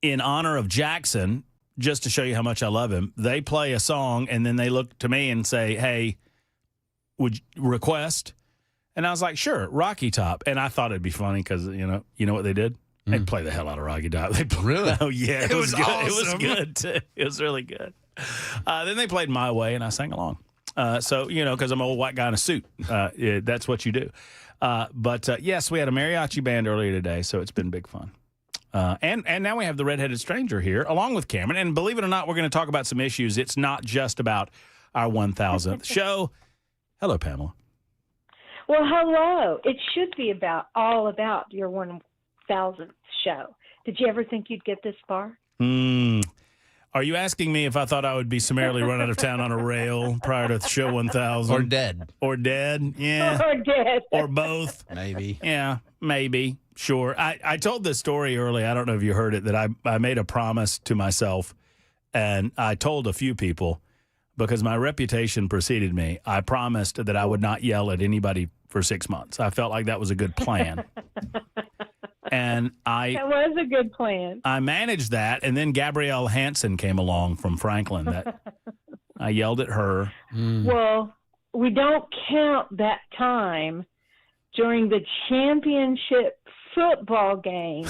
In honor of Jackson, just to show you how much I love him, they play a song and then they look to me and say, "Hey, would you request?" And I was like, "Sure, Rocky Top." And I thought it'd be funny because you know what they did? They play the hell out of Rocky Top. They really? Oh yeah, it was good. Awesome. It was good too. It was really good. Then they played My Way, and I sang along. Because I'm an old white guy in a suit. That's what you do. But yes, we had a mariachi band earlier today, so it's been big fun. And now we have the redheaded stranger here, along with Cameron. And believe it or not, we're going to talk about some issues. It's not just about our 1,000th show. Hello, Pamela. Well, hello. It should be all about your 1,000th show. Did you ever think you'd get this far? Are you asking me if I thought I would be summarily run out of town on a rail prior to show 1,000? Or dead. Or dead, yeah. Or dead. Or both. Maybe. Yeah, maybe. Sure. I told this story early. I don't know if you heard it, that I made a promise to myself, and I told a few people, because my reputation preceded me, I promised that I would not yell at anybody for 6 months. I felt like that was a good plan. And that was a good plan. I managed that, and then Gabrielle Hansen came along from Franklin. That I yelled at her. Well, we don't count that time during the championship football game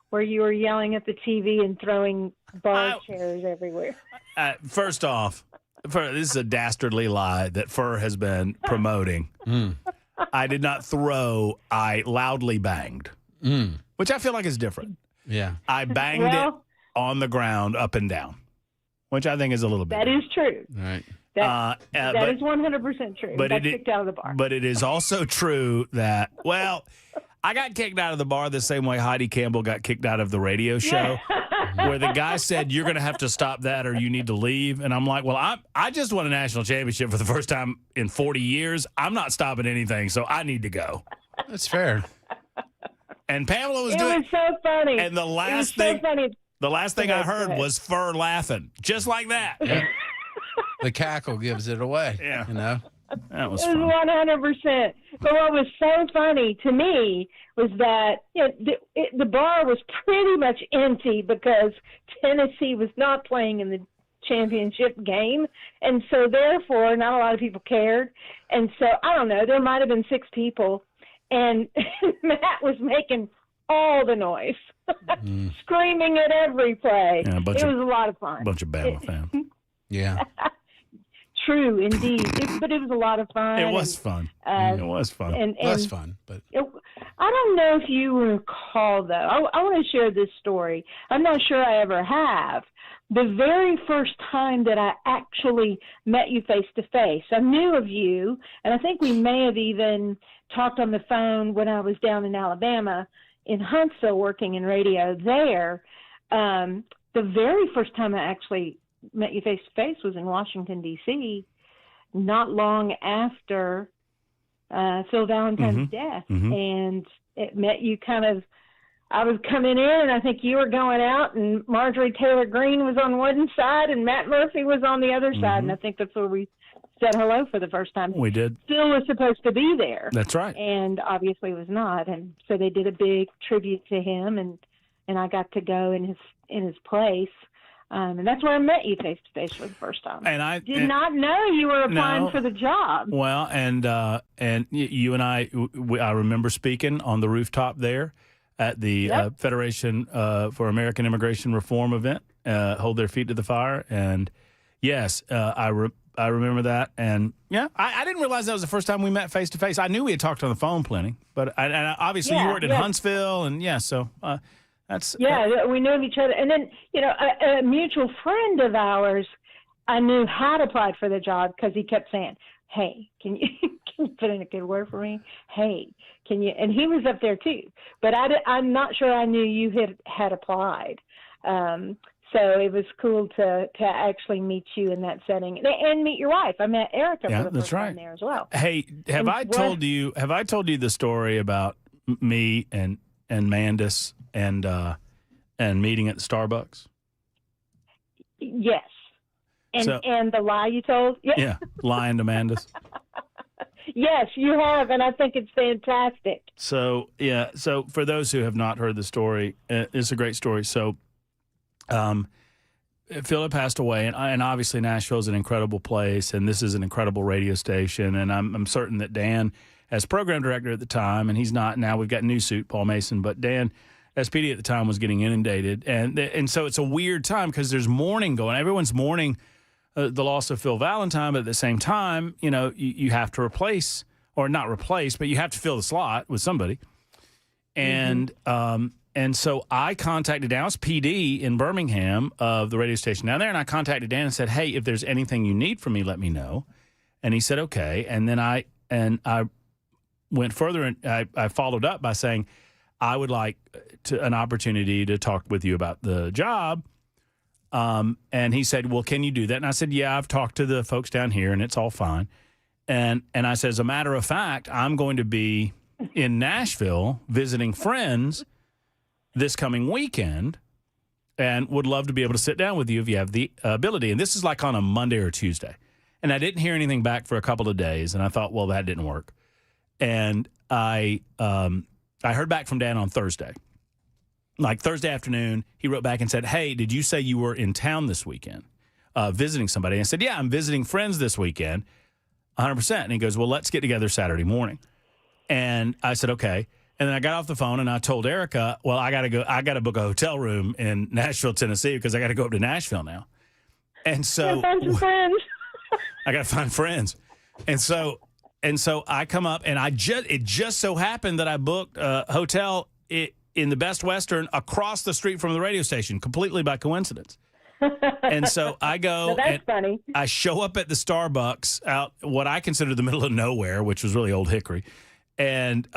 where you were yelling at the TV and throwing bar chairs everywhere. First off, this is a dastardly lie that Fur has been promoting. I did not throw. I loudly banged. Which I feel like is different. Yeah. I banged it on the ground up and down, which I think is a little bit. That is true. Right. That is 100% true. But got kicked out of the bar. But it is also true that, I got kicked out of the bar the same way Heidi Campbell got kicked out of the radio show, where the guy said, "You're going to have to stop that or you need to leave." And I'm like, well, I just won a national championship for the first time in 40 years. I'm not stopping anything, so I need to go. That's fair. And Pamela was it doing. It was so funny. And the last thing I heard was Fur laughing, just like that. Yeah. The cackle gives it away. Yeah, that was fun. 100%. But what was so funny to me was that the bar was pretty much empty because Tennessee was not playing in the championship game, and so therefore not a lot of people cared. And so I don't know, there might have been 6 people. And Matt was making all the noise, screaming at every play. Yeah, it was a lot of fun. A bunch of Bama fans. Yeah. True, indeed. But it was a lot of fun. It was fun. It was fun. It was fun. But I don't know if you recall, though. I want to share this story. I'm not sure I ever have. The very first time that I actually met you face to face, I knew of you, and I think we may have even talked on the phone when I was down in Alabama in Huntsville working in radio there. The very first time I actually met you face to face was in Washington, D.C., not long after Phil Valentine's death. And it met you I was coming in, and I think you were going out, and Marjorie Taylor Greene was on one side, and Matt Murphy was on the other side, and I think that's where we said hello for the first time. We did. Phil was supposed to be there. That's right. And obviously was not, and so they did a big tribute to him, and I got to go in his place. And that's where I met you face to face for the first time. And I did not know you were applying for the job. Well, and you and I remember speaking on the rooftop there at the Federation for American Immigration Reform event, Hold Their Feet to the Fire. And yes, I remember that. And yeah, I didn't realize that was the first time we met face to face. I knew we had talked on the phone plenty, but obviously you worked in Huntsville, and so that's we knew of each other. And then a mutual friend of ours, I knew had applied for the job because he kept saying, "Hey, can you put in a good word for me? Hey, can you?" And he was up there too, but I'm not sure I knew you had applied. So it was cool to actually meet you in that setting and meet your wife. I met Erica for the first time there as well. Hey, have I told you the story about me and Mandis and meeting at the Starbucks? Yes. And So- and the lie you told? Yeah, lying to Mandis. Yes, you have, and I think it's fantastic. So for those who have not heard the story, it's a great story. So, Philip passed away, and obviously Nashville is an incredible place, and this is an incredible radio station, and I'm certain that Dan, as program director at the time, and he's not now, we've got new suit, Paul Mason, but Dan, as PD at the time, was getting inundated, and so it's a weird time because there's mourning going. Everyone's mourning the loss of Phil Valentine, but at the same time, you have to replace, or not replace, but you have to fill the slot with somebody. And and so I contacted Dan. I was PD in Birmingham of the radio station down there, and I contacted Dan and said, hey, if there's anything you need from me, let me know. And he said, okay. And then I went further, and I followed up by saying, I would like an opportunity to talk with you about the job. And he said, well, can you do that? And I said, yeah, I've talked to the folks down here, and it's all fine. And I said, as a matter of fact, I'm going to be in Nashville visiting friends this coming weekend and would love to be able to sit down with you if you have the ability. And this is like on a Monday or Tuesday. And I didn't hear anything back for a couple of days, and I thought, well, that didn't work. And I heard back from Dan on Thursday. Like Thursday afternoon, he wrote back and said, hey, did you say you were in town this weekend visiting somebody? And I said, yeah, I'm visiting friends this weekend, 100%. And he goes, well, let's get together Saturday morning. And I said, okay. And then I got off the phone and I told Erica, well, I got to book a hotel room in Nashville, Tennessee, because I got to go up to Nashville now. And so find some friends. I got to find friends. And so I come up, and it just so happened that I booked a hotel in the Best Western across the street from the radio station, completely by coincidence. And so I go, that's funny. I show up at the Starbucks out what I consider the middle of nowhere, which was really Old Hickory. And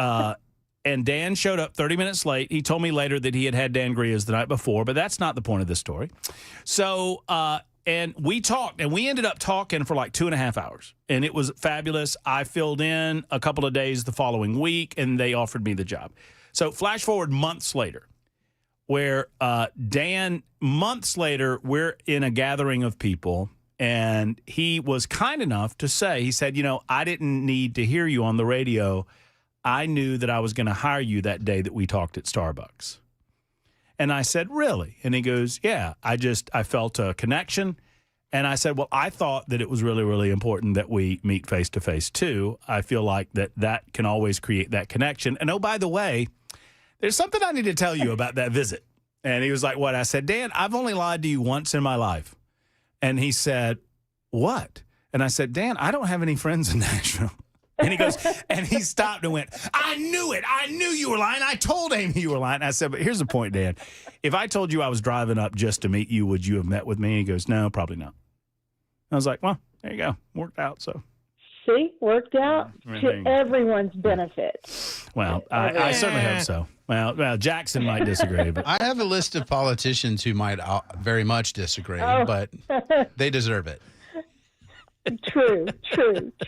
Dan showed up 30 minutes late. He told me later that he had Dan Gria's the night before, but that's not the point of this story. So, and we talked, and we ended up talking for like 2.5 hours, and it was fabulous. I filled in a couple of days the following week, and they offered me the job. So flash forward months later, where Dan, months later, we're in a gathering of people, and he was kind enough to say, he said, I didn't need to hear you on the radio. I knew that I was going to hire you that day that we talked at Starbucks. And I said, really? And he goes, yeah, I felt a connection. And I said, well, I thought that it was really, really important that we meet face to face too. I feel like that can always create that connection. And oh, by the way, there's something I need to tell you about that visit. And he was like, what? I said, Dan, I've only lied to you once in my life. And he said, what? And I said, Dan, I don't have any friends in Nashville. And he goes, and he stopped and went, I knew it. I knew you were lying. I told Amy you were lying. I said, but here's the point, Dan. If I told you I was driving up just to meet you, would you have met with me? He goes, no, probably not. I was like, well, there you go. Worked out. So. See, worked out to everyone's benefit. Well, I certainly hope so. Well, Jackson might disagree, but I have a list of politicians who might very much disagree, but they deserve it. True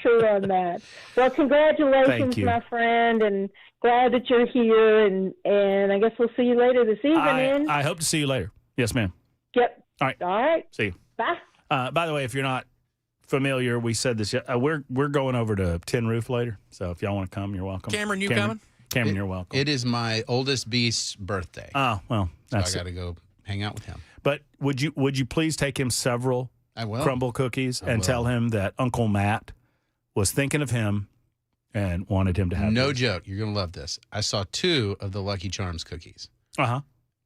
on that. Well, congratulations, my friend, and glad that you're here, and I guess we'll see you later this evening. I hope to see you later. Yes, ma'am. Yep. All right. See you. Bye. By the way, if you're not familiar, we said this. We're going over to Tin Roof later, so if y'all want to come, you're welcome. Cameron, coming? Cameron, you're welcome. It is my oldest beast's birthday. Oh, well, so I got to go hang out with him. But would you please take him several crumble cookies and tell him that Uncle Matt was thinking of him and wanted him to have no joke. You're going to love this. I saw 2 of the Lucky Charms cookies. Uh-huh.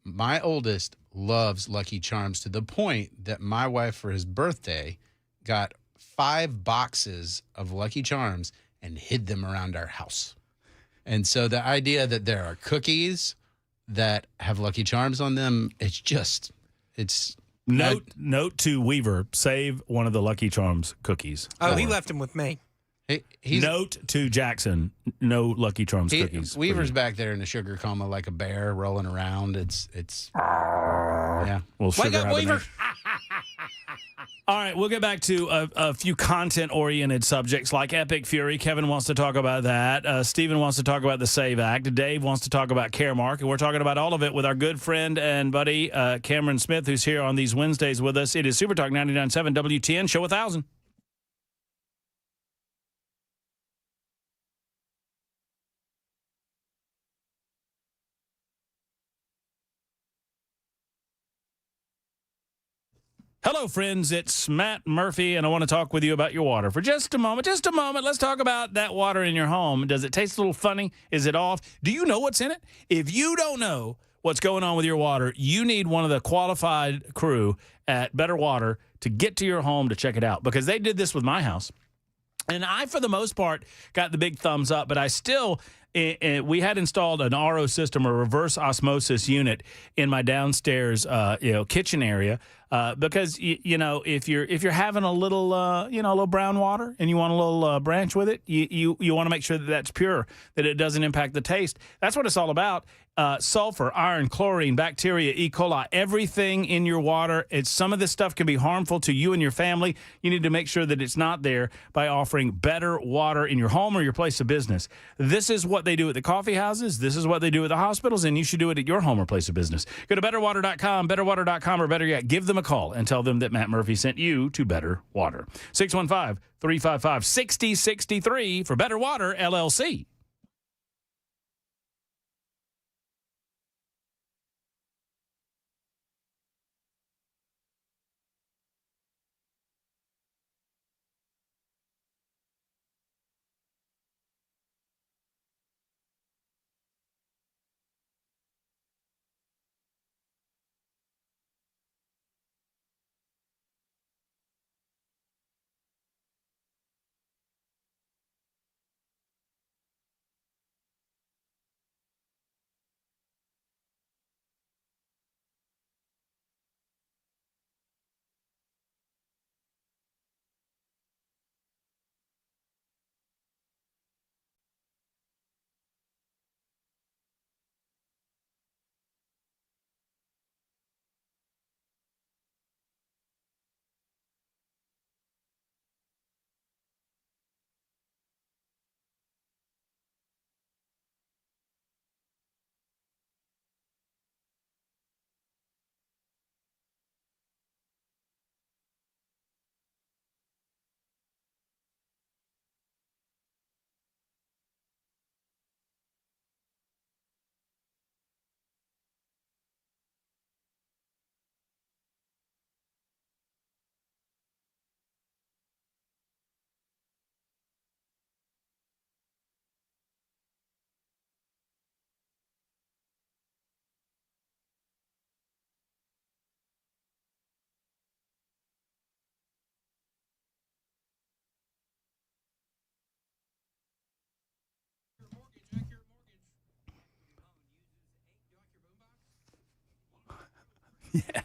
My oldest loves Lucky Charms to the point that my wife, for his birthday, got 5 boxes of Lucky Charms and hid them around our house. And so the idea that there are cookies that have Lucky Charms on them, it's Note to Weaver, save one of the Lucky Charms cookies. Oh, he left him with me. Note to Jackson, no Lucky Charms cookies. Weaver's back there in the sugar coma like a bear rolling around. It's Yeah. We'll Wake up, sugar Weaver. hibernate. All right, we'll get back to a few content-oriented subjects like Epic Fury. Kevin wants to talk about that. Stephen wants to talk about the SAVE Act. Dave wants to talk about Caremark. And we're talking about all of it with our good friend and buddy, Cameron Smith, who's here on these Wednesdays with us. It is Super Talk 99.7 WTN, Show 1000. Hello, friends. It's Matt Murphy, and I want to talk with you about your water for just a moment. Just a moment. Let's talk about that water in your home. Does it taste a little funny? Is it off? Do you know what's in it? If you don't know what's going on with your water, you need one of the qualified crew at Better Water to get to your home to check it out, because they did this with my house. And I, for the most part, got the big thumbs up, but I still, we had installed an RO system, a reverse osmosis unit, in my downstairs, kitchen area, because if you're having a little, a little brown water and you want a little branch with it, you want to make sure that that's pure, that it doesn't impact the taste. That's what it's all about. Sulfur, iron, chlorine, bacteria, E. coli, everything in your water. Some of this stuff can be harmful to you and your family. You need to make sure that it's not there by offering better water in your home or your place of business. This is what they do at the coffee houses. This is what they do at the hospitals, and you should do it at your home or place of business. Go to betterwater.com, betterwater.com, or better yet, give them a call and tell them that Matt Murphy sent you to Better Water. 615-355-6063 for Better Water, LLC. Yeah.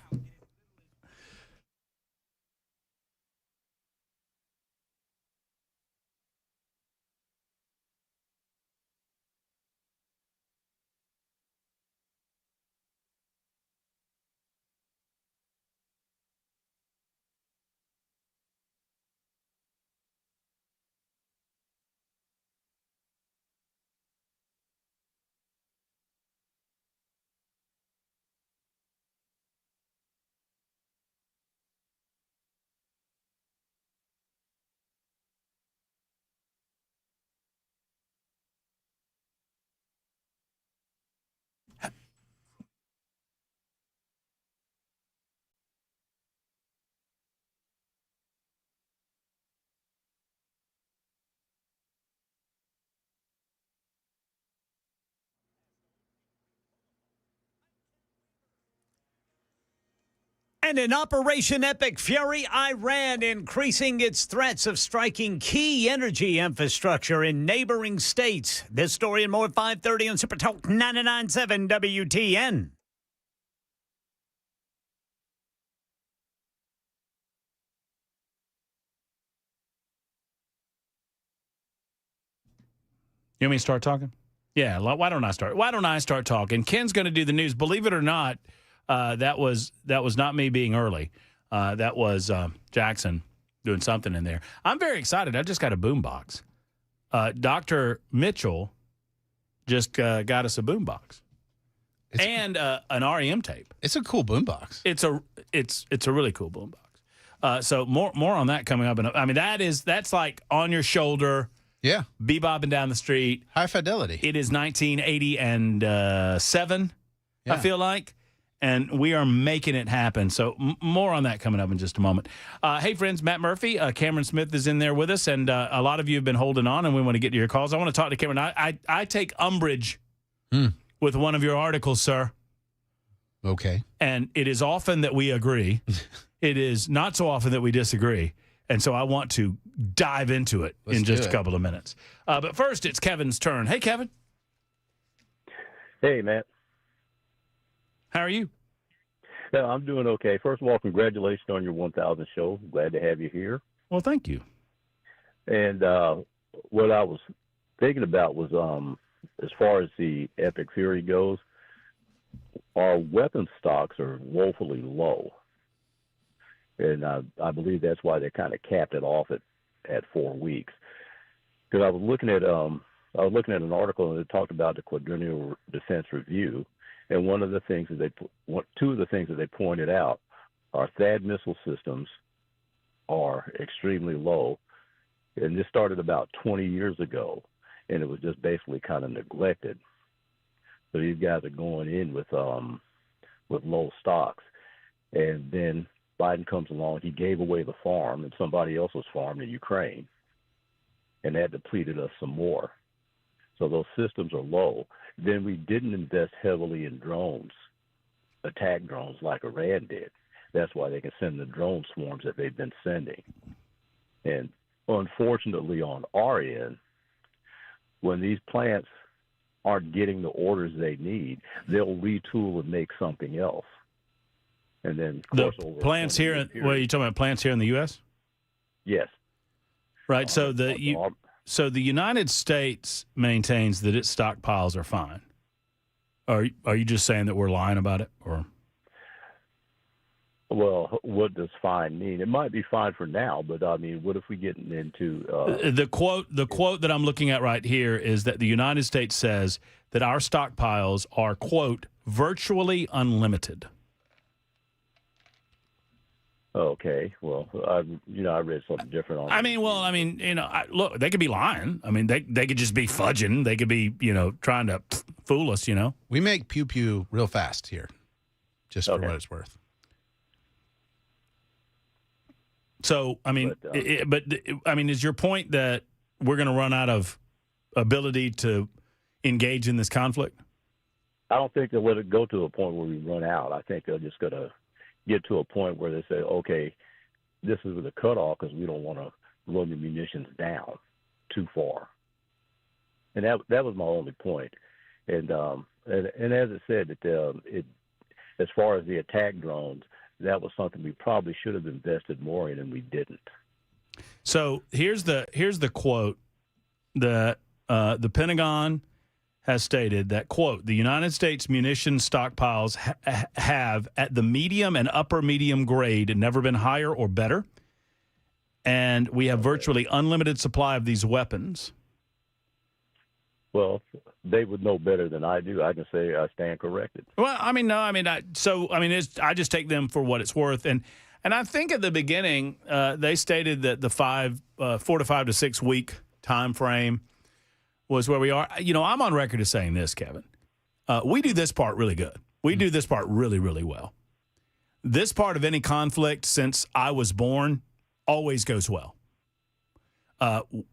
And in Operation Epic Fury, Iran increasing its threats of striking key energy infrastructure in neighboring states. This story and more at 5:30 on Super Talk 99.7 WTN. You want me to start talking? Yeah, why don't I start? Why don't I start talking? Ken's going to do the news. Believe it or not, That was not me being early. That was Jackson doing something in there. I'm very excited. I just got a boombox. Dr. Mitchell just got us a boombox and an REM tape. It's a cool boombox. It's a really cool boombox. So more on that coming up. And I mean, that's like on your shoulder. Yeah. Bebopping down the street. High fidelity. It is 1987, Yeah. I feel like. And we are making it happen. So more on that coming up in just a moment. Hey, friends, Matt Murphy, Cameron Smith is in there with us. And a lot of you have been holding on, and we want to get to your calls. I want to talk to Cameron. I take umbrage with one of your articles, sir. Okay. And it is often that we agree. It is not so often that we disagree. And so I want to dive into it in just a couple of minutes. But first, it's Kevin's turn. Hey, Kevin. Hey, Matt. How are you? No, I'm doing okay. First of all, congratulations on your 1,000th show. Glad to have you here. Well, thank you. And what I was thinking about was, as far as the Epic Fury goes, our weapon stocks are woefully low. And I believe that's why they kind of capped it off at 4 weeks. Because I was looking at an article and it talked about the Quadrennial Defense Review, and two of the things that they pointed out are THAAD missile systems are extremely low, and this started about 20 years ago, and it was just basically kind of neglected. So these guys are going in with low stocks, and then Biden comes along. He gave away the farm and somebody else's farm in Ukraine, and that depleted us some more. So those systems are low. Then we didn't invest heavily in drones, attack drones like Iran did. That's why they can send the drone swarms that they've been sending. And unfortunately on our end, when these plants aren't getting the orders they need, they'll retool and make something else. And then, of course, over plants here. What are you talking about? Plants here in the U.S.? Yes. Right. So the United States maintains that its stockpiles are fine. Are you just saying that we're lying about it, or? Well, what does fine mean? It might be fine for now, but I mean, what if we get into the quote that I'm looking at right here is that the United States says that our stockpiles are, quote, virtually unlimited. Okay, well, I read something different on. Look, they could be lying. I mean, they could just be fudging. They could be, trying to fool us. We make pew pew real fast here, just for what it's worth. So, I mean, is your point that we're going to run out of ability to engage in this conflict? I don't think they'll let it go to a point where we run out. I think they're just going to get to a point where they say, okay, this is the cutoff because we don't want to run the munitions down too far. And that was my only point. And as I said, as far as the attack drones, that was something we probably should have invested more in, and we didn't. So here's the quote that the Pentagon has stated that, quote, the United States munition stockpiles have at the medium and upper medium grade never been higher or better, and we have virtually unlimited supply of these weapons. Well, they would know better than I do. I can say I stand corrected. Well, I just take them for what it's worth. And I think at the beginning, they stated that the 4 to 5 to 6 week time frame was where we are. I'm on record as saying this, Kevin. We do this part really good. We do this part really, really well. This part of any conflict since I was born always goes well.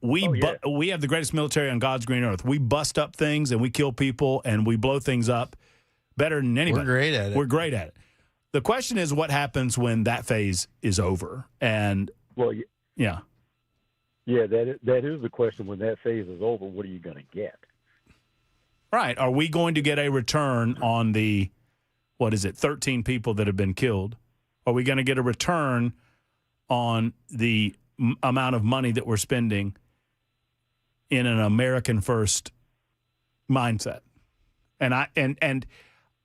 We have the greatest military on God's green earth. We bust up things and we kill people and we blow things up better than anybody. We're great at it. We're great at it. The question is what happens when that phase is over. And yeah. Yeah, that is the question. When that phase is over, what are you going to get? Right. Are we going to get a return on the, 13 people that have been killed? Are we going to get a return on the amount of money that we're spending in an American first mindset? And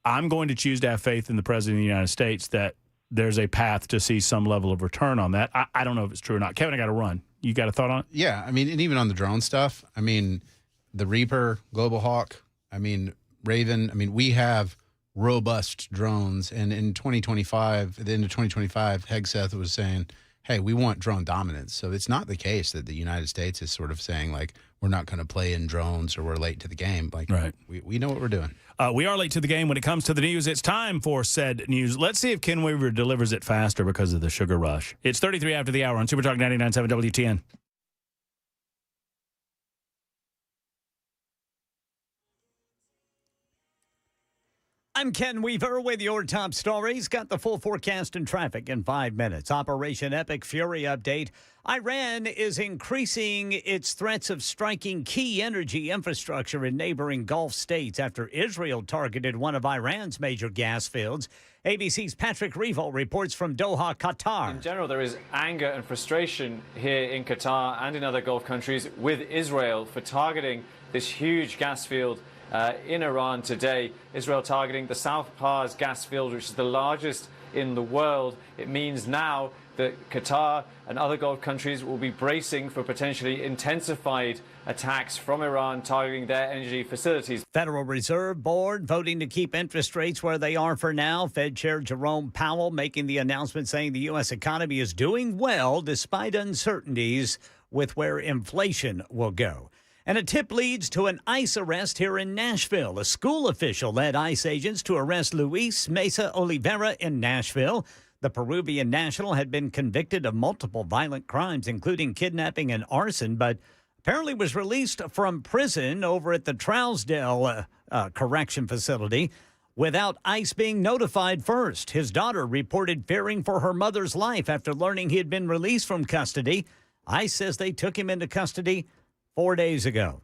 I'm going to choose to have faith in the President of the United States that there's a path to see some level of return on that. I don't know if it's true or not. Kevin, I got to run. You got a thought on it? Yeah, I mean, and even on the drone stuff, I mean, the Reaper, Global Hawk, I mean, Raven, I mean, we have robust drones. And in 2025, at the end of 2025, Hegseth was saying, hey, we want drone dominance. So it's not the case that the United States is sort of saying, like, we're not going to play in drones or we're late to the game. Like, right. we know what we're doing. We are late to the game when it comes to the news. It's time for said news. Let's see if Ken Weaver delivers it faster because of the sugar rush. It's 33 after the hour on Super Talk 99.7 WTN. I'm Ken Weaver with your top stories. Got the full forecast and traffic in 5 minutes. Operation Epic Fury update. Iran is increasing its threats of striking key energy infrastructure in neighboring Gulf states after Israel targeted one of Iran's major gas fields. ABC's Patrick Revo reports from Doha, Qatar. In general, there is anger and frustration here in Qatar and in other Gulf countries with Israel for targeting this huge gas field in Iran today. Israel targeting the South Pars gas field, which is the largest in the world. It means now that Qatar and other Gulf countries will be bracing for potentially intensified attacks from Iran targeting their energy facilities. Federal Reserve Board voting to keep interest rates where they are for now. Fed Chair Jerome Powell making the announcement saying the U.S. economy is doing well despite uncertainties with where inflation will go. And a tip leads to an ICE arrest here in Nashville. A school official led ICE agents to arrest Luis Mesa Oliveira in Nashville. The Peruvian national had been convicted of multiple violent crimes, including kidnapping and arson, but apparently was released from prison over at the Trousdale Correction Facility without ICE being notified first. His daughter reported fearing for her mother's life after learning he had been released from custody. ICE says they took him into custody 4 days ago.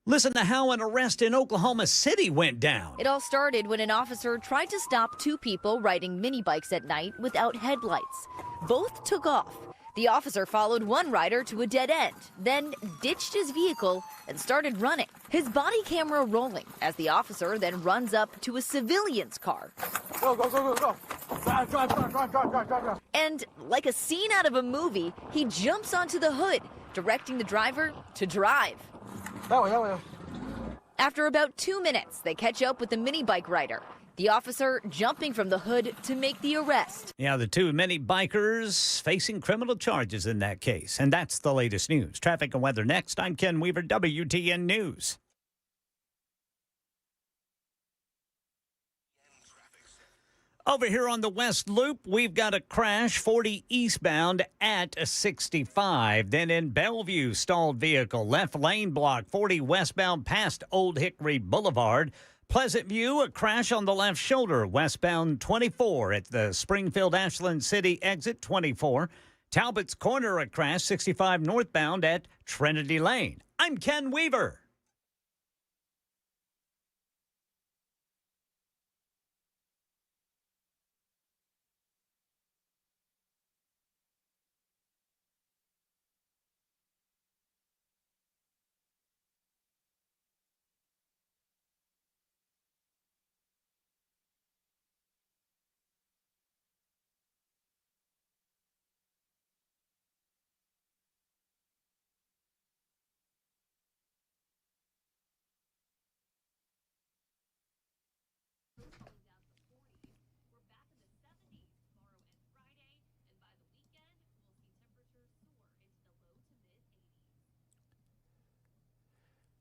Listen to how an arrest in Oklahoma City went down. It all started when an officer tried to stop two people riding mini bikes at night without headlights. Both took off. The officer followed one rider to a dead end, then ditched his vehicle and started running. His body camera rolling as the officer then runs up to a civilian's car. Go, go, go, go, go. Drive, drive, drive, drive, drive, drive, drive. And like a scene out of a movie, he jumps onto the hood, directing the driver to drive. That way, that way. After about 2 minutes, they catch up with the mini bike rider. The officer jumping from the hood to make the arrest. Yeah, the two mini bikers facing criminal charges in that case. And that's the latest news. Traffic and weather next. I'm Ken Weaver, WTN News. Over here on the West Loop, we've got a crash, 40 eastbound at 65. Then in Bellevue, stalled vehicle, left lane block, 40 westbound past Old Hickory Boulevard. Pleasant View, a crash on the left shoulder, westbound 24 at the Springfield-Ashland City exit 24. Talbot's Corner, a crash, 65 northbound at Trinity Lane. I'm Ken Weaver.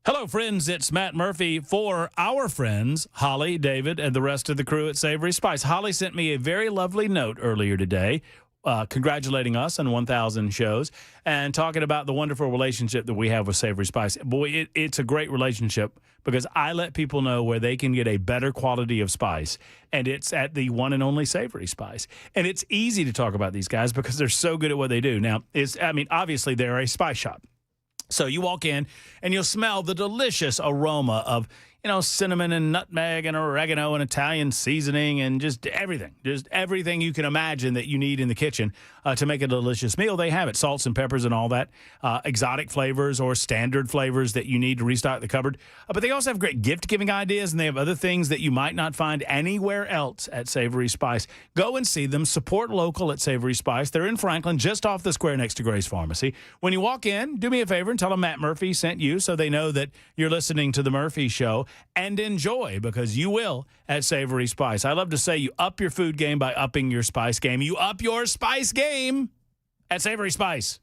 Hello, friends. It's Matt Murphy for our friends, Holly, David, and the rest of the crew at Savory Spice. Holly sent me a very lovely note earlier today congratulating us on 1,000 shows and talking about the wonderful relationship that we have with Savory Spice. Boy, it's a great relationship because I let people know where they can get a better quality of spice, and it's at the one and only Savory Spice. And it's easy to talk about these guys because they're so good at what they do. Now, obviously, they're a spice shop. So you walk in and you'll smell the delicious aroma of, cinnamon and nutmeg and oregano and Italian seasoning and just everything you can imagine that you need in the kitchen to make a delicious meal. They have it, salts and peppers and all that, exotic flavors or standard flavors that you need to restock the cupboard. But they also have great gift-giving ideas, and they have other things that you might not find anywhere else at Savory Spice. Go and see them. Support local at Savory Spice. They're in Franklin, just off the square next to Grace Pharmacy. When you walk in, do me a favor and tell them Matt Murphy sent you so they know that you're listening to The Murphy Show, and enjoy, because you will at Savory Spice. I love to say you up your food game by upping your spice game. You up your spice game at Savory Spice.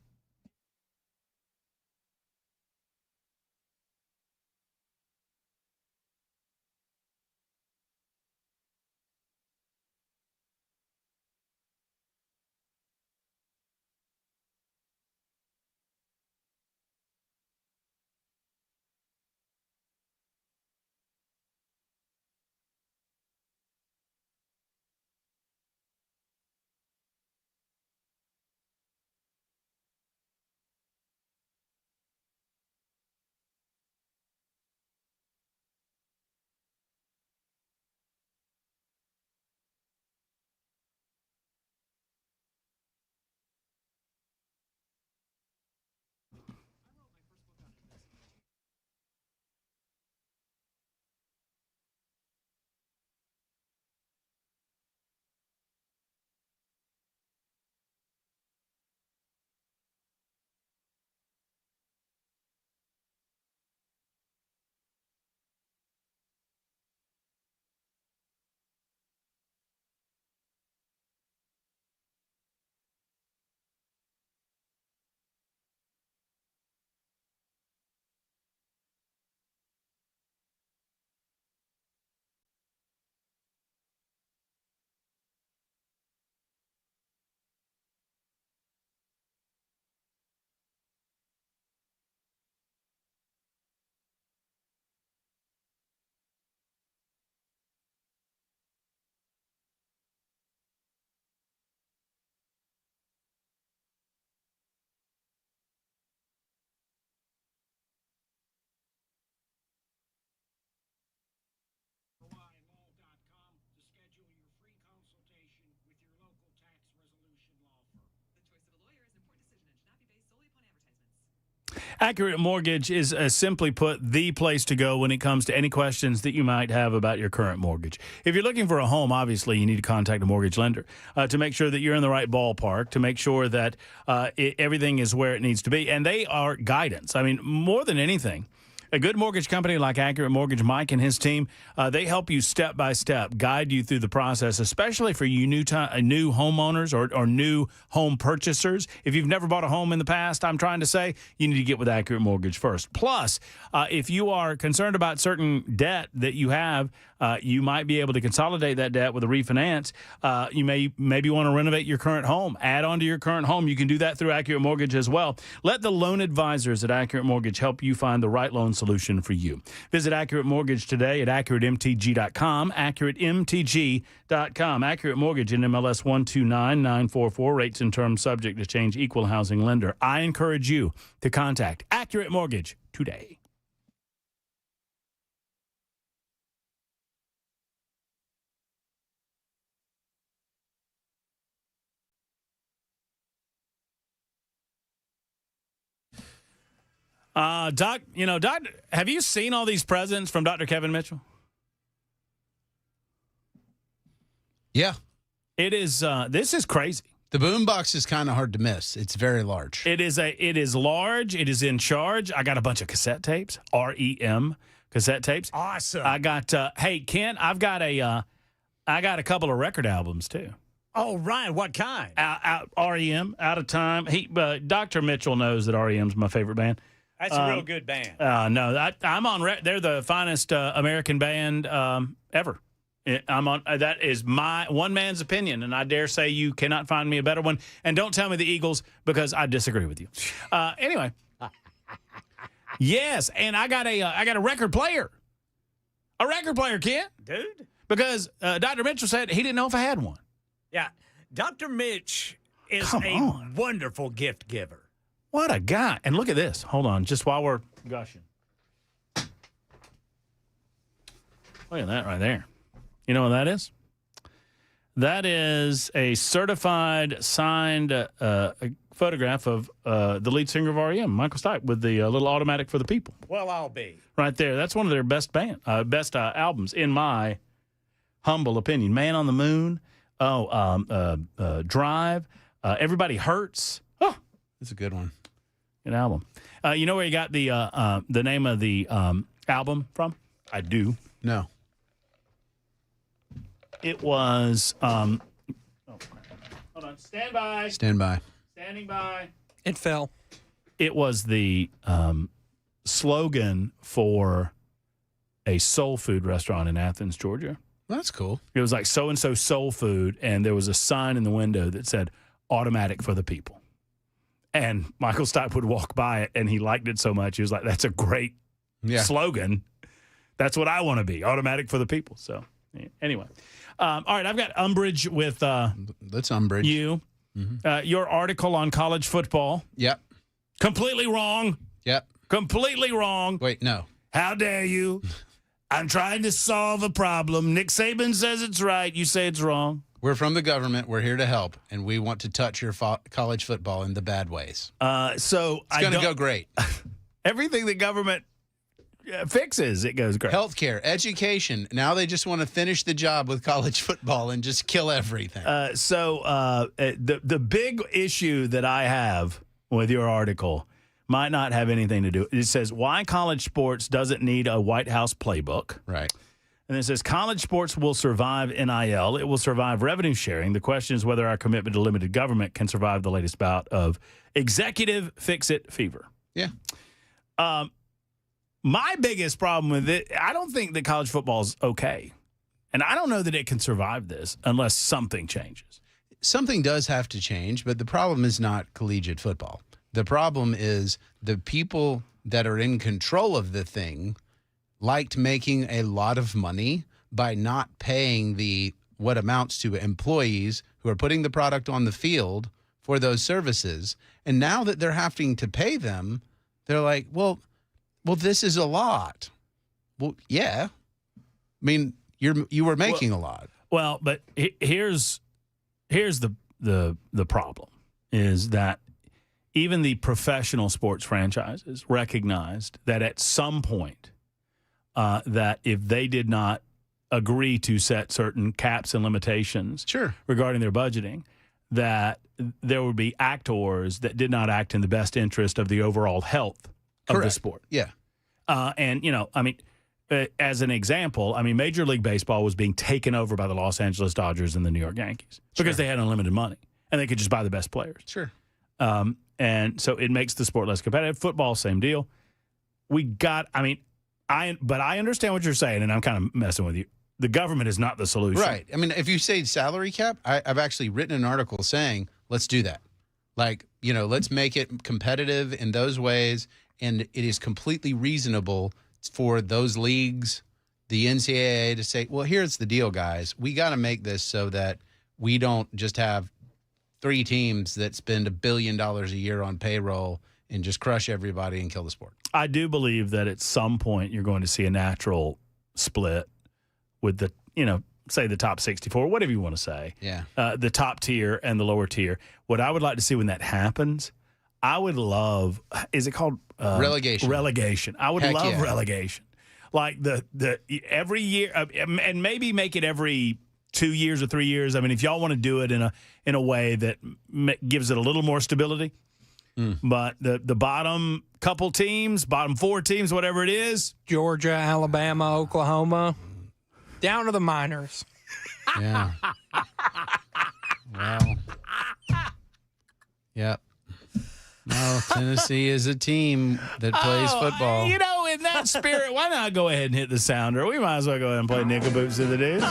Accurate Mortgage is, simply put, the place to go when it comes to any questions that you might have about your current mortgage. If you're looking for a home, obviously you need to contact a mortgage lender to make sure that you're in the right ballpark, to make sure that everything is where it needs to be. And they are guidance. I mean, more than anything, a good mortgage company like Accurate Mortgage, Mike and his team, they help you step by step, guide you through the process, especially for you new homeowners or new home purchasers. If you've never bought a home in the past, I'm trying to say you need to get with Accurate Mortgage first. Plus, if you are concerned about certain debt that you have, you might be able to consolidate that debt with a refinance. You maybe want to renovate your current home, add on to your current home. You can do that through Accurate Mortgage as well. Let the loan advisors at Accurate Mortgage help you find the right loan solution for you. Visit Accurate Mortgage today at AccurateMTG.com, AccurateMTG.com. Accurate Mortgage in MLS 129944, rates and terms subject to change, equal housing lender. I encourage you to contact Accurate Mortgage today. Doc, have you seen all these presents from Dr. Kevin Mitchell? Yeah. It is, this is crazy. The boombox is kind of hard to miss. It's very large. It is large. It is in charge. I got a bunch of cassette tapes, REM cassette tapes. Awesome. I got, hey, Ken, I got a couple of record albums too. Oh, Ryan, what kind? REM, Out of Time. Dr. Mitchell knows that REM's my favorite band. That's a real good band. No, I'm on. They're the finest American band ever. I'm on. That is my one man's opinion, and I dare say you cannot find me a better one. And don't tell me the Eagles, because I disagree with you. Anyway, yes, and I got a record player. A record player, Ken. Dude. Because Dr. Mitchell said he didn't know if I had one. Yeah, Dr. Mitch is wonderful gift giver. What a guy. And look at this. Hold on, just while we're gushing. Look at that right there. You know what that is? That is a certified, signed photograph of the lead singer of R.E.M., Michael Stipe, with the little automatic for the people. Well, I'll be. Right there. That's one of their best albums, in my humble opinion. Man on the Moon. Drive. Everybody Hurts. Oh, that's a good one. Good album. You know where you got the name of the album from? I do. No. It was. Hold on. Stand by. Stand by. Standing by. It fell. It was the slogan for a soul food restaurant in Athens, Georgia. That's cool. It was like so-and-so soul food, and there was a sign in the window that said, automatic for the people. And Michael Stipe would walk by it, and he liked it so much. He was like, that's a great slogan. That's what I want to be, automatic for the people. So anyway. All right, I've got umbrage with let's umbrage you. Mm-hmm. Your article on college football. Yep. Completely wrong. Yep. Completely wrong. Wait, no. How dare you? I'm trying to solve a problem. Nick Saban says it's right. You say it's wrong. We're from the government. We're here to help, and we want to touch your college football in the bad ways. So it's going to go great. Everything the government fixes, it goes great. Healthcare, education. Now they just want to finish the job with college football and just kill everything. The big issue that I have with your article might not have anything to do. It says why college sports doesn't need a White House playbook. Right. And it says college sports will survive NIL. It will survive revenue sharing. The question is whether our commitment to limited government can survive the latest bout of executive fix-it fever. Yeah. My biggest problem with it, I don't think that college football is okay. And I don't know that it can survive this unless something changes. Something does have to change, but the problem is not collegiate football. The problem is the people that are in control of the thing liked making a lot of money by not paying what amounts to employees who are putting the product on the field for those services. And now that they're having to pay them, they're like, well, this is a lot. Well, yeah. I mean, you were making a lot. Well, but here's the problem is that even the professional sports franchises recognized that at some point that if they did not agree to set certain caps and limitations regarding their budgeting, that there would be actors that did not act in the best interest of the overall health of the sport. Yeah. And, as an example, Major League Baseball was being taken over by the Los Angeles Dodgers and the New York Yankees because they had unlimited money and they could just buy the best players. Sure. And so it makes the sport less competitive. Football, same deal. But I understand what you're saying, and I'm kind of messing with you. The government is not the solution. Right. I mean, if you say salary cap, I've actually written an article saying, let's do that. Like, let's make it competitive in those ways. And it is completely reasonable for those leagues, the NCAA, to say, well, here's the deal, guys. We got to make this so that we don't just have 3 teams that spend $1 billion a year on payroll and just crush everybody and kill the sport. I do believe that at some point you're going to see a natural split with the, say the top 64, whatever you want to say. Yeah. The top tier and the lower tier. What I would like to see when that happens, I would love, is it called relegation? Relegation. I would love relegation. Like the every year, and maybe make it every 2 years or 3 years. I mean, if y'all want to do it in a way that gives it a little more stability. But the bottom couple teams, bottom 4 teams, whatever it is. Georgia, Alabama, Oklahoma, down to the minors. Yeah. Well. Yep. No, Tennessee is a team that plays football. In that spirit, why not go ahead and hit the sounder? We might as well go ahead and play Nincompoops in the news,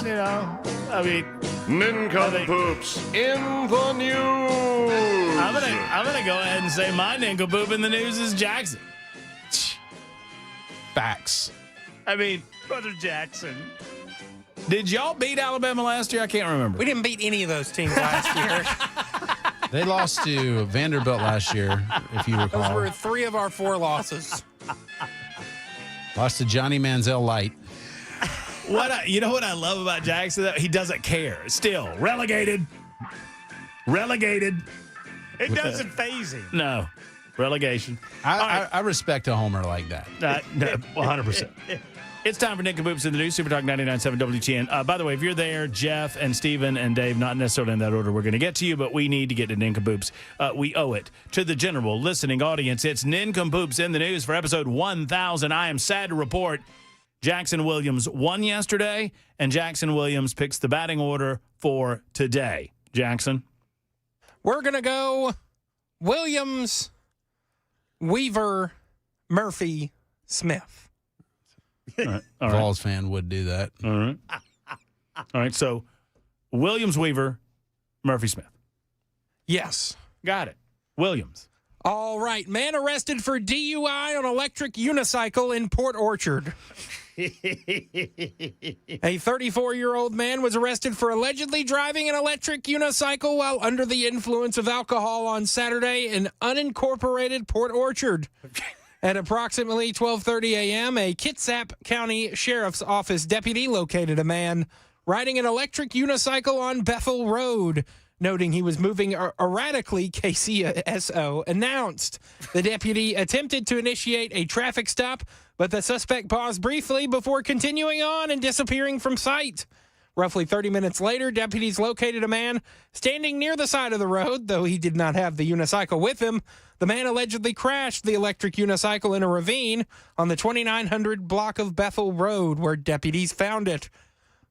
Nincompoops in the news. I'm gonna go ahead and say my Nincompoop in the news is Jackson. Facts. Brother Jackson. Did y'all beat Alabama last year? I can't remember. We didn't beat any of those teams last year. They lost to Vanderbilt last year, if you recall. Those were 3 of our 4 losses. Lost to Johnny Manziel Light. You know what I love about Jackson, though? He doesn't care. Still, relegated. It doesn't faze him. No. Relegation. I respect a homer like that. 100%. It's time for Nick and Boops in the News, Super Talk 99.7 WTN. By the way, if you're there, Jeff and Steven and Dave, not necessarily in that order, we're going to get to you, but we need to get to Nincompoops. We owe it to the general listening audience. It's Nincompoops in the News for episode 1000. I am sad to report Jackson Williams won yesterday, and Jackson Williams picks the batting order for today. Jackson? We're going to go Williams, Weaver, Murphy, Smith. All right. Vols fan would do that. All right. So Williams, Weaver, Murphy, Smith. Yes. Got it. Williams. All right. Man arrested for DUI on electric unicycle in Port Orchard. A 34-year-old man was arrested for allegedly driving an electric unicycle while under the influence of alcohol on Saturday in unincorporated Port Orchard. At approximately 12:30 a.m., a Kitsap County Sheriff's Office deputy located a man riding an electric unicycle on Bethel Road. Noting he was moving erratically, KCSO announced. The deputy attempted to initiate a traffic stop, but the suspect paused briefly before continuing on and disappearing from sight. Roughly 30 minutes later, deputies located a man standing near the side of the road, though he did not have the unicycle with him. The man allegedly crashed the electric unicycle in a ravine on the 2900 block of Bethel Road, where deputies found it.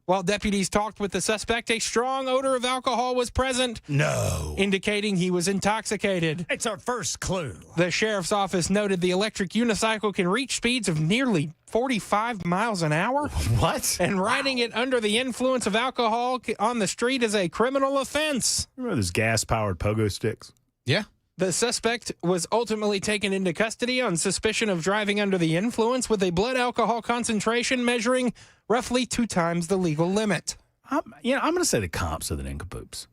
While deputies talked with the suspect, a strong odor of alcohol was present. No. Indicating he was intoxicated. It's our first clue. The sheriff's office noted the electric unicycle can reach speeds of nearly 45 miles an hour. What? And riding it under the influence of alcohol on the street is a criminal offense. Remember those gas-powered pogo sticks? Yeah. The suspect was ultimately taken into custody on suspicion of driving under the influence with a blood alcohol concentration measuring roughly 2 times the legal limit. I'm going to say the comps of the Nincompoops.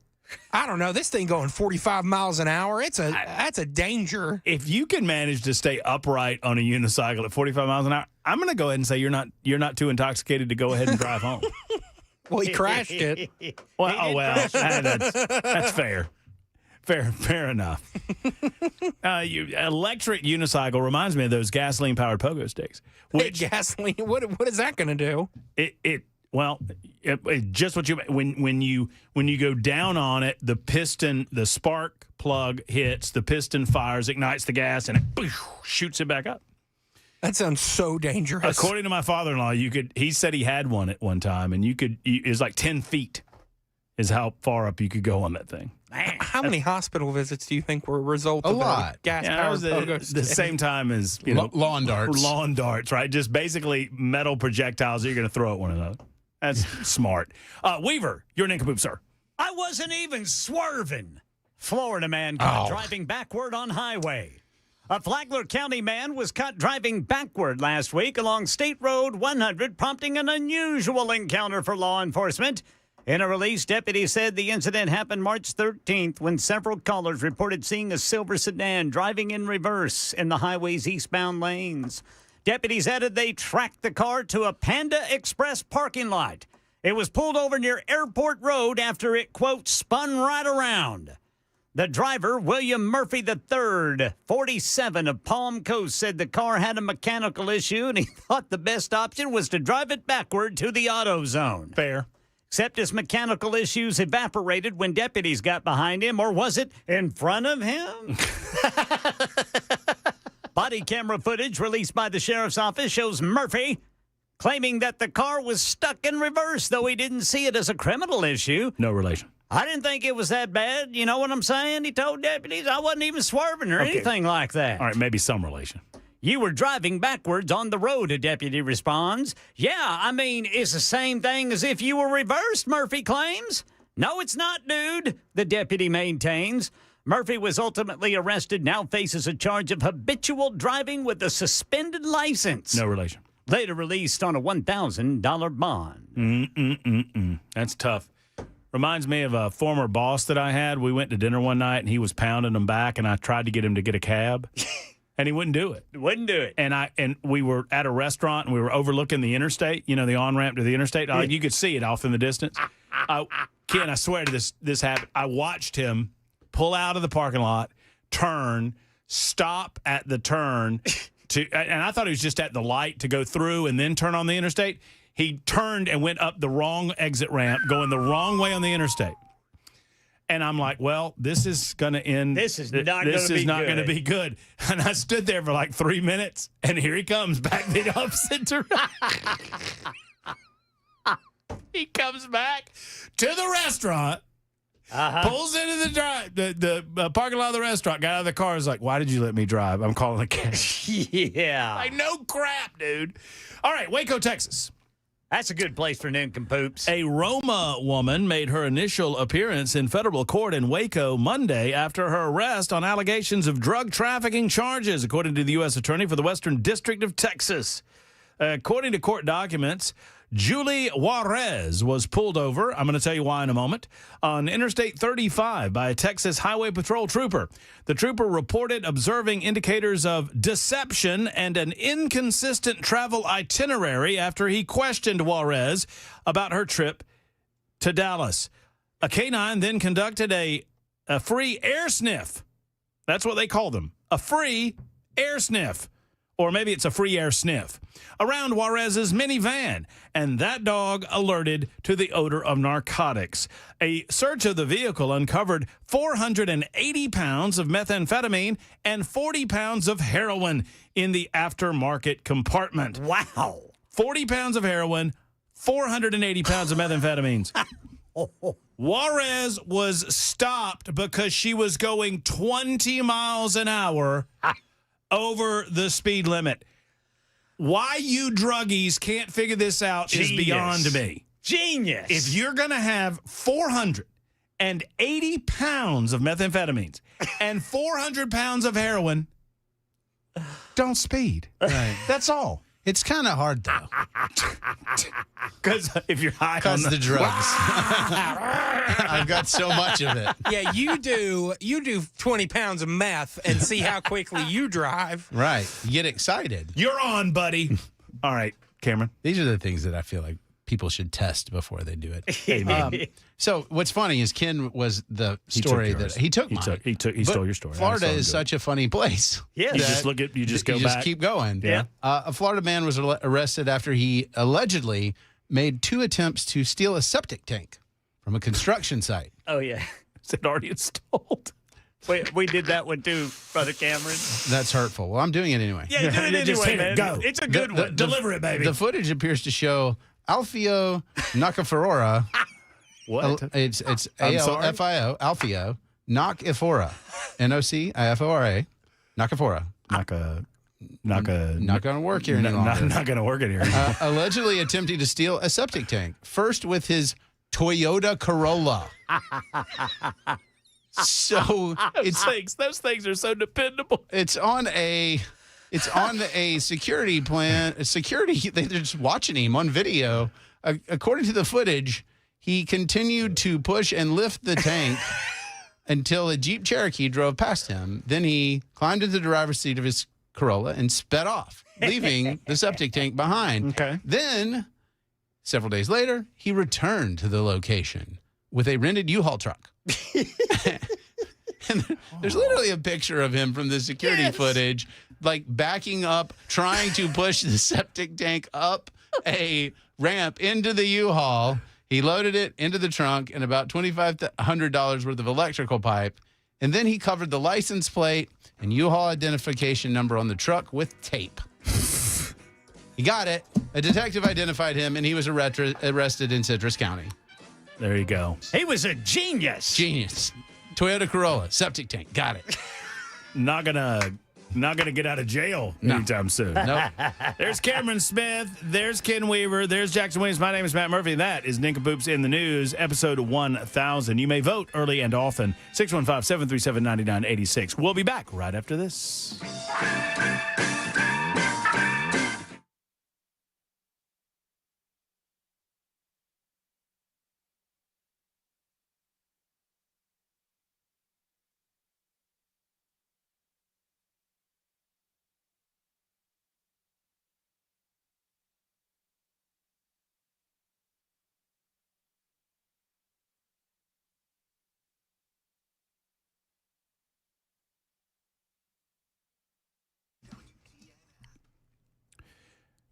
I don't know. This thing going 45 miles an hour, that's a danger. If you can manage to stay upright on a unicycle at 45 miles an hour, I'm going to go ahead and say you're not too intoxicated to go ahead and drive home. Well, he crashed it. That's fair. Fair enough. Electric unicycle reminds me of those gasoline-powered pogo sticks. Which gasoline? What is that going to do? It just what when you go down on it, the piston, the spark plug hits, the piston fires, ignites the gas, and it shoots it back up. That sounds so dangerous. According to my father-in-law, he said he had one at one time, and it was like 10 feet is how far up you could go on that thing. Man, how many hospital visits do you think were a result of lot. gas-powered pogo the same time as lawn darts. Lawn darts, right? Just basically metal projectiles that you're going to throw at one another. That's smart. Weaver, you're an Nincompoop, sir. I wasn't even swerving. Florida man caught driving backward on highway. A Flagler County man was caught driving backward last week along State Road 100, prompting an unusual encounter for law enforcement. In a release, deputies said the incident happened March 13th when several callers reported seeing a silver sedan driving in reverse in the highway's eastbound lanes. Deputies added they tracked the car to a Panda Express parking lot. It was pulled over near Airport Road after it, quote, spun right around. The driver, William Murphy III, 47 of Palm Coast, said the car had a mechanical issue and he thought the best option was to drive it backward to the auto zone. Fair. Except his mechanical issues evaporated when deputies got behind him, or was it in front of him? Body camera footage released by the sheriff's office shows Murphy claiming that the car was stuck in reverse, though he didn't see it as a criminal issue. No relation. I didn't think it was that bad. You know what I'm saying? He told deputies I wasn't even swerving or anything like that. All right, maybe some relation. You were driving backwards on the road, a deputy responds. Yeah, I mean, it's the same thing as if you were reversed, Murphy claims. No, it's not, dude, the deputy maintains. Murphy was ultimately arrested, now faces a charge of habitual driving with a suspended license. No relation. Later released on a $1,000 bond. That's tough. Reminds me of a former boss that I had. We went to dinner one night, and he was pounding them back, and I tried to get him to get a cab. And he wouldn't do it. Wouldn't do it. And we were at a restaurant, and we were overlooking the interstate, the on-ramp to the interstate. You could see it off in the distance. Ken, I swear to this happened. I watched him pull out of the parking lot, turn, stop at the turn, and I thought he was just at the light to go through and then turn on the interstate. He turned and went up the wrong exit ramp, going the wrong way on the interstate. And I'm like, well, this is going to end. This is not going to be good. And I stood there for like 3 minutes, and here he comes back the opposite direction. He comes back to the restaurant, pulls into the parking lot of the restaurant, got out of the car, is like, why did you let me drive? I'm calling a cab. Yeah. Like, no crap, dude. All right, Waco, Texas. That's a good place for nincompoops. A Roma woman made her initial appearance in federal court in Waco Monday after her arrest on allegations of drug trafficking charges, according to the U.S. Attorney for the Western District of Texas. According to court documents, Julie Juarez was pulled over, I'm going to tell you why in a moment, on Interstate 35 by a Texas Highway Patrol trooper. The trooper reported observing indicators of deception and an inconsistent travel itinerary after he questioned Juarez about her trip to Dallas. A K-9 then conducted a free air sniff. That's what they call them, a free air sniff. Or maybe it's a free air sniff, around Juarez's minivan, and that dog alerted to the odor of narcotics. A search of the vehicle uncovered 480 pounds of methamphetamine and 40 pounds of heroin in the aftermarket compartment. Wow. 40 pounds of heroin, 480 pounds of methamphetamines. Juarez was stopped because she was going 20 miles an hour over the speed limit. Why you druggies can't figure this out is beyond me. Genius. If you're going to have 480 pounds of methamphetamines and 400 pounds of heroin, don't speed. Right. That's all. It's kind of hard, though. Because if you're high on the drugs. I've got so much of it. Yeah, you do 20 pounds of meth and see how quickly you drive. Right. You get excited. You're on, buddy. All right, Cameron. These are the things that I feel like people should test before they do it. So what's funny is Ken was the story that he took mine. He stole your story. Florida is such a funny place. Yeah, you just look at you just go back. Just keep going. Yeah. A Florida man was arrested after he allegedly made 2 attempts to steal a septic tank from a construction site. Oh yeah, is it already installed? We did that one too, Brother Cameron. That's hurtful. Well, I'm doing it anyway. Yeah, you do it Just anyway, man. go. It's a good one. Deliver it, baby. The footage appears to show Alfio Nakaforora. What? It's I'm sorry? Alfio Nakaforora. Nocifora. Nakafora. Not going to work here any longer. Not going to work in here. Allegedly attempting to steal a septic tank. First with his Toyota Corolla. So those things are so dependable. It's on a security plan. They're just watching him on video. According to the footage, he continued to push and lift the tank until a Jeep Cherokee drove past him. Then he climbed into the driver's seat of his Corolla and sped off, leaving the septic tank behind. Okay. Then, several days later, he returned to the location with a rented U-Haul truck. And there's literally a picture of him from the security footage, like backing up, trying to push the septic tank up a ramp into the U-Haul. He loaded it into the trunk and about $2,500 worth of electrical pipe. And then he covered the license plate and U-Haul identification number on the truck with tape. He got it. A detective identified him, and he was arrested in Citrus County. There you go. He was a genius. Genius. Toyota Corolla, septic tank. Got it. Not gonna get out of jail anytime soon. Nope. There's Cameron Smith. There's Ken Weaver. There's Jackson Williams. My name is Matt Murphy. That is Nincompoops in the News, episode 1000. You may vote early and often. 615-737-9986. We'll be back right after this.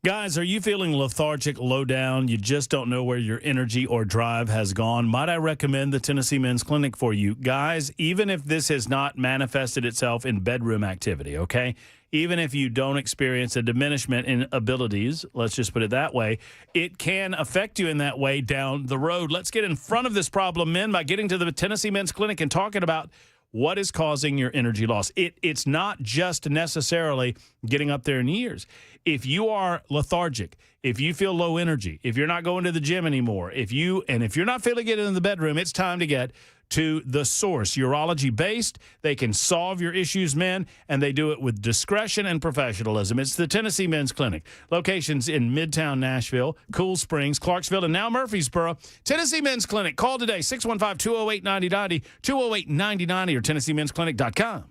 Guys, are you feeling lethargic, low down? You just don't know where your energy or drive has gone? Might I recommend the Tennessee Men's Clinic for you? Guys, even if this has not manifested itself in bedroom activity, okay? Even if you don't experience a diminishment in abilities, let's just put it that way, it can affect you in that way down the road. Let's get in front of this problem, men, by getting to the Tennessee Men's Clinic and talking about what is causing your energy loss. It's not just necessarily getting up there in years. If you are lethargic, if you feel low energy, if you're not going to the gym anymore, if you're not feeling it in the bedroom, it's time to get to the source. Urology based, they can solve your issues, men, and they do it with discretion and professionalism. It's the Tennessee Men's Clinic. Locations in Midtown Nashville, Cool Springs, Clarksville, and now Murfreesboro. Tennessee Men's Clinic. Call today, 615-208-9090, 208-9090, or TennesseeMen'sClinic.com.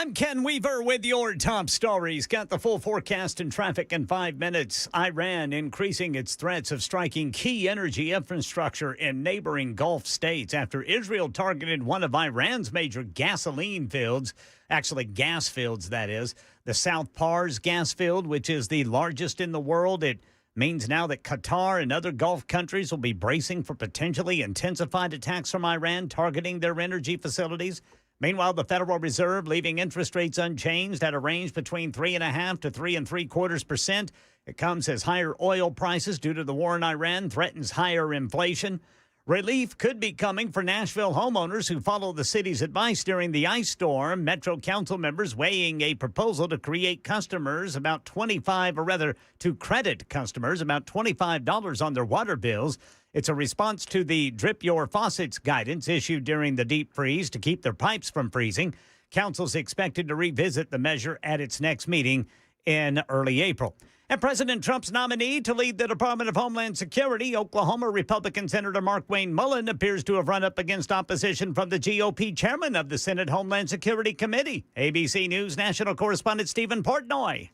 I'm Ken Weaver with your top stories. Got the full forecast and traffic in 5 minutes. Iran increasing its threats of striking key energy infrastructure in neighboring Gulf states after Israel targeted one of Iran's major gasoline fields. Actually, gas fields, that is. The South Pars gas field, which is the largest in the world. It means now that Qatar and other Gulf countries will be bracing for potentially intensified attacks from Iran targeting their energy facilities. Meanwhile, the Federal Reserve leaving interest rates unchanged at a range between 3.5% to 3.75%. It comes as higher oil prices due to the war in Iran threatens higher inflation. Relief could be coming for Nashville homeowners who follow the city's advice during the ice storm. Metro Council members weighing a proposal to to credit customers about $25 on their water bills. It's a response to the Drip Your Faucets guidance issued during the deep freeze to keep their pipes from freezing. Council's expected to revisit the measure at its next meeting in early April. And President Trump's nominee to lead the Department of Homeland Security, Oklahoma Republican Senator Markwayne Mullin, appears to have run up against opposition from the GOP chairman of the Senate Homeland Security Committee. ABC News national correspondent Stephen Portnoy.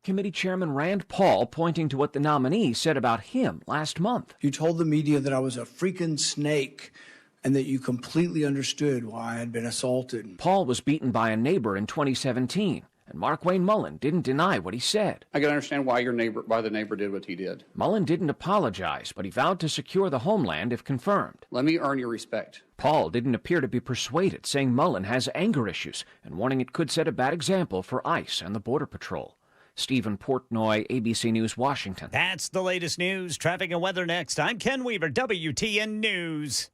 Committee Chairman Rand Paul pointing to what the nominee said about him last month. You told the media that I was a freaking snake and that you completely understood why I had been assaulted. Paul was beaten by a neighbor in 2017. And Markwayne Mullin didn't deny what he said. I can understand why the neighbor did what he did. Mullin didn't apologize, but he vowed to secure the homeland if confirmed. Let me earn your respect. Paul didn't appear to be persuaded, saying Mullin has anger issues and warning it could set a bad example for ICE and the Border Patrol. Stephen Portnoy, ABC News, Washington. That's the latest news. Traffic and weather next. I'm Ken Weaver, WTN News.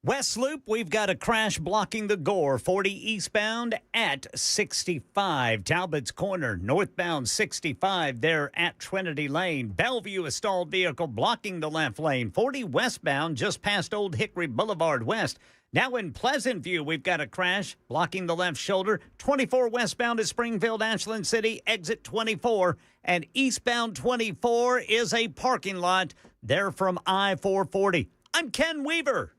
West Loop, we've got a crash blocking the Gore, 40 eastbound at 65. Talbot's Corner, northbound 65 there at Trinity Lane. Bellevue, a stalled vehicle blocking the left lane. 40 westbound just past Old Hickory Boulevard West. Now in Pleasant View, we've got a crash blocking the left shoulder. 24 westbound at Springfield, Ashland City, exit 24. And eastbound 24 is a parking lot there from I-440. I'm Ken Weaver.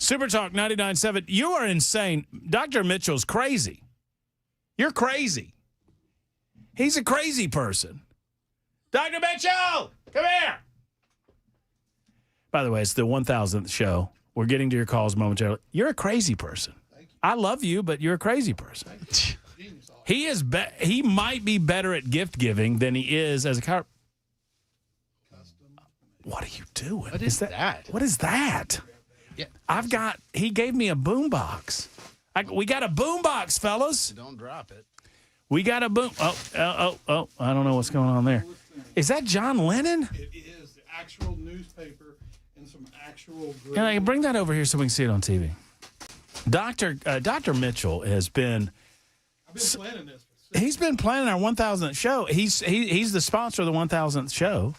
Super Talk 99.7. You are insane. Dr. Mitchell's crazy. You're crazy. He's a crazy person. Dr. Mitchell, come here. By the way, it's the 1,000th show. We're getting to your calls momentarily. You're a crazy person. I love you, but you're a crazy person. He might be better at gift giving than he is as a car. What are you doing? What is that? What is that? Yeah. He gave me a boombox. We got a boombox, fellas. Don't drop it. We got a boom. Oh, I don't know what's going on there. Is that John Lennon? It is the actual newspaper and some actual. Can I bring that over here so we can see it on TV? Dr. Mitchell has been. I've been planning this. He's been planning our 1,000th show. He's the sponsor of the 1,000th show,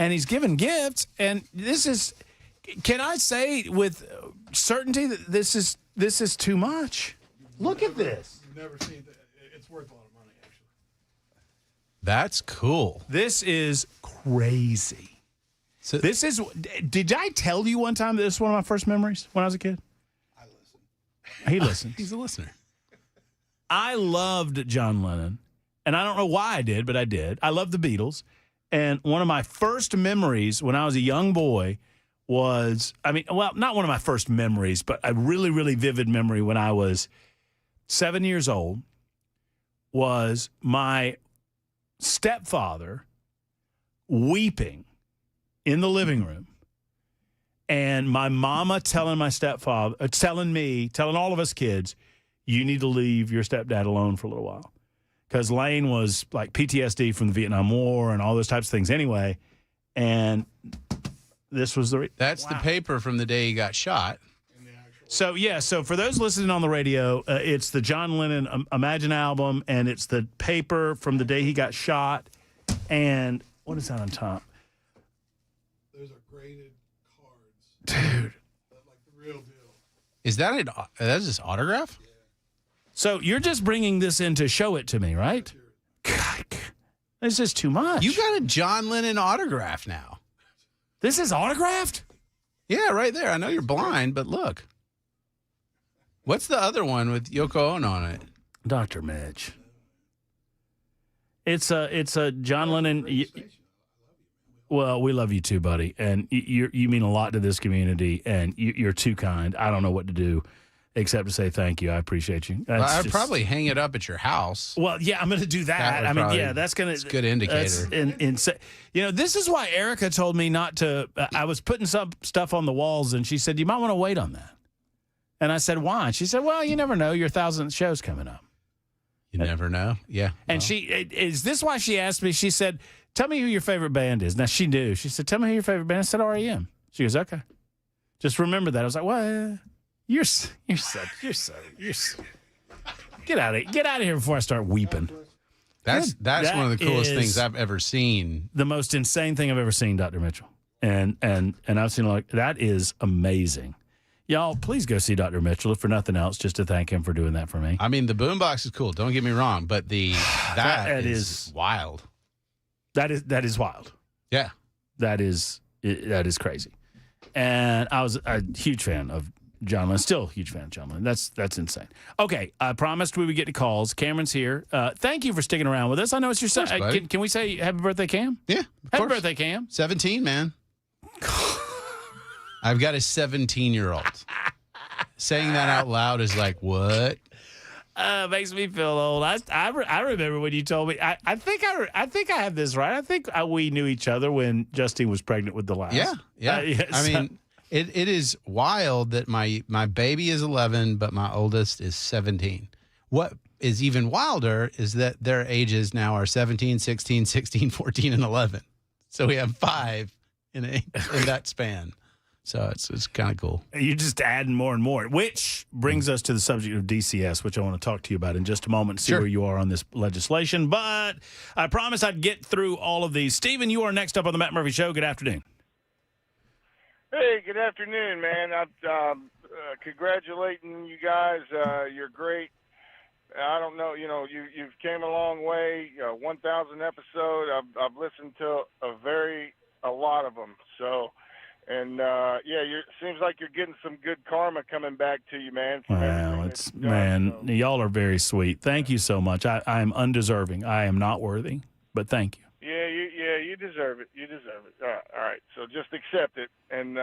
and he's giving gifts. And this is, can I say with certainty that this is too much? Look at this. You've never seen that. It's worth a lot of money, actually. That's cool. This is crazy. So this is. Did I tell you one time that this is one of my first memories when I was a kid? I listen. He listens. He's a listener. I loved John Lennon, and I don't know why I did, but I did. I loved the Beatles, and one of my first memories when I was a young boy was, not one of my first memories, but a really, really vivid memory when I was 7 years old was my stepfather weeping in the living room, and my mama telling my stepfather, telling all of us kids, you need to leave your stepdad alone for a little while. Because Lane was like PTSD from the Vietnam War and all those types of things anyway. And this was That's the paper from the day he got shot. So for those listening on the radio, it's the John Lennon Imagine album, and it's the paper from the day he got shot. And what is that on top? Those are graded cards. Dude. Like the real deal. Is that that's his autograph? Yeah. So you're just bringing this in to show it to me, right? God, this is too much. You got a John Lennon autograph now. This is autographed? Yeah, right there. I know you're blind, but look. What's the other one with Yoko Ono on it? Dr. Mitch. It's a John Lennon. Well, we love you too, buddy, and you mean a lot to this community, and you're too kind. I don't know what to do except to say thank you. I appreciate you. I'd probably hang it up at your house. Well, yeah, I'm going to do that. That's going to. It's a good indicator. This is why Erica told me not to. I was putting some stuff on the walls, and she said you might want to wait on that. And I said, why? And she said, well, you never know. Your 1,000th show's coming up. You never know. Yeah. And is this why she asked me? She said, tell me who your favorite band is. Now, she knew. She said, tell me who your favorite band is. I said, REM. She goes, okay. Just remember that. I was like, what? You're so. Get out of here before I start weeping. That's one of the coolest things I've ever seen. The most insane thing I've ever seen, Dr. Mitchell. And I've seen that is amazing. Y'all, please go see Dr. Mitchell, if for nothing else, just to thank him for doing that for me. I mean, the boombox is cool. Don't get me wrong, but that is wild. That is wild. Yeah, that is crazy. And I was a huge fan of John Lennon. Still a huge fan of John Lennon. That's insane. Okay, I promised we would get to calls. Cameron's here. Thank you for sticking around with us. I know it's your son. Can we say happy birthday, Cam? Yeah, happy birthday, Cam. 17, man. I've got a 17-year-old. Saying that out loud is like, what? Makes me feel old. I remember when you told me. I think I have this right. I think we knew each other when Justine was pregnant with the last. Yeah. I mean, it is wild that my baby is 11, but my oldest is 17. What is even wilder is that their ages now are 17, 16, 16, 14, and 11. So we have 5 in that span. So it's kind of cool. You're just adding more and more, which brings us to the subject of DCS, which I want to talk to you about in just a moment, see where you are on this legislation. But I promised I'd get through all of these. Stephen, you are next up on the Matt Murphy Show. Good afternoon. Hey, good afternoon, man. I'm congratulating you guys. You're great. I don't know, you've came a long way. 1,000 episode. I've listened to a lot of them. So. And it seems like you're getting some good karma coming back to you, man. Wow, y'all are very sweet. Thank you so much. I am undeserving. I am not worthy, but thank you. Yeah, you deserve it. You deserve it. All right. So just accept it. And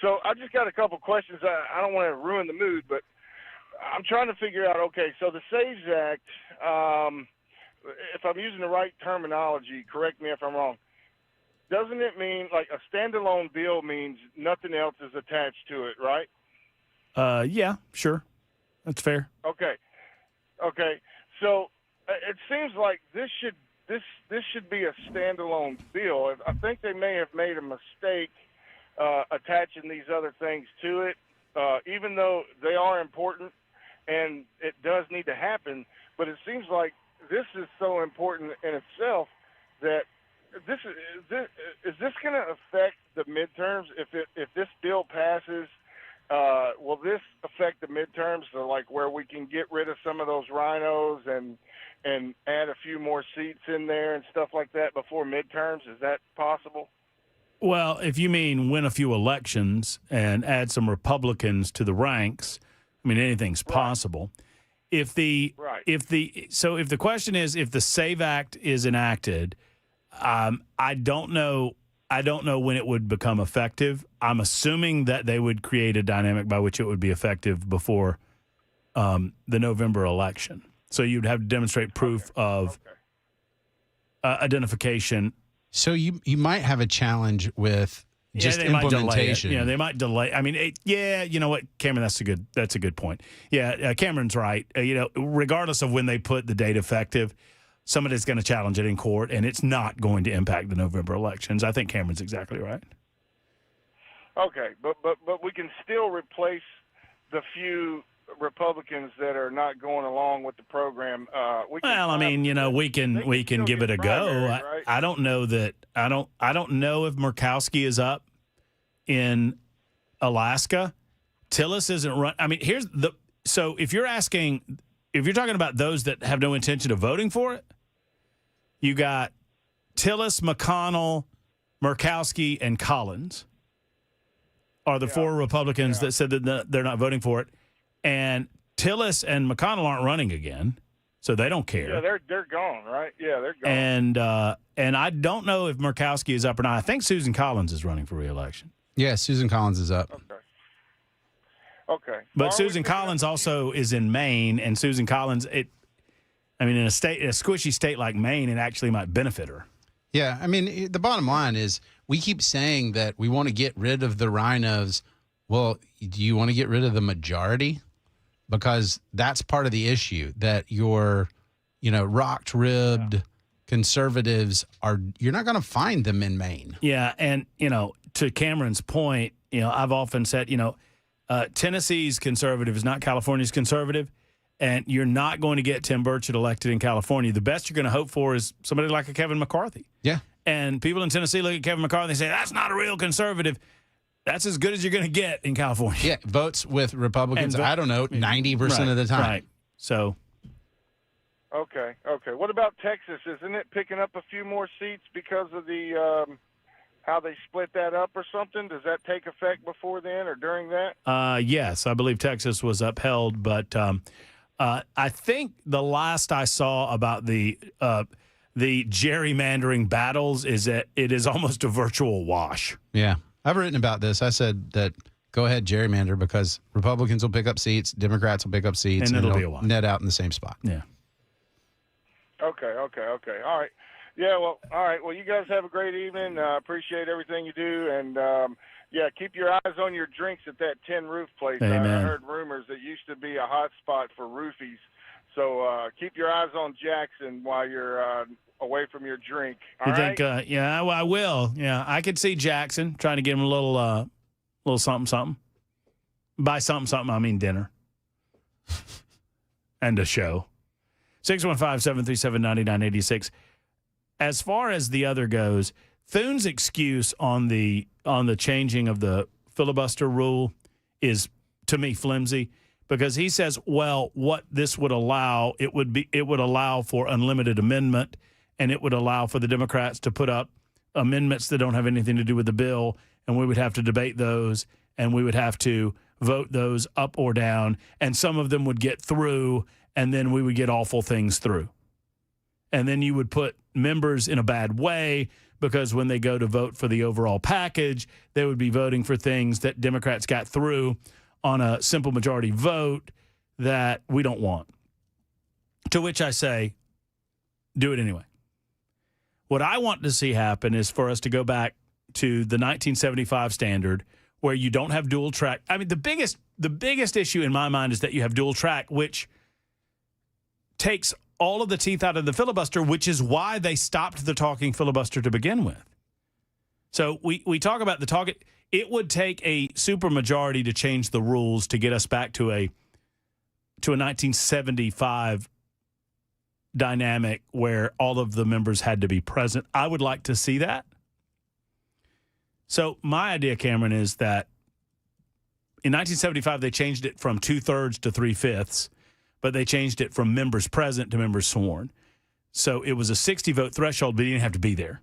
so I just got a couple questions. I don't want to ruin the mood, but I'm trying to figure out. Okay, so the SAVES Act. If I'm using the right terminology, correct me if I'm wrong. Doesn't it mean like a standalone bill means nothing else is attached to it, right? Yeah, sure. That's fair. Okay. So it seems like this should be a standalone bill. I think they may have made a mistake attaching these other things to it, even though they are important and it does need to happen. But it seems like this is so important in itself that is this going to affect the midterms? If this bill passes, will this affect the midterms? So like where we can get rid of some of those rhinos and add a few more seats in there and stuff like that before midterms? Is that possible? Well, if you mean win a few elections and add some Republicans to the ranks, I mean anything's possible. If the question is if the SAVE Act is enacted, I don't know when it would become effective. I'm assuming that they would create a dynamic by which it would be effective before the November election. So you'd have to demonstrate proof of identification. So you might have a challenge with just implementation. They might delay. I mean, you know what, Cameron, that's a good point. Yeah, Cameron's right. Regardless of when they put the date effective, somebody's going to challenge it in court, and it's not going to impact the November elections. I think Cameron's exactly right. Okay, but we can still replace the few Republicans that are not going along with the program. We can give it a go. Right? I don't know that. I don't know if Murkowski is up in Alaska. Tillis isn't run. I mean, so if you're talking about those that have no intention of voting for it, you got Tillis, McConnell, Murkowski, and Collins are the four Republicans that said that they're not voting for it. And Tillis and McConnell aren't running again, so they don't care. Yeah, they're gone, right? Yeah, they're gone. And I don't know if Murkowski is up or not. I think Susan Collins is running for re-election. Yeah, Susan Collins is up. Okay. But Susan Collins also is in Maine, and Susan Collins, in a squishy state like Maine, it actually might benefit her. Yeah, I mean, the bottom line is we keep saying that we want to get rid of the rhinos. Well, do you want to get rid of the majority? Because that's part of the issue, that your, rocked-ribbed conservatives you're not going to find them in Maine. Yeah, and, to Cameron's point, I've often said, Tennessee's conservative is not California's conservative, and you're not going to get Tim Burchett elected in California. The best you're going to hope for is somebody like a Kevin McCarthy. Yeah. And people in Tennessee look at Kevin McCarthy and say, that's not a real conservative. That's as good as you're going to get in California. Yeah, votes with Republicans, I don't know, 90% of the time. Right. So. Okay. What about Texas? Isn't it picking up a few more seats because of the how they split that up or something? Does that take effect before then or during that? Yes, I believe Texas was upheld, but I think the last I saw about the gerrymandering battles is that it is almost a virtual wash. Yeah. I've written about this. I said that go ahead, gerrymander, because Republicans will pick up seats, Democrats will pick up seats, and it'll be a wash. Net out in the same spot. Yeah. Okay. All right. Yeah, well, all right. Well, you guys have a great evening. Appreciate everything you do. And, keep your eyes on your drinks at that Tin Roof place. Amen. I heard rumors that used to be a hot spot for roofies. So keep your eyes on Jackson while you're away from your drink. All right? I will. Yeah, I could see Jackson trying to get him a little something. By something, I mean dinner. And a show. 615-737-9986. As far as the other goes, Thune's excuse on the changing of the filibuster rule is, to me, flimsy, because he says, well, what this would allow, it would allow for unlimited amendment, and it would allow for the Democrats to put up amendments that don't have anything to do with the bill, and we would have to debate those, and we would have to vote those up or down, and some of them would get through, and then we would get awful things through. And then you would put members in a bad way because when they go to vote for the overall package, they would be voting for things that Democrats got through on a simple majority vote that we don't want. To which I say, do it anyway. What I want to see happen is for us to go back to the 1975 standard where you don't have dual track. I mean, the biggest issue in my mind is that you have dual track, which takes all of the teeth out of the filibuster, which is why they stopped the talking filibuster to begin with. So we talk about the talking. It would take a supermajority to change the rules to get us back to a 1975 dynamic where all of the members had to be present. I would like to see that. So my idea, Cameron, is that in 1975, they changed it from 2/3 to 3/5, but they changed it from members present to members sworn. So it was a 60-vote threshold, but you didn't have to be there.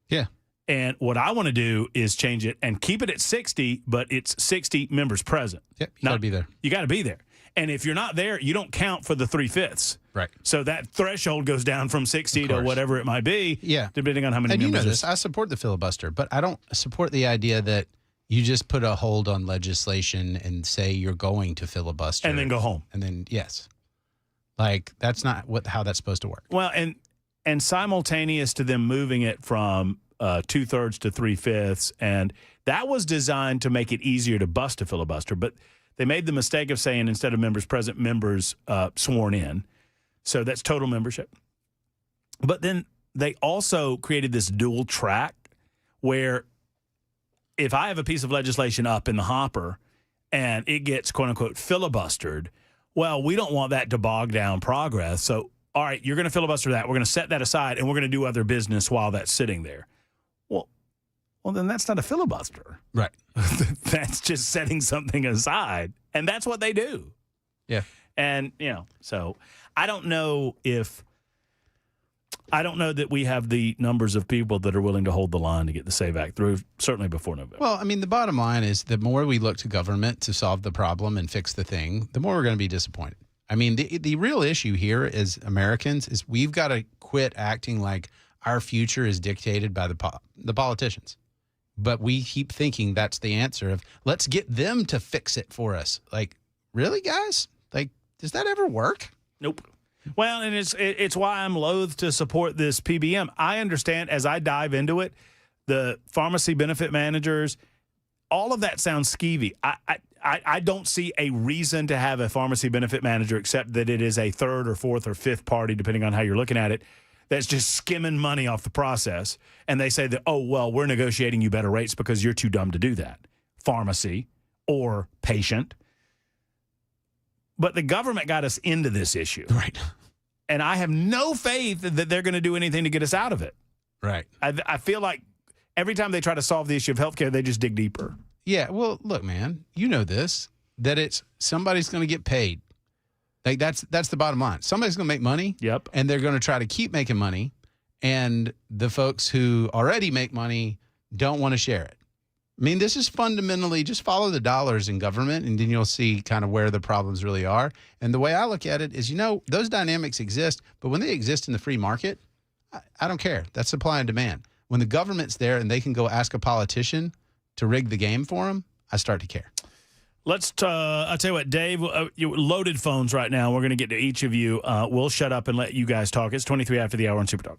Yeah. And what I want to do is change it and keep it at 60, but it's 60 members present. Yep, you got to be there. You got to be there. And if you're not there, you don't count for the 3/5. Right. So that threshold goes down from 60 to whatever it might be, depending on how many and members. You know this. I support the filibuster, but I don't support the idea that you just put a hold on legislation and say you're going to filibuster. And then go home. And then, yes. Like, that's not how that's supposed to work. Well, and simultaneous to them moving it from 2/3 to 3/5, and that was designed to make it easier to bust a filibuster, but they made the mistake of saying instead of members present, members sworn in. So that's total membership. But then they also created this dual track where if I have a piece of legislation up in the hopper and it gets, quote unquote, filibustered, well, we don't want that to bog down progress. So, all right, you're going to filibuster that. We're going to set that aside and we're going to do other business while that's sitting there. Well, then that's not a filibuster. Right. That's just setting something aside. And that's what they do. Yeah. And, so I don't know that we have the numbers of people that are willing to hold the line to get the SAVE Act through, certainly before November. Well, I mean, the bottom line is the more we look to government to solve the problem and fix the thing, the more we're going to be disappointed. I mean, the real issue here as Americans is we've got to quit acting like our future is dictated by the politicians. But we keep thinking that's the answer of let's get them to fix it for us. Like, really, guys? Like, does that ever work? Nope. Well, and it's why I'm loath to support this PBM. I understand as I dive into it, the pharmacy benefit managers, all of that sounds skeevy. I don't see a reason to have a pharmacy benefit manager except that it is a third or fourth or fifth party, depending on how you're looking at it, that's just skimming money off the process. And they say that, oh, well, we're negotiating you better rates because you're too dumb to do that. Pharmacy or patient. But the government got us into this issue. Right. And I have no faith that they're going to do anything to get us out of it. Right. I feel like every time they try to solve the issue of healthcare, they just dig deeper. Yeah. Well, look, man, you know this, that it's somebody's going to get paid. Like that's the bottom line. Somebody's going to make money. Yep. And they're going to try to keep making money. And the folks who already make money don't want to share it. I mean, this is fundamentally just follow the dollars in government, and then you'll see kind of where the problems really are. And the way I look at it is, those dynamics exist, but when they exist in the free market, I don't care. That's supply and demand. When the government's there and they can go ask a politician to rig the game for them, I start to care. I'll tell you what, Dave, you loaded phones right now. We're going to get to each of you. We'll shut up and let you guys talk. It's 23 after the hour on Super Talk.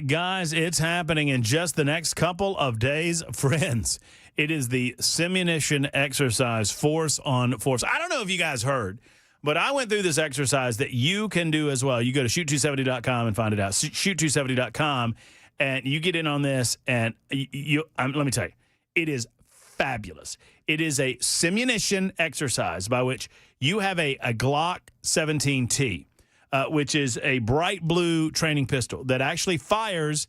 Guys, it's happening in just the next couple of days. Friends, it is the simunition exercise, Force on Force. I don't know if you guys heard, but I went through this exercise that you can do as well. You go to shoot270.com and find it out. Shoot270.com, and you get in on this, and let me tell you, it is fabulous. It is a simunition exercise by which you have a Glock 17T. Which is a bright blue training pistol that actually fires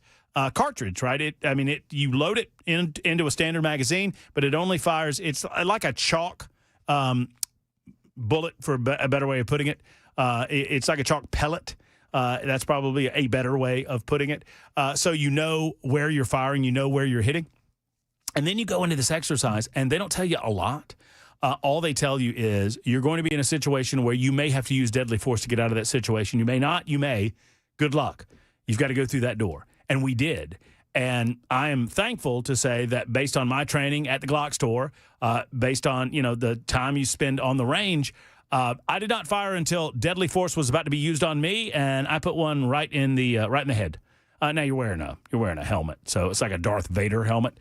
cartridge, right? You load it into a standard magazine, but it only fires. It's like a chalk bullet, for a better way of putting it. It's like a chalk pellet. That's probably a better way of putting it. So you know where you're firing, you know where you're hitting. And then you go into this exercise, and they don't tell you a lot. All they tell you is you're going to be in a situation where you may have to use deadly force to get out of that situation. You may not. You may. Good luck. You've got to go through that door. And we did. And I am thankful to say that based on my training at the Glock store, based on, the time you spend on the range, I did not fire until deadly force was about to be used on me, and I put one right in the head. Now you're wearing a helmet, so it's like a Darth Vader helmet.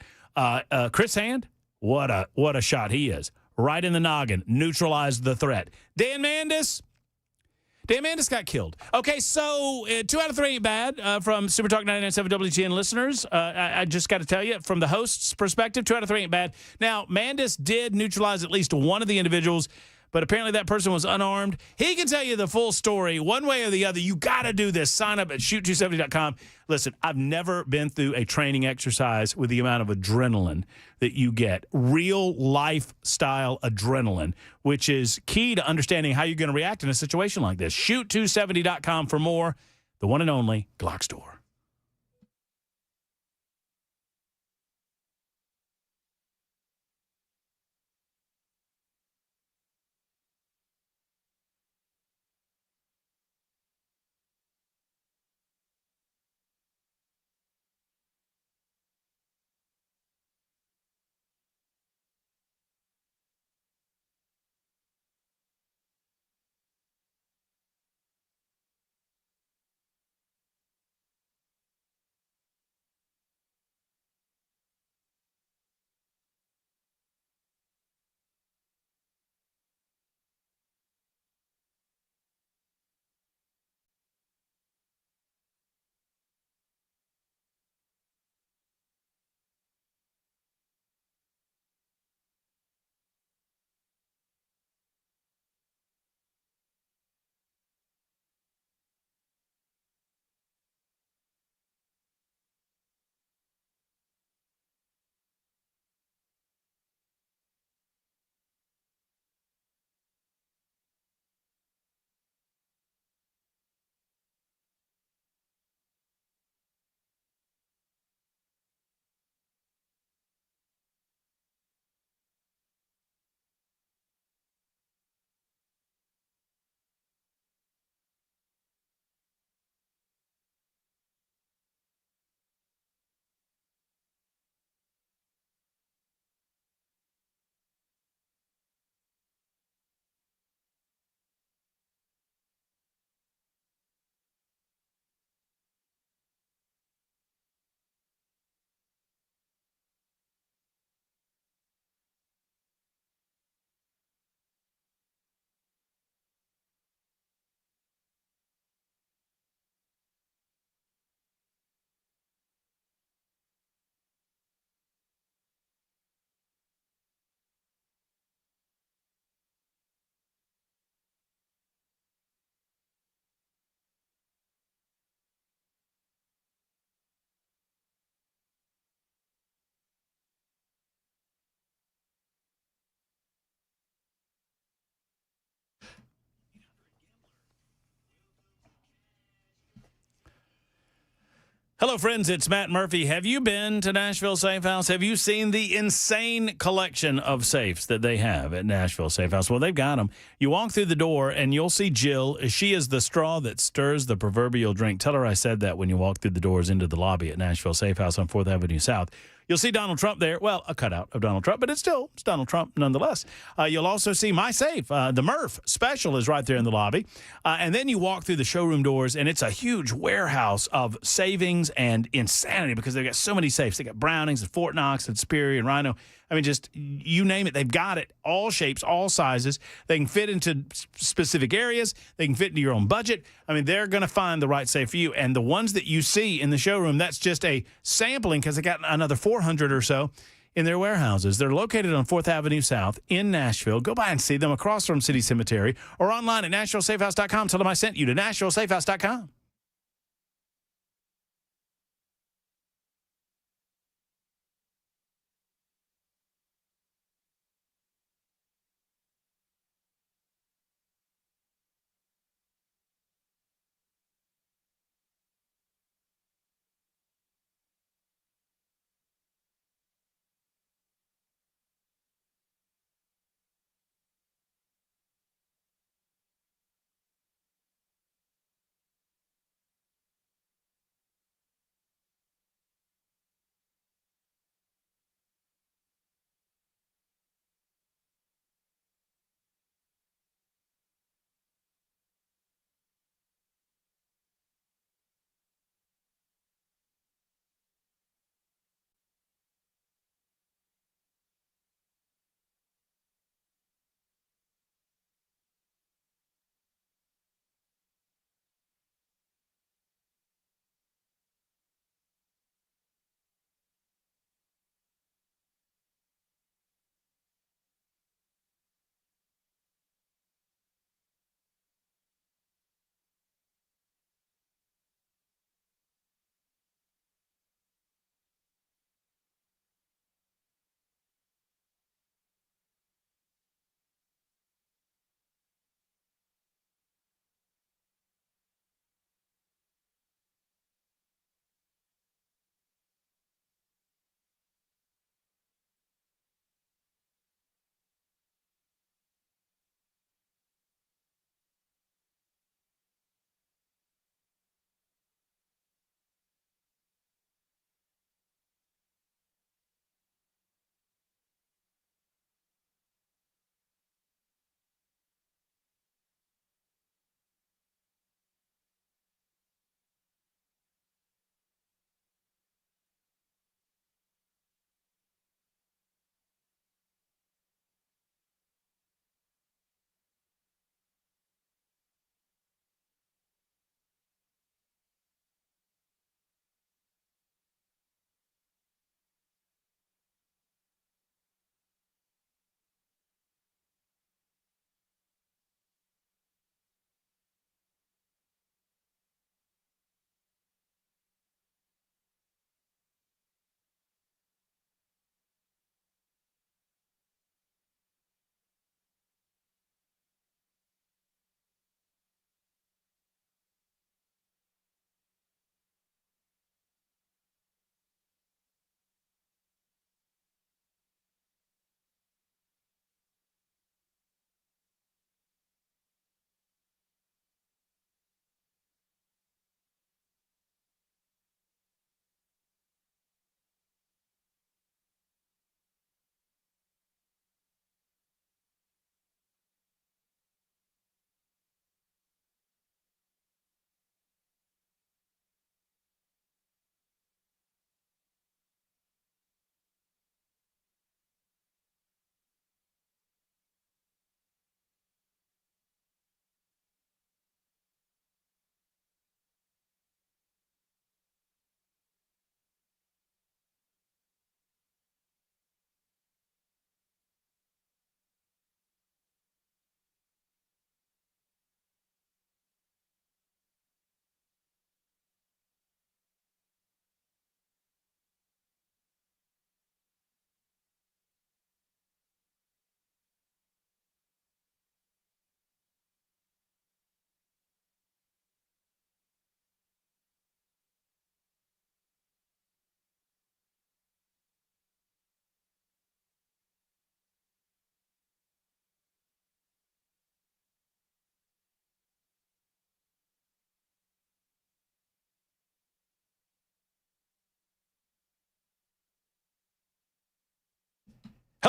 Chris Hand, what a shot he is. Right in the noggin, neutralized the threat. Dan Mandis got killed. Okay, so 2 out of 3 ain't bad from Super Talk 99.7 WGN listeners. I just got to tell you, from the host's perspective, 2 out of 3 ain't bad. Now, Mandis did neutralize at least one of the individuals, but apparently that person was unarmed. He can tell you the full story one way or the other. You got to do this. Sign up at shoot270.com. Listen, I've never been through a training exercise with the amount of adrenaline that you get. Real lifestyle adrenaline, which is key to understanding how you're going to react in a situation like this. Shoot270.com for more. The one and only Glock Store. Hello, friends. It's Matt Murphy. Have you been to Nashville Safe House? Have you seen the insane collection of safes that they have at Nashville Safe House? Well, they've got them. You walk through the door, and you'll see Jill. She is the straw that stirs the proverbial drink. Tell her I said that when you walk through the doors into the lobby at Nashville Safe House on 4th Avenue South. You'll see Donald Trump there. Well, a cutout of Donald Trump, but it's Donald Trump nonetheless. You'll also see My Safe. The Murph special is right there in the lobby. And then you walk through the showroom doors, and it's a huge warehouse of savings and insanity because they've got so many safes. They got Brownings and Fort Knox and Superior and Rhino. I mean, just you name it, they've got it. All shapes, all sizes. They can fit into specific areas. They can fit into your own budget. I mean, they're going to find the right safe for you. And the ones that you see in the showroom, that's just a sampling because they got another 400 or so in their warehouses. They're located on 4th Avenue South in Nashville. Go by and see them across from City Cemetery or online at NashvilleSafeHouse.com. Tell them I sent you to NashvilleSafeHouse.com.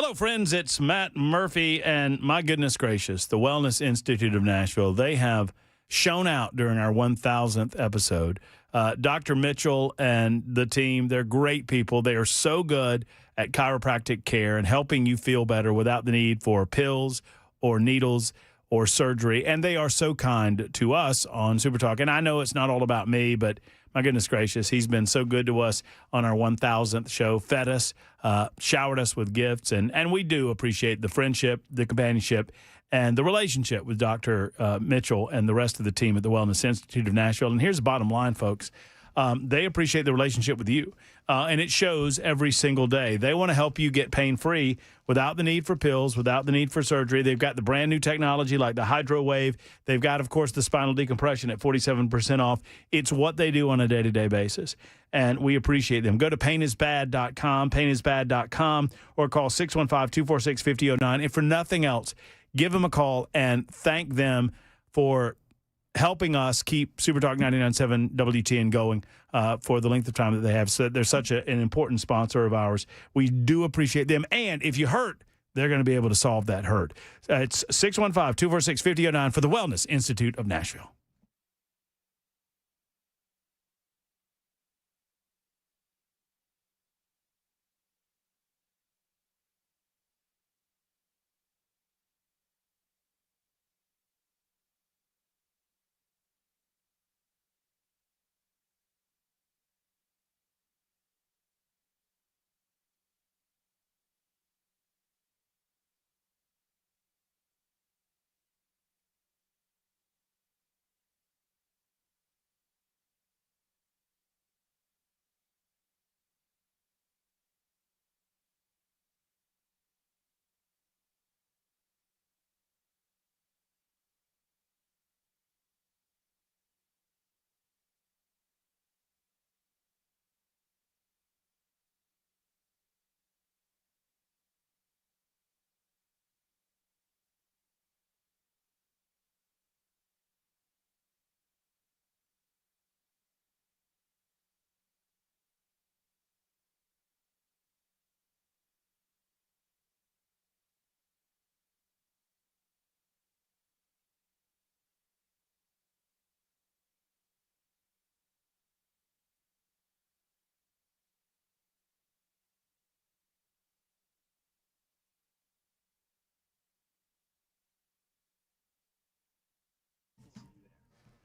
Hello, friends. It's Matt Murphy, and my goodness gracious, the Wellness Institute of Nashville, they have shown out during our 1,000th episode. Dr. Mitchell and the team, they're great people. They are so good at chiropractic care and helping you feel better without the need for pills or needles or surgery. And they are so kind to us on Super Talk. And I know it's not all about me, but my goodness gracious, he's been so good to us on our 1,000th show, fed us, showered us with gifts. And we do appreciate the friendship, the companionship, and the relationship with Dr. Mitchell and the rest of the team at the Wellness Institute of Nashville. And here's the bottom line, folks. They appreciate the relationship with you, and it shows every single day. They want to help you get pain-free without the need for pills, without the need for surgery. They've got the brand-new technology like the Hydro Wave. They've got, of course, the spinal decompression at 47% off. It's what they do on a day-to-day basis, and we appreciate them. Go to painisbad.com, painisbad.com, or call 615-246-5009. And for nothing else, give them a call and thank them for helping us keep Super Talk 99.7 WTN going for the length of time that they have. So they're such an important sponsor of ours. We do appreciate them. And if you hurt, they're going to be able to solve that hurt. It's 615-246-5009 for the Wellness Institute of Nashville.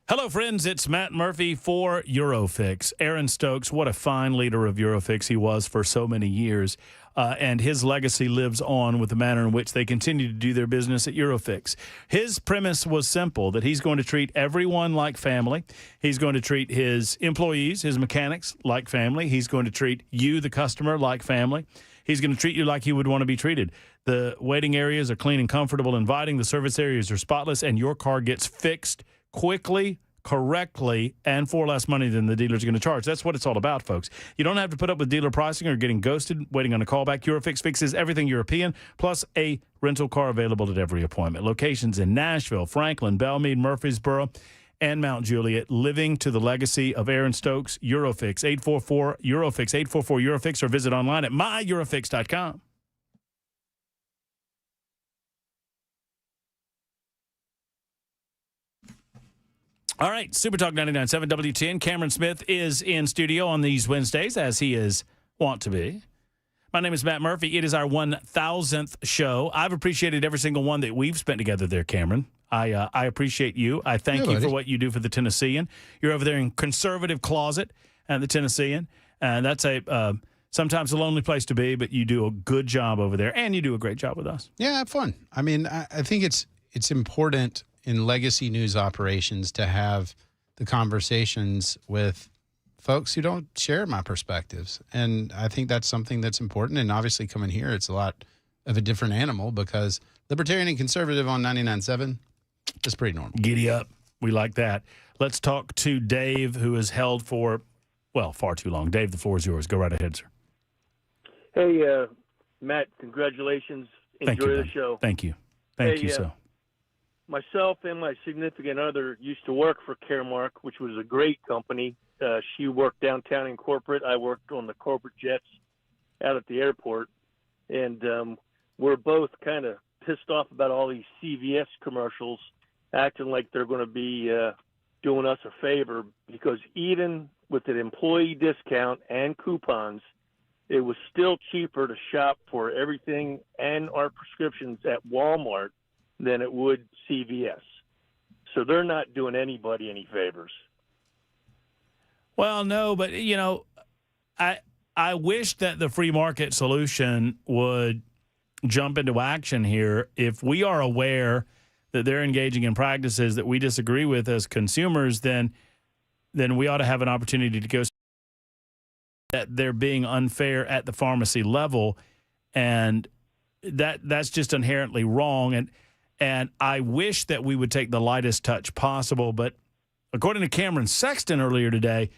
Hello, friends. It's Matt Murphy for Eurofix. Aaron Stokes, what a fine leader of Eurofix he was for so many years. And his legacy lives on with the manner in which they continue to do their business at Eurofix. His premise was simple, that he's going to treat everyone like family. He's going to treat his employees, his mechanics, like family. He's going to treat you, the customer, like family. He's going to treat you like you would want to be treated. The waiting areas are clean and comfortable, inviting. The service areas are spotless, and your car gets fixed quickly, correctly, and for less money than the dealer's going to charge. That's what it's all about, folks. You don't have to put up with dealer pricing or getting ghosted, waiting on a callback. Eurofix fixes everything European, plus a rental car available at every appointment. Locations in Nashville, Franklin, Belmead, Murfreesboro, and Mount Juliet. Living to the legacy of Aaron Stokes. Eurofix, 844-EUROFIX, 844-EUROFIX, or visit online at myEurofix.com. All right, Super Talk 99.7 WTN. Cameron Smith is in studio on these Wednesdays, as he is wont to be. My name is Matt Murphy. It is our 1,000th show. I've appreciated every single one that we've spent together there, Cameron. I appreciate you. I thank you for what you do for the Tennessean. You're over there in conservative closet at the Tennessean, and that's sometimes a lonely place to be, but you do a good job over there, and you do a great job with us. Yeah, have fun. I mean, I think it's important in legacy news operations to have the conversations with folks who don't share my perspectives. And I think that's something that's important. And obviously coming here, it's a lot of a different animal because libertarian and conservative on 99.7 is pretty normal. Giddy up. We like that. Let's talk to Dave, who is held for, well, far too long. Dave, the floor is yours. Go right ahead, sir. Hey, Matt, congratulations. Enjoy the show. Thank you. Thank you, sir. Myself and my significant other used to work for Caremark, which was a great company. She worked downtown in corporate. I worked on the corporate jets out at the airport. And we're both kind of pissed off about all these CVS commercials acting like they're going to be doing us a favor, because even with an employee discount and coupons, it was still cheaper to shop for everything and our prescriptions at Walmart than it would CVS. So they're not doing anybody any favors. Well, no, but, you know, I wish that the free market solution would jump into action here. If we are aware that they're engaging in practices that we disagree with as consumers, then we ought to have an opportunity to go that they're being unfair at the pharmacy level, and that's just inherently wrong. And I wish that we would take the lightest touch possible, but according to Cameron Sexton earlier today,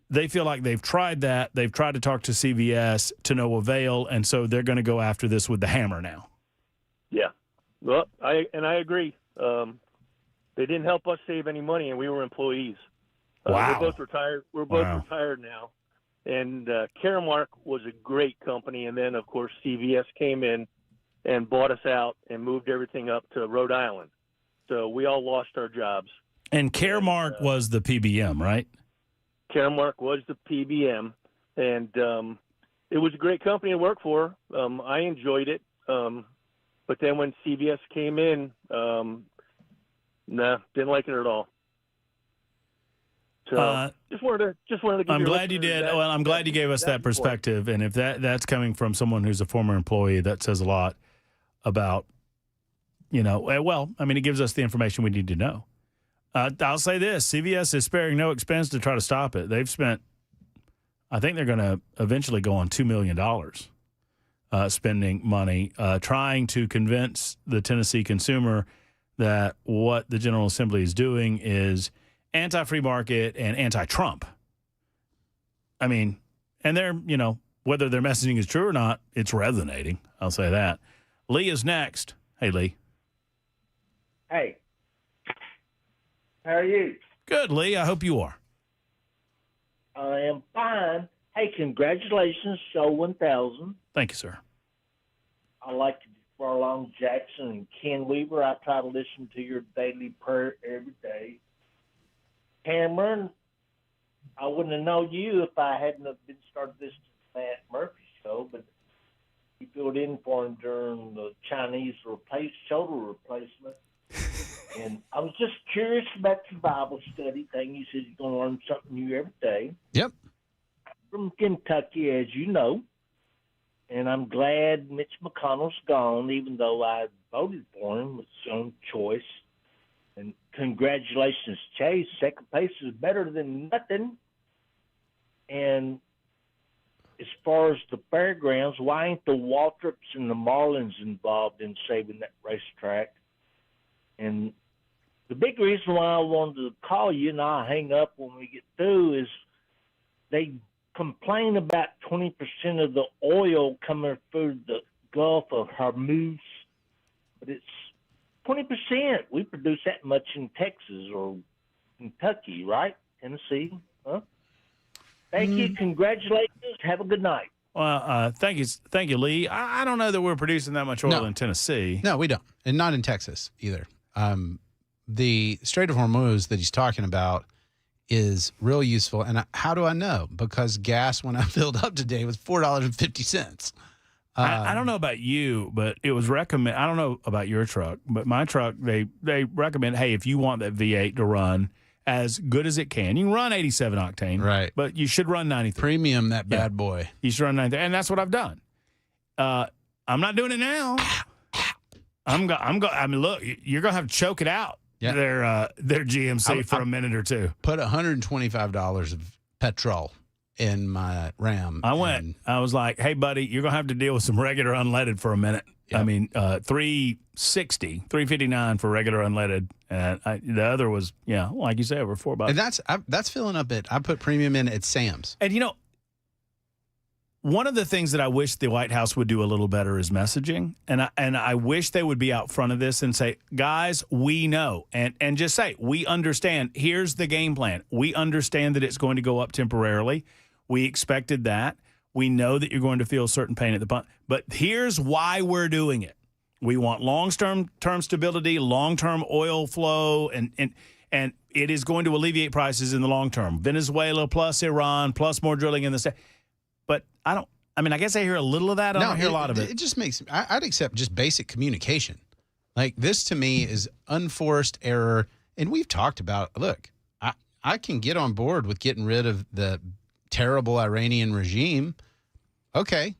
they feel like they've tried that. They've tried to talk to CVS to no avail, and so they're going to go after this with the hammer now. Yeah. Well, I agree. They didn't help us save any money, and we were employees. Wow. We're both retired. We're both retired now. And Caremark was a great company, and then, of course, CVS came in and bought us out and moved everything up to Rhode Island. So we all lost our jobs. And Caremark was the PBM, right? Caremark was the PBM, and it was a great company to work for. I enjoyed it. But then when CVS came in, didn't like it at all. So just wanted to give I'm glad you did. Well, I'm glad you gave us that perspective. And if that's coming from someone who's a former employee, that says a lot about, you know, well, I mean, it gives us the information we need to know. I'll say this, CVS is sparing no expense to try to stop it. They've spent, I think they're going to eventually go on $2 million spending money trying to convince the Tennessee consumer that what the General Assembly is doing is anti-free market and anti-Trump. I mean, and they're, you know, whether their messaging is true or not, it's resonating. I'll say that. Lee is next. Hey, Lee. Hey. How are you? Good, Lee. I hope you are. I am fine. Hey, congratulations, Show 1000. Thank you, sir. I like Farlong Jackson and Ken Weaver. I try to listen to your daily prayer every day. Cameron, I wouldn't have known you if I hadn't have been started this Matt Murphy show, but you filled in for him during the Chinese shoulder replacement. And I was just curious about your Bible study thing. You said you're going to learn something new every day. Yep. From Kentucky, as you know. And I'm glad Mitch McConnell's gone, even though I voted for him. It's his own choice. And congratulations, Chase. Second place is better than nothing. And as far as the fairgrounds, why ain't the Waltrops and the Marlins involved in saving that racetrack? And the big reason why I wanted to call you, and I'll hang up when we get through, is they complain about 20% of the oil coming through the Gulf of Hormuz, but it's 20%. We produce that much in Texas or Kentucky, right? Tennessee, huh? Thank you. Congratulations. Have a good night. Well, thank you, Lee. I don't know that we're producing that much oil in Tennessee. No, we don't, and not in Texas either. The Strait of Hormuz that he's talking about is real useful. And how do I know? Because gas, when I filled up today, was $4.50. I don't know about you, but it was recommend. I don't know about your truck, but my truck, they recommend, hey, if you want that V8 to run as good as it can, you can run 87 octane, right? But you should run 93. Premium, that bad boy. You should run 93, and that's what I've done. I'm not doing it now. I mean, look, you're gonna have to choke it out. Yeah. Their GMC for a minute or two. Put $125 of petrol in my Ram. I was like, hey, buddy, you're going to have to deal with some regular unleaded for a minute. Yep. I mean, $3.59 for regular unleaded. And the other was, like you said, over $4. And that's filling up I put premium in at Sam's. And, one of the things that I wish the White House would do a little better is messaging. And I wish they would be out front of this and say, guys, we know. And just say, we understand. Here's the game plan. We understand that it's going to go up temporarily. We expected that. We know that you're going to feel certain pain at the pump. But here's why we're doing it. We want long-term stability, long-term oil flow, and it is going to alleviate prices in the long term. Venezuela plus Iran plus more drilling in the state. But I guess I hear a little of that. I don't hear a lot of it. It just makes – I'd accept just basic communication. Like, this to me is unforced error. And we've talked about, look, I can get on board with getting rid of the terrible Iranian regime. Okay.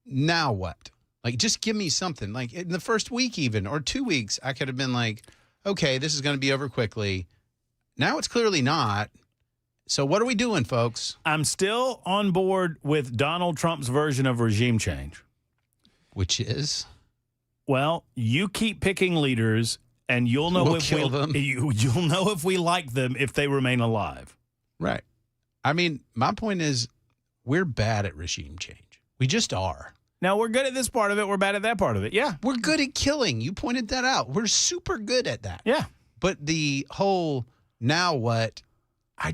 Now what? Like, just give me something. Like, in the first week even, or 2 weeks, I could have been like, okay, this is going to be over quickly. Now it's clearly not. So what are we doing, folks? I'm still on board with Donald Trump's version of regime change. Which is? Well, you keep picking leaders, and you'll know you'll know if we like them if they remain alive. Right. I mean, my point is, we're bad at regime change. We just are. Now, we're good at this part of it. We're bad at that part of it. Yeah. We're good at killing. You pointed that out. We're super good at that. Yeah. But the whole now what, I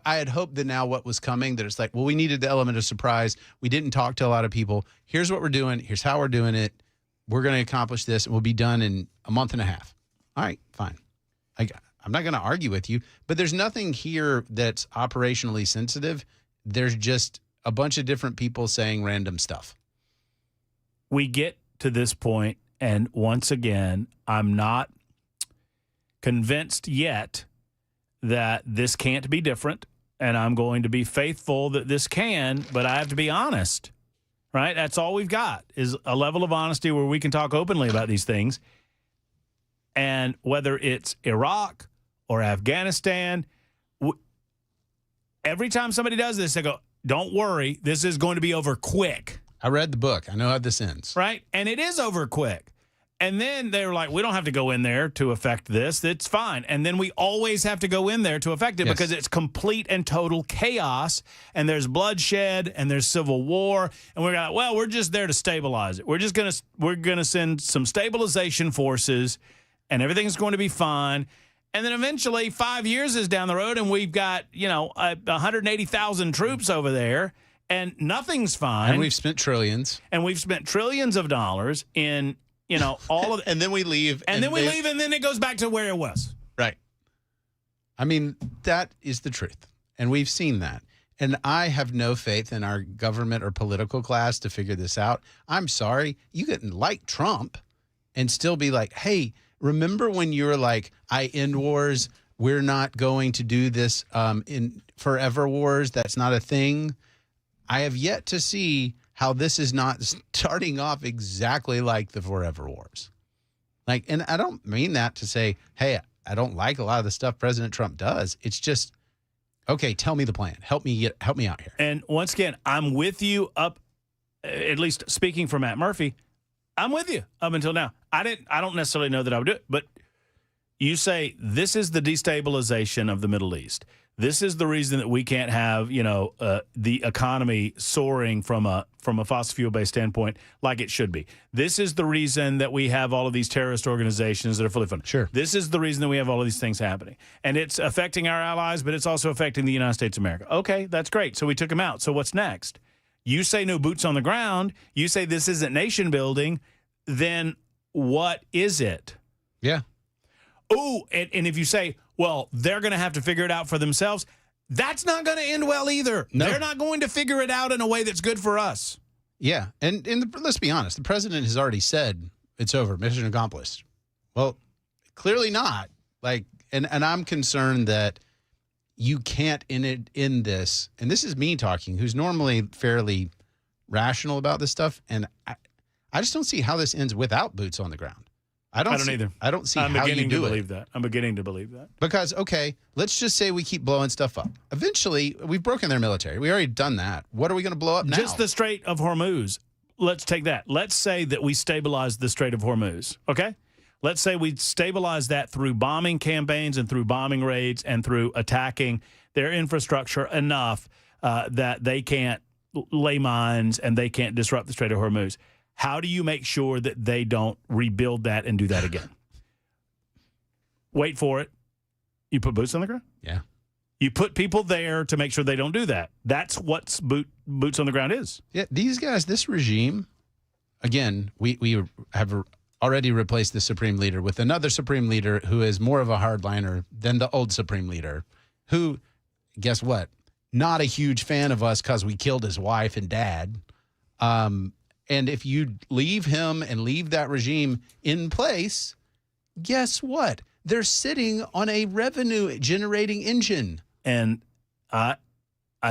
had hoped that now what was coming, that it's like, well, we needed the element of surprise. We didn't talk to a lot of people. Here's what we're doing. Here's how we're doing it. We're going to accomplish this, and we'll be done in a month and a half. All right, fine. I'm not going to argue with you, but there's nothing here that's operationally sensitive. There's just a bunch of different people saying random stuff. We get to this point, and once again, I'm not convinced yet that this can't be different, and I'm going to be faithful that this can, but I have to be honest, right? That's all we've got is a level of honesty where we can talk openly about these things. And whether it's Iraq or Afghanistan, every time somebody does this, they go, don't worry, this is going to be over quick. I read the book. I know how this ends. Right? And it is over quick. And then they were like, we don't have to go in there to affect this. It's fine. And then we always have to go in there to affect it because it's complete and total chaos. And there's bloodshed and there's civil war. And we're like, well, we're just there to stabilize it. We're going to send some stabilization forces and everything's going to be fine. And then eventually 5 years is down the road and we've got, 180,000 troops over there and nothing's fine. And we've spent trillions. And we've spent trillions of dollars in, all of and then we leave. And then we leave and then it goes back to where it was. Right. I mean, that is the truth. And we've seen that. And I have no faith in our government or political class to figure this out. I'm sorry. You couldn't like Trump and still be like, hey, remember when you were like, I end wars, we're not going to do this in forever wars, that's not a thing. I have yet to see how this is not starting off exactly like the forever wars. Like, and I don't mean that to say, hey, I don't like a lot of the stuff President Trump does. It's just, okay, tell me the plan. Help me out here. And once again, I'm with you up, at least speaking for Matt Murphy, I'm with you up until now. I don't necessarily know that I would do it, but you say this is the destabilization of the Middle East. This is the reason that we can't have, the economy soaring from a fossil fuel-based standpoint like it should be. This is the reason that we have all of these terrorist organizations that are fully funded. Sure. This is the reason that we have all of these things happening. And it's affecting our allies, but it's also affecting the United States of America. Okay, that's great. So we took them out. So what's next? You say no boots on the ground. You say this isn't nation building. Then what is it? Yeah. Oh, and if you say, well, they're going to have to figure it out for themselves, that's not going to end well either. No. They're not going to figure it out in a way that's good for us. Yeah, and let's be honest. The president has already said it's over, mission accomplished. Well, clearly not. Like, and I'm concerned that you can't end this, and this is me talking, who's normally fairly rational about this stuff, and I just don't see how this ends without boots on the ground. I don't either. I don't see how you do it. I'm beginning to believe that. I'm beginning to believe that. Because, okay, let's just say we keep blowing stuff up. Eventually, we've broken their military. We already done that. What are we going to blow up now? Just the Strait of Hormuz. Let's take that. Let's say that we stabilize the Strait of Hormuz, okay? Let's say we stabilize that through bombing campaigns and through bombing raids and through attacking their infrastructure enough that they can't lay mines and they can't disrupt the Strait of Hormuz. How do you make sure that they don't rebuild that and do that again? Wait for it. You put boots on the ground? Yeah. You put people there to make sure they don't do that. That's what boots on the ground is. Yeah, these guys, this regime, again, we have already replaced the Supreme Leader with another Supreme Leader who is more of a hardliner than the old Supreme Leader, who, guess what? Not a huge fan of us because we killed his wife and dad. And if you leave him and leave that regime in place, guess what? They're sitting on a revenue-generating engine. And I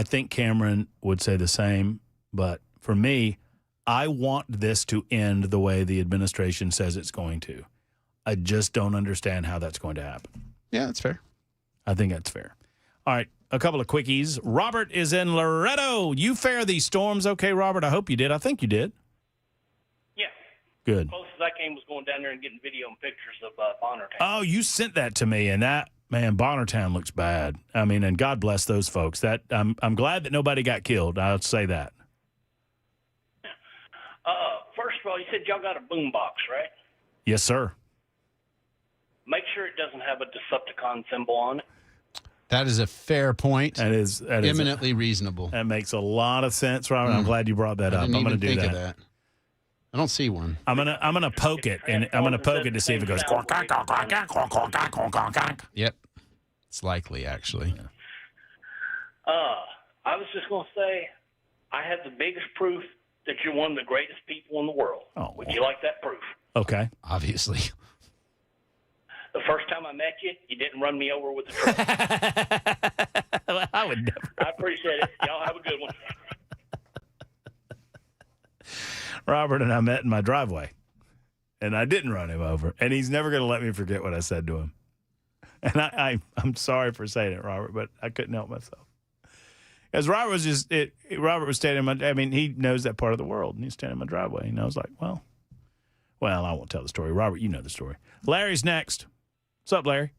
think Cameron would say the same. But for me, I want this to end the way the administration says it's going to. I just don't understand how that's going to happen. Yeah, that's fair. I think that's fair. All right, a couple of quickies. Robert is in Loretto. You fare these storms okay, Robert? I hope you did. I think you did. Yeah. Good. Closest I came was going down there and getting video and pictures of Bonner Town. Oh, you sent that to me, and that, man, Bonner Town looks bad. I mean, and God bless those folks. That I'm glad that nobody got killed. I'll say that. First of all, you said y'all got a boom box, right? Yes, sir. Make sure it doesn't have a Decepticon symbol on it. That is a fair point. That is eminently reasonable. That makes a lot of sense, Robert. I'm glad you brought that up. I'm going to do think that. of that. I don't see one. I'm gonna poke it, and I'm gonna poke it to see if it goes. Yep, it's likely actually. I was just going to say, I have the biggest proof that you're one of the greatest people in the world. Oh. Would you like that proof? Okay. Obviously. The first time I met you, you didn't run me over with the truck. I would never. I appreciate it. Y'all have a good one. Robert and I met in my driveway, and I didn't run him over, and he's never going to let me forget what I said to him. And I'm sorry for saying it, Robert, but I couldn't help myself. As Robert was Robert was standing he knows that part of the world, and he's standing in my driveway, and I was like, well, I won't tell the story. Robert, you know the story. Larry's next. What's up, Larry?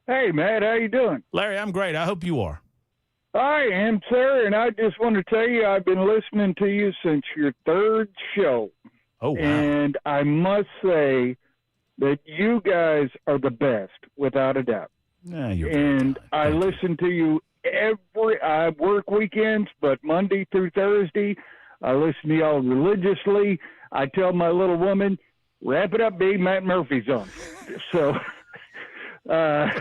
Hey, Matt, how you doing? Larry, I'm great. I hope you are. I am, sir, and I just want to tell you I've been listening to you since your third show. Oh, wow. And I must say that you guys are the best, without a doubt. Yeah, you're and I listen to you I work weekends, but Monday through Thursday, I listen to y'all religiously. I tell my little woman, wrap it up, babe, Matt Murphy's on. So, I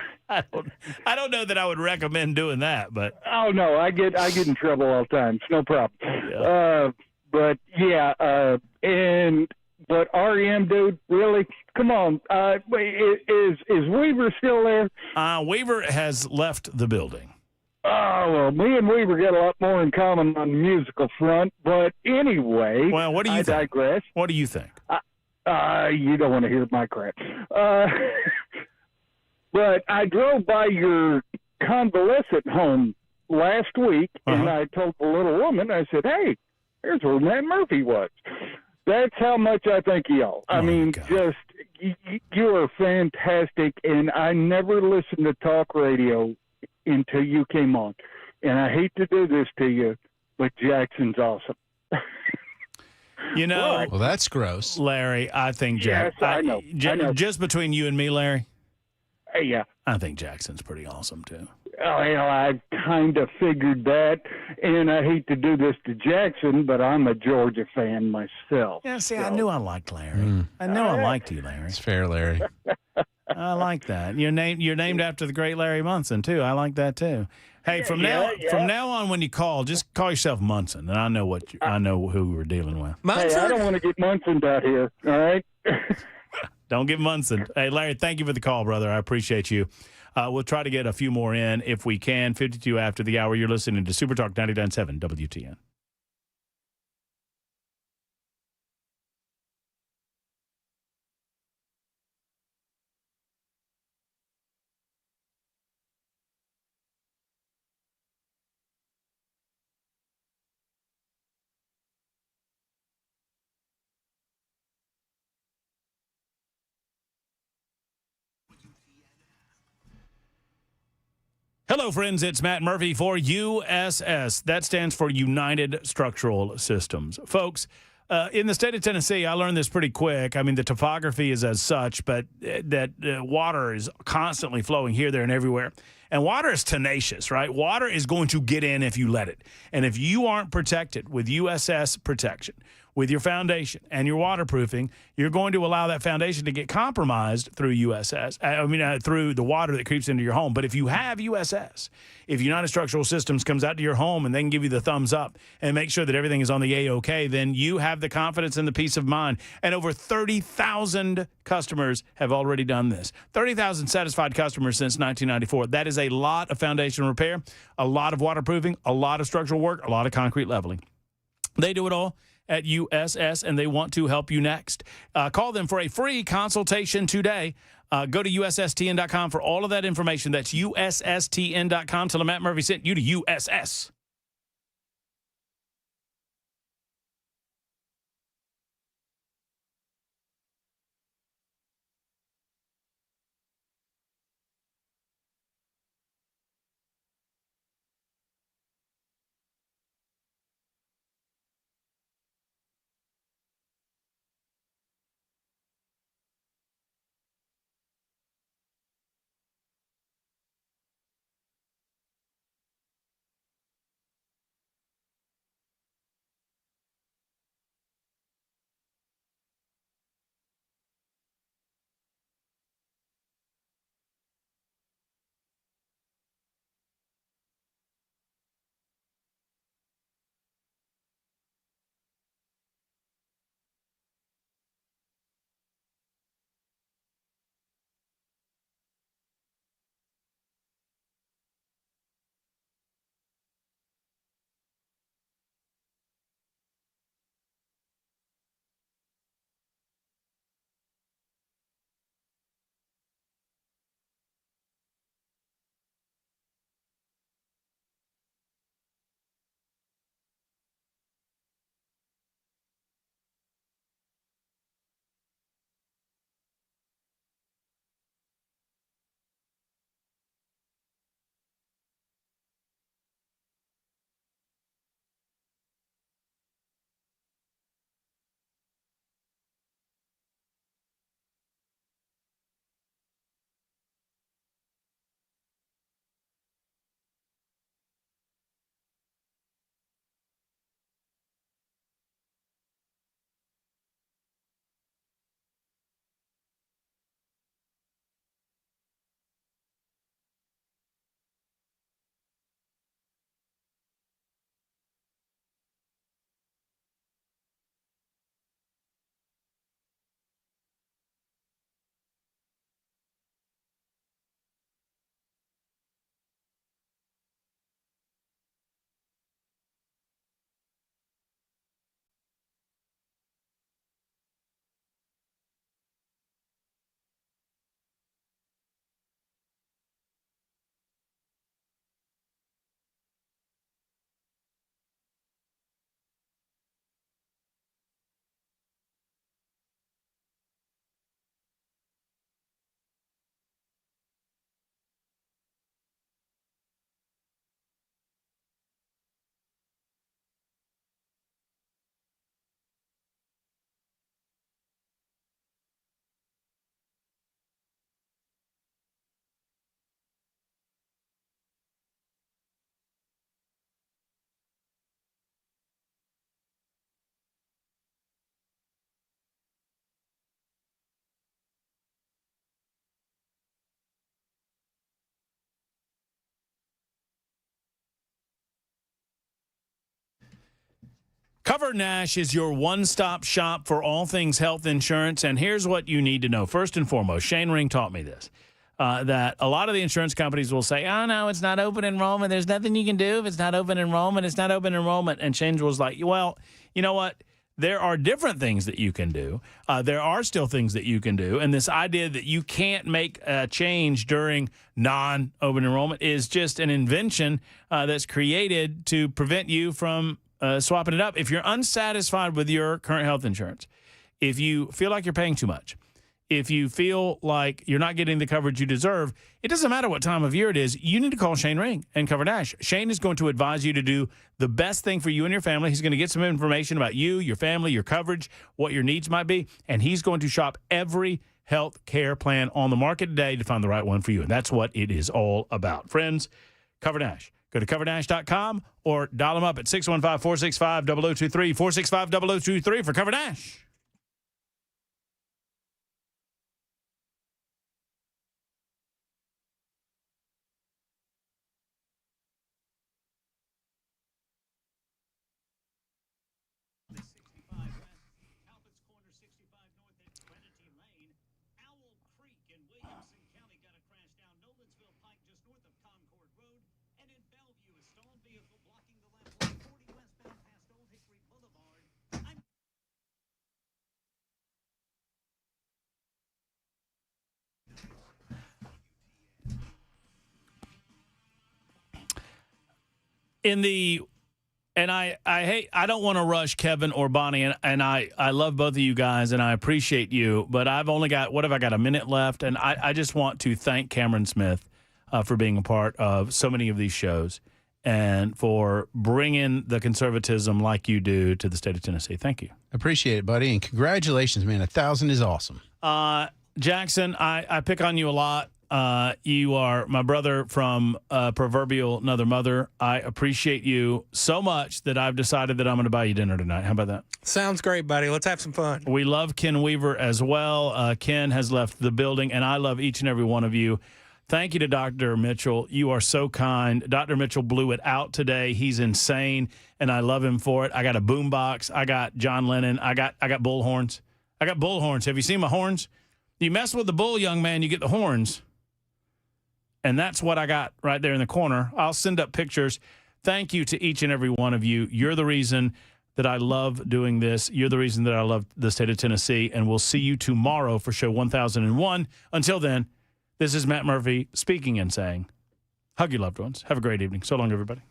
don't know that I would recommend doing that, but oh no, I get in trouble all the time. It's no problem. Yeah. But REM, dude, really, come on. Is Weaver still there? Weaver has left the building. Oh, well, me and Weaver got a lot more in common on the musical front. But anyway, well, what do you I digress. What do you think? You don't want to hear my crap. But I drove by your convalescent home last week, and I told the little woman, I said, hey, here's where Matt Murphy was. That's how much I think of y'all. I mean, just, you are fantastic, and I never listened to talk radio until you came on. And I hate to do this to you, but Jackson's awesome. You know, well, that's gross, Larry. I think Yes, I know. Just between you and me, Larry. Yeah, I think Jackson's pretty awesome too. Well, I kind of figured that, and I hate to do this to Jackson, but I'm a Georgia fan myself. Yeah, see, I knew I liked Larry. I know I liked you, Larry. It's fair, Larry. I like that. You're named after the great Larry Munson too. I like that too. Hey, from now on, when you call, just call yourself Munson, and I know I know who we're dealing with. Hey, I don't want to get Munson out here. All right. Don't get Munson. Hey, Larry, thank you for the call, brother. I appreciate you. We'll try to get a few more in if we can. 52 after the hour. You're listening to Super Talk 99.7 WTN. Hello, friends. It's Matt Murphy for USS. That stands for United Structural Systems. Folks, In the state of Tennessee, I learned this pretty quick. I mean, the topography is as such, but that water is constantly flowing here, there, and everywhere. And water is tenacious, right? Water is going to get in if you let it. And if you aren't protected with USS protection, with your foundation and your waterproofing, you're going to allow that foundation to get compromised through through the water that creeps into your home. But if you have USS, if United Structural Systems comes out to your home and they can give you the thumbs up and make sure that everything is on the A-OK, then you have the confidence and the peace of mind. And over 30,000 customers have already done this. 30,000 satisfied customers since 1994. That is a lot of foundation repair, a lot of waterproofing, a lot of structural work, a lot of concrete leveling. They do it all at USS, and they want to help you next. Call them for a free consultation today. Go to USSTN.com for all of that information. That's USSTN.com. Tell them Matt Murphy sent you to USS. Cover Nash is your one-stop shop for all things health insurance, and here's what you need to know. First and foremost, Shane Ring taught me this, that a lot of the insurance companies will say, oh, no, it's not open enrollment. There's nothing you can do if it's not open enrollment. It's not open enrollment. And Shane was like, well, you know what? There are different things that you can do. There are still things that you can do. And this idea that you can't make a change during non-open enrollment is just an invention that's created to prevent you from swapping it up. If you're unsatisfied with your current health insurance, if you feel like you're paying too much, if you feel like you're not getting the coverage you deserve, it doesn't matter what time of year it is. You need to call Shane Ring and Cover Dash. Shane is going to advise you to do the best thing for you and your family. He's going to get some information about you, your family, your coverage, what your needs might be, and he's going to shop every health care plan on the market today to find the right one for you. And that's what it is all about. Friends, Cover Dash. Go to CoverDash.com or dial them up at 615-465-0023, 465-0023 for Cover Dash. I don't want to rush Kevin or Bonnie, and I love both of you guys, and I appreciate you, but I've only got, what have I got, a minute left, and I just want to thank Cameron Smith for being a part of so many of these shows and for bringing the conservatism like you do to the state of Tennessee. Thank you. Appreciate it, buddy, and congratulations, man. 1,000 is awesome. Jackson, I pick on you a lot. You are my brother from proverbial another mother. I appreciate you so much that I've decided that I'm going to buy you dinner tonight. How about that? Sounds great, buddy. Let's have some fun. We love Ken Weaver as well. Ken has left the building, and I love each and every one of you. Thank you to Dr. Mitchell. You are so kind. Dr. Mitchell blew it out today. He's insane, and I love him for it. I got a boombox. I got John Lennon. I got bull horns. I got bull horns. Have you seen my horns? You mess with the bull, young man, you get the horns. And that's what I got right there in the corner. I'll send up pictures. Thank you to each and every one of you. You're the reason that I love doing this. You're the reason that I love the state of Tennessee. And we'll see you tomorrow for show 1001. Until then, this is Matt Murphy speaking and saying, hug your loved ones. Have a great evening. So long, everybody.